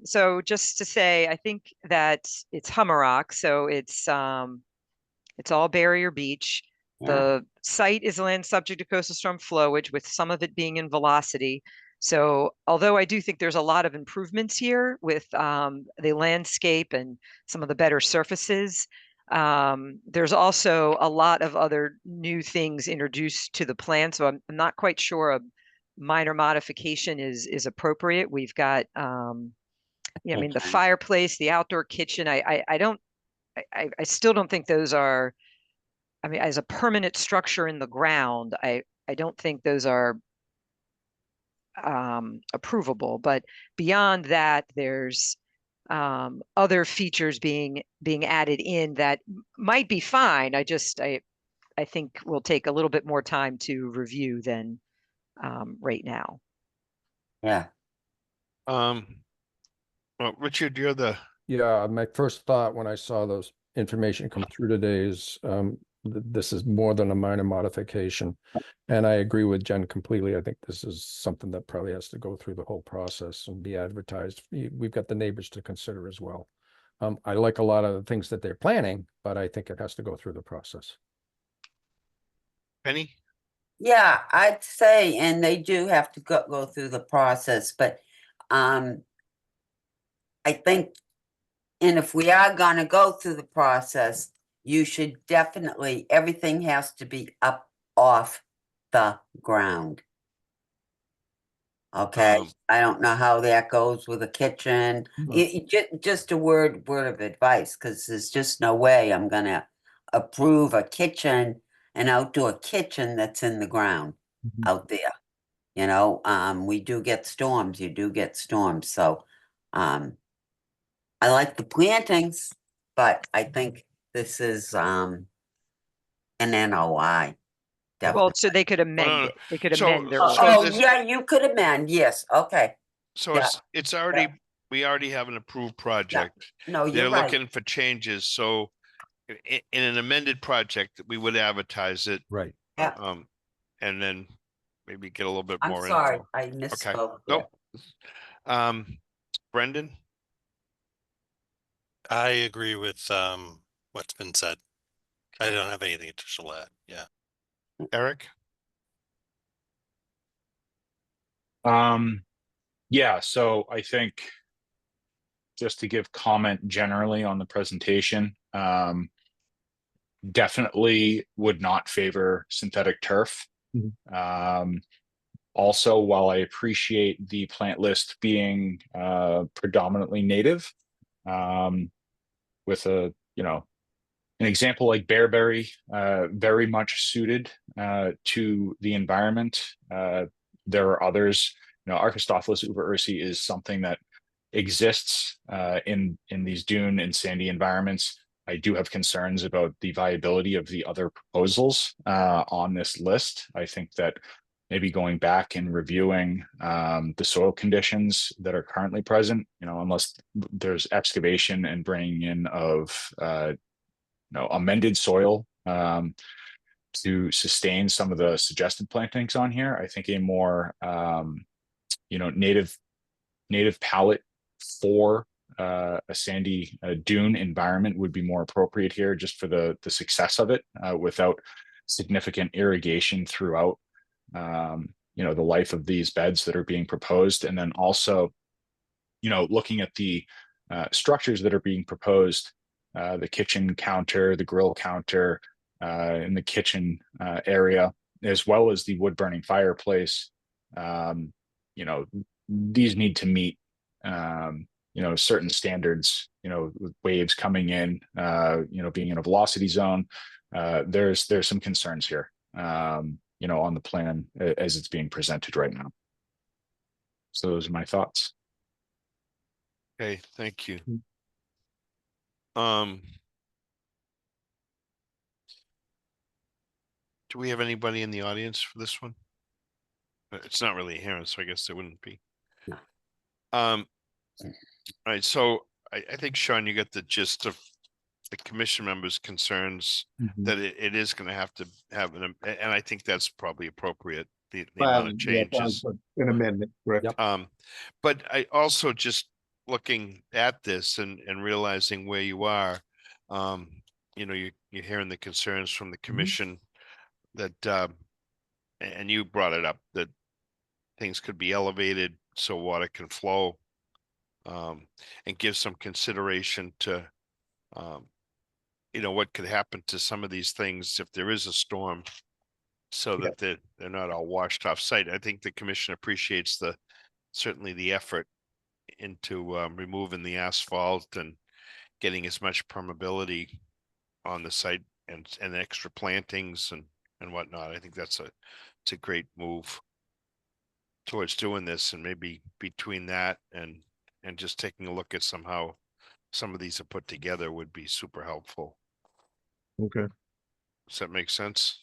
Speaker 2: So just to say, I think that it's Hummerock, so it's all barrier beach. The site is land subject to coastal storm flowage, with some of it being in velocity. So although I do think there's a lot of improvements here with the landscape and some of the better surfaces, there's also a lot of other new things introduced to the plan. So I'm not quite sure a minor modification is appropriate. We've got, I mean, the fireplace, the outdoor kitchen. I still don't think those are, I mean, as a permanent structure in the ground, I don't think those are approvable. But beyond that, there's other features being added in that might be fine. I think will take a little bit more time to review than right now.
Speaker 7: Yeah.
Speaker 6: Well, Richard, you're the.
Speaker 3: Yeah, my first thought when I saw those information come through today is this is more than a minor modification. And I agree with Jen completely. I think this is something that probably has to go through the whole process and be advertised. We've got the neighbors to consider as well. I like a lot of the things that they're planning, but I think it has to go through the process.
Speaker 6: Penny?
Speaker 7: Yeah, I'd say, and they do have to go through the process, but I think, and if we are gonna go through the process, you should definitely, everything has to be up off the ground. Okay, I don't know how that goes with a kitchen. Just a word of advice, because there's just no way I'm gonna approve a kitchen, an outdoor kitchen that's in the ground out there. You know, we do get storms, you do get storms, so I like the plantings, but I think this is an NOI.
Speaker 2: Well, so they could amend it. They could amend their.
Speaker 7: Oh, yeah, you could amend. Yes. Okay.
Speaker 6: So it's already, we already have an approved project.
Speaker 7: No, you're
Speaker 6: They're
Speaker 7: right.
Speaker 6: looking for changes. So in an amended project, we would advertise it.
Speaker 3: Right.
Speaker 6: And then maybe get a little bit
Speaker 7: I'm
Speaker 6: more
Speaker 7: sorry,
Speaker 6: info.
Speaker 7: I misspoke.
Speaker 6: Okay. Nope. Brendan?
Speaker 4: I agree with what's been said. I don't have anything additional to add. Yeah.
Speaker 6: Eric?
Speaker 5: Yeah, so I think just to give comment generally on the presentation, definitely would not favor synthetic turf. Also, while I appreciate the plant list being predominantly native, with a, an example like bearberry, very much suited to the environment. There are others, Archistophilus uber-ursi is something that exists in these dune and sandy environments. I do have concerns about the viability of the other proposals on this list. I think that maybe going back and reviewing the soil conditions that are currently present, unless there's excavation and bringing in of amended soil to sustain some of the suggested plantings on here. I think a more native palette for a sandy dune environment would be more appropriate here, just for the success of it, without significant irrigation throughout the life of these beds that are being proposed. And then also looking at the structures that are being proposed, the kitchen counter, the grill counter in the kitchen area, as well as the wood burning fireplace. These need to meet certain standards, with waves coming in, being in a velocity zone. There's some concerns here, on the plan as it's being presented right now. So those are my thoughts.
Speaker 6: Okay, thank you. Do we have anybody in the audience for this one? It's not really a hearing, so I guess there wouldn't be. All right, so I think, Sean, you got the gist of the commission members' concerns that it is going to have and I think that's probably appropriate. The amount of changes.
Speaker 19: An amendment, correct?
Speaker 6: But I also, just looking at this and realizing where you are, you're hearing the concerns from the commission that, and you brought it up, that things could be elevated so water can flow, and give some consideration to, what could happen to some of these things if there is a storm, so that they're not all washed off site. I think the commission appreciates certainly the effort into removing the asphalt and getting as much permeability on the site and extra plantings and whatnot. I think it's a great move towards doing this, and maybe between that and just taking a look at somehow some of these are put together would be super helpful.
Speaker 19: Okay.
Speaker 6: Does that make sense?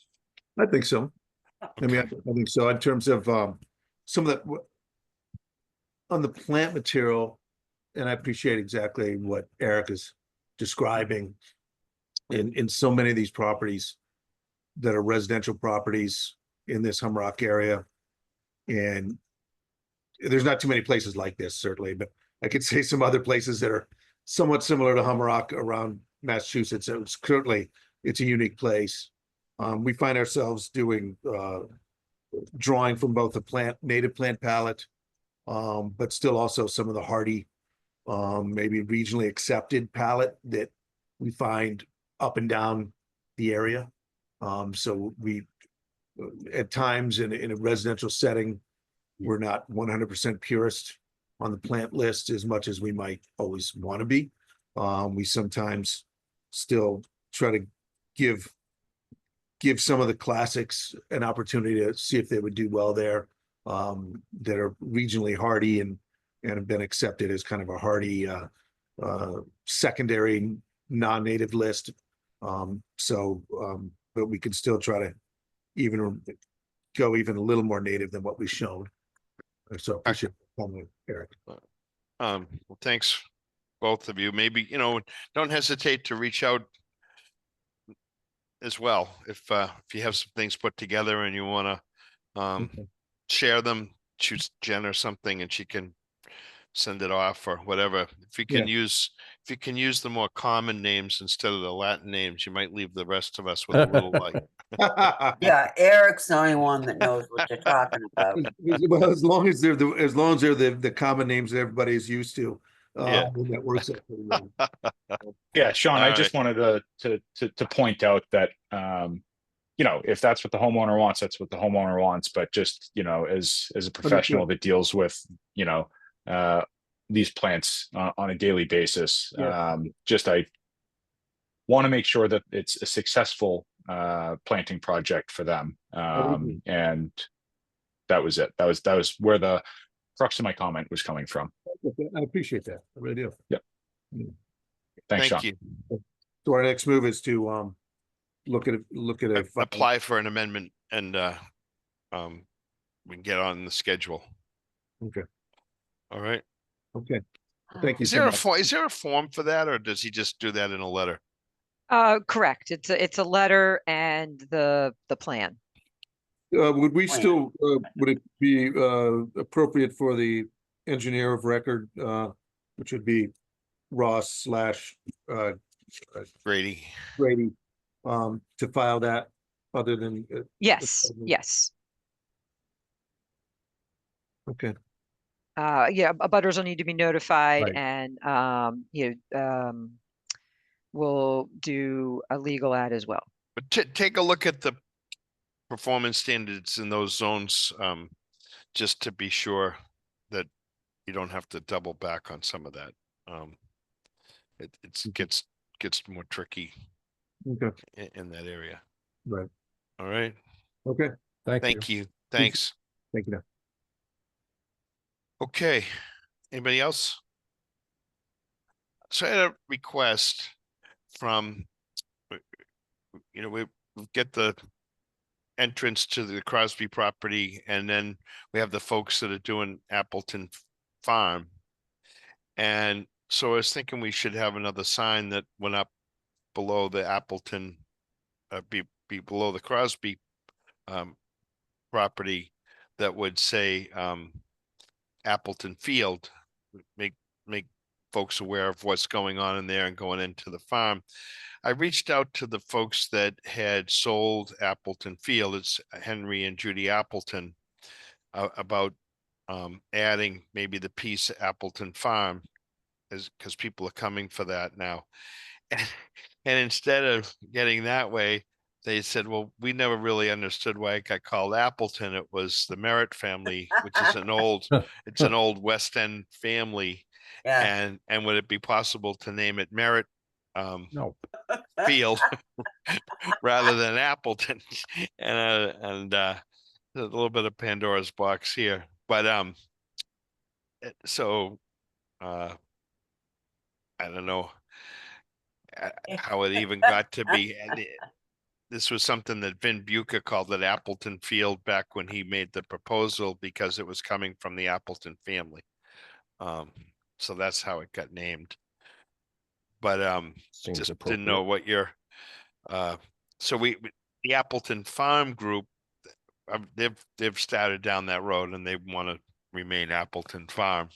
Speaker 19: I think so. I mean, I think so, in terms of some of that on the plant material, and I appreciate exactly what Eric is describing in so many of these properties that are residential properties in this Humrock area. And there's not too many places like this, certainly, but I could say some other places that are somewhat similar to Humrock around Massachusetts. It's a unique place. We find ourselves doing drawing from both the native plant palette, but still also some of the hardy, maybe regionally accepted palette that we find up and down the area. So we, at times in a residential setting, we're not 100% purist on the plant list as much as we might always want to be. We sometimes still try to give some of the classics an opportunity to see if they would do well there, that are regionally hardy and have been accepted as kind of a hardy secondary non-native list. But we can still try to go even a little more native than what we've shown. So I appreciate it, Eric.
Speaker 6: Well, thanks, both of you. Maybe, don't hesitate to reach out as well if you have some things put together and you want to share them. Choose Jen or something, and she can send it off or whatever. If you can use the more common names instead of the Latin names, you might leave the rest of us with a little like.
Speaker 7: Yeah, Eric's the only one that knows what you're talking about.
Speaker 19: Well, as long as they're the common names that everybody is used to,
Speaker 6: Yeah.
Speaker 19: that works out pretty well.
Speaker 5: Yeah, Sean, I just wanted to point out that if that's what the homeowner wants, that's what the homeowner wants. But just as a professional that deals with these plants on a daily basis, I want to make sure that it's a successful planting project for them. And that was it. That was where the crux of my comment was coming from.
Speaker 19: I appreciate that. I really do.
Speaker 5: Yeah. Thanks,
Speaker 6: Thank
Speaker 5: Sean.
Speaker 6: you.
Speaker 19: So our next move is to look at a
Speaker 6: Apply for an amendment and we can get on the schedule.
Speaker 19: Okay.
Speaker 6: All right.
Speaker 19: Okay. Thank you
Speaker 6: Is
Speaker 19: so
Speaker 6: there
Speaker 19: much.
Speaker 6: is there a form for that, or does he just do that in a letter?
Speaker 2: Correct. It's a letter and the plan.
Speaker 19: Would we still, would it be appropriate for the engineer of record, which would be Ross slash
Speaker 6: Grady,
Speaker 19: to file that other than?
Speaker 2: Yes, yes.
Speaker 19: Okay.
Speaker 2: Yeah, abutters will need to be notified
Speaker 19: Right.
Speaker 2: and, we'll do a legal ad as well.
Speaker 6: but take a look at the performance standards in those zones, just to be sure that you don't have to double back on some of that. It gets more tricky
Speaker 19: Okay.
Speaker 6: in that area.
Speaker 19: Right.
Speaker 6: All right.
Speaker 19: Okay.
Speaker 6: Thank you. Thanks.
Speaker 19: Thank you.
Speaker 6: Okay. Anybody else? So I had a request from, we get the entrance to the Crosby property, and then we have the folks that are doing Appleton Farm. And so I was thinking we should have another sign that went up below the Appleton, be below the Crosby property, that would say Appleton Field, make folks aware of what's going on in there and going into the farm. I reached out to the folks that had sold Appleton Field, it's Henry and Judy Appleton, about adding maybe the piece Appleton Farm, because people are coming for that now. And instead of getting that way, they said, well, we never really understood why it got called Appleton. It was the Merritt family, which is it's an old West End family.
Speaker 7: Yeah.
Speaker 6: And would it be possible to name it Merritt
Speaker 3: No.
Speaker 6: Field rather than Appleton? And a little bit of Pandora's box here. But so I don't know how it even got to be. And this was something that Vin Buca called it Appleton Field back when he made the proposal, because it was coming from the Appleton family. So that's how it got named. But
Speaker 3: Seems
Speaker 6: just
Speaker 3: appropriate.
Speaker 6: didn't know what your so the Appleton Farm Group, they've started down that road and they want to remain Appleton Farm,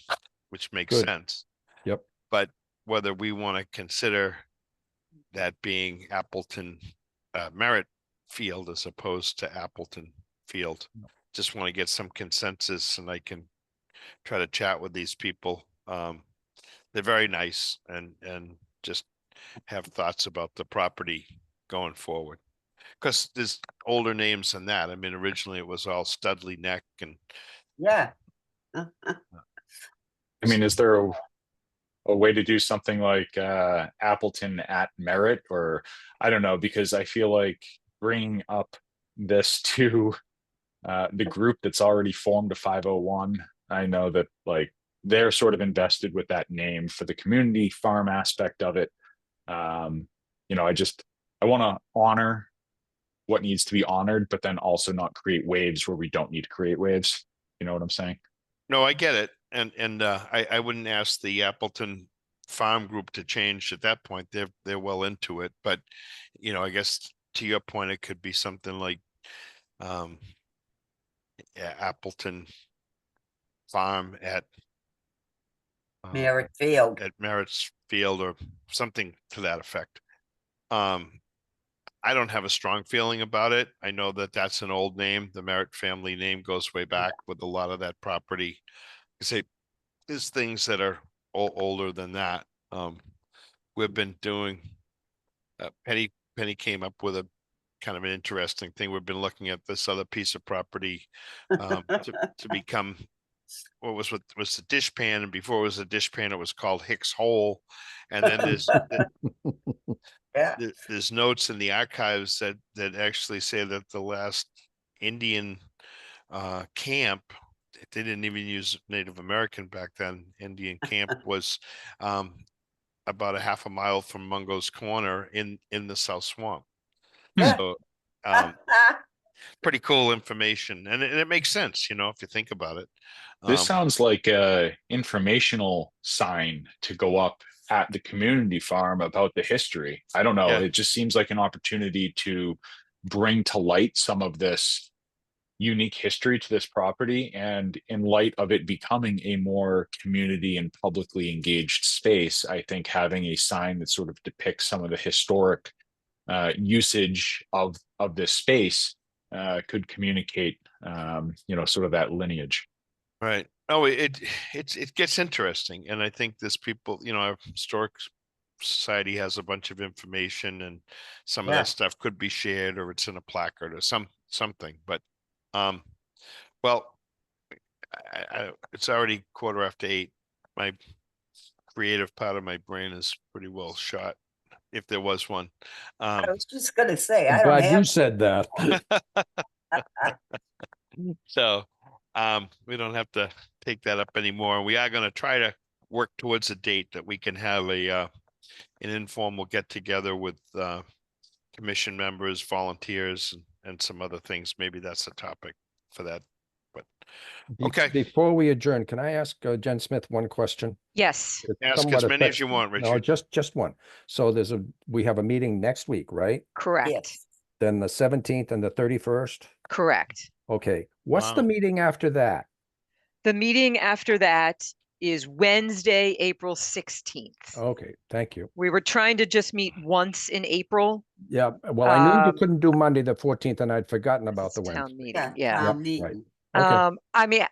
Speaker 6: which makes
Speaker 3: Good.
Speaker 6: sense.
Speaker 3: Yep.
Speaker 6: But whether we want to consider that being Appleton Merritt Field as opposed to Appleton Field, just want to get some consensus, and I can try to chat with these people. They're very nice and just have thoughts about the property going forward, because there's older names than that. I mean, originally it was all Studley Neck and
Speaker 7: Yeah.
Speaker 5: I mean, is there a way to do something like Appleton at Merritt, or I don't know, because I feel like bringing up this to the group that's already formed a 501, I know that like they're sort of invested with that name for the community farm aspect of it. I want to honor what needs to be honored, but then also not create waves where we don't need to create waves. You know what I'm saying?
Speaker 6: No, I get it. And I wouldn't ask the Appleton Farm Group to change at that point. They're well into it. But, I guess to your point, it could be something like Appleton Farm at
Speaker 7: Merritt Field.
Speaker 6: At Merritt's Field, or something to that effect. I don't have a strong feeling about it. I know that that's an old name. The Merritt family name goes way back with a lot of that property. There's things that are older than that. We've been doing, Penny came up with a kind of an interesting thing. We've been looking at this other piece of property to become what was the dish pan, and before it was a dish pan, it was called Hicks Hole. And then there's notes in the archives that actually say that the last Indian camp, they didn't even use Native American back then. Indian camp was about a half a mile from Mungo's Corner in the South Swamp.
Speaker 7: Yeah.
Speaker 6: So, pretty cool information, and it makes sense, you know, if you think about it.
Speaker 5: This sounds like a informational sign to go up at the community farm about the history. I don't know.
Speaker 6: Yeah.
Speaker 5: It just seems like an opportunity to bring to light some of this unique history to this property. And in light of it becoming a more community and publicly engaged space, I think having a sign that sort of depicts some of the historic usage of this space could communicate, you know, sort of that lineage.
Speaker 6: Right. Oh, it gets interesting, and I think this people, you know, our historic society has a bunch of information, and some of
Speaker 7: Yeah.
Speaker 6: that stuff could be shared, or it's in a placard or something. But, well, it's already 8:15. My creative part of my brain is pretty well shot, if there was one.
Speaker 7: I was just gonna say, I
Speaker 3: I'm
Speaker 7: don't
Speaker 3: glad you
Speaker 7: have.
Speaker 3: said that.
Speaker 6: So, we don't have to take that up anymore. We are going to try to work towards a date that we can have an informal get together with commission members, volunteers, and some other things. Maybe that's the topic for that. But okay,
Speaker 3: Before we adjourn, can I ask Jen Smith one question?
Speaker 2: Yes.
Speaker 3: It's
Speaker 6: ask
Speaker 3: somewhat
Speaker 6: as many as
Speaker 3: affect-
Speaker 6: you want,
Speaker 3: No,
Speaker 6: Richard.
Speaker 3: just one. So we have a meeting next week, right?
Speaker 2: Correct.
Speaker 7: Yes.
Speaker 3: Then the 17th and the 31st?
Speaker 2: Correct.
Speaker 3: Okay, what's the
Speaker 6: Wow.
Speaker 3: meeting after that?
Speaker 2: The meeting after that is Wednesday, April 16th.
Speaker 3: Okay, thank you.
Speaker 2: We were trying to just meet once in April.
Speaker 3: Yeah, well, I knew you
Speaker 2: Um,
Speaker 3: couldn't do Monday, the 14th, and I'd forgotten about the
Speaker 2: Town
Speaker 3: Wednesday.
Speaker 2: meeting,
Speaker 7: Yeah,
Speaker 2: yeah.
Speaker 3: Yep,
Speaker 7: town
Speaker 3: right.
Speaker 7: meeting.
Speaker 3: Okay.
Speaker 2: I mean,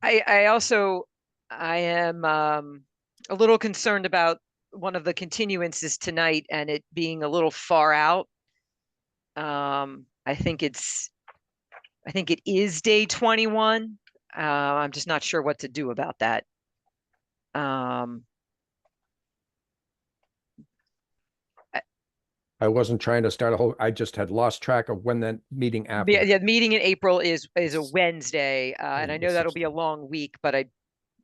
Speaker 2: I am a little concerned about one of the continuances tonight and it being a little far out. I think it is day 21. I'm just not sure what to do about that.
Speaker 3: I wasn't trying to start I just had lost track of when that meeting after.
Speaker 2: The meeting in April is a Wednesday, and I
Speaker 3: the
Speaker 2: know that'll be a
Speaker 3: 16th.
Speaker 2: long week, but I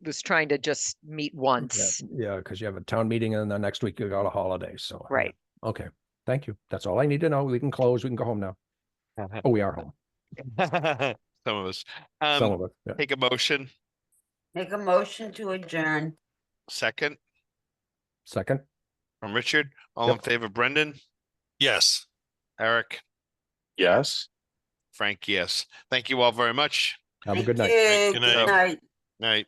Speaker 2: was trying to just meet once.
Speaker 3: Yeah, because you have a town meeting and the next week you got a holiday, so. yeah.
Speaker 2: Right.
Speaker 3: Okay, thank you. That's all I need to know. We can close, we can go home now. Oh, we are home.
Speaker 6: Some of us.
Speaker 3: Some of us, yeah.
Speaker 6: Take a motion.
Speaker 7: Make a motion to adjourn.
Speaker 6: Second
Speaker 3: Second,
Speaker 6: from Richard. All
Speaker 3: Yep.
Speaker 6: in favor, Brendan?
Speaker 4: Yes.
Speaker 6: Eric?
Speaker 5: Yes.
Speaker 6: Frank, yes. Thank you all very much.
Speaker 3: have a good
Speaker 7: Thank
Speaker 3: night.
Speaker 7: you.
Speaker 4: Good
Speaker 7: Good
Speaker 4: night.
Speaker 7: night.
Speaker 6: Night.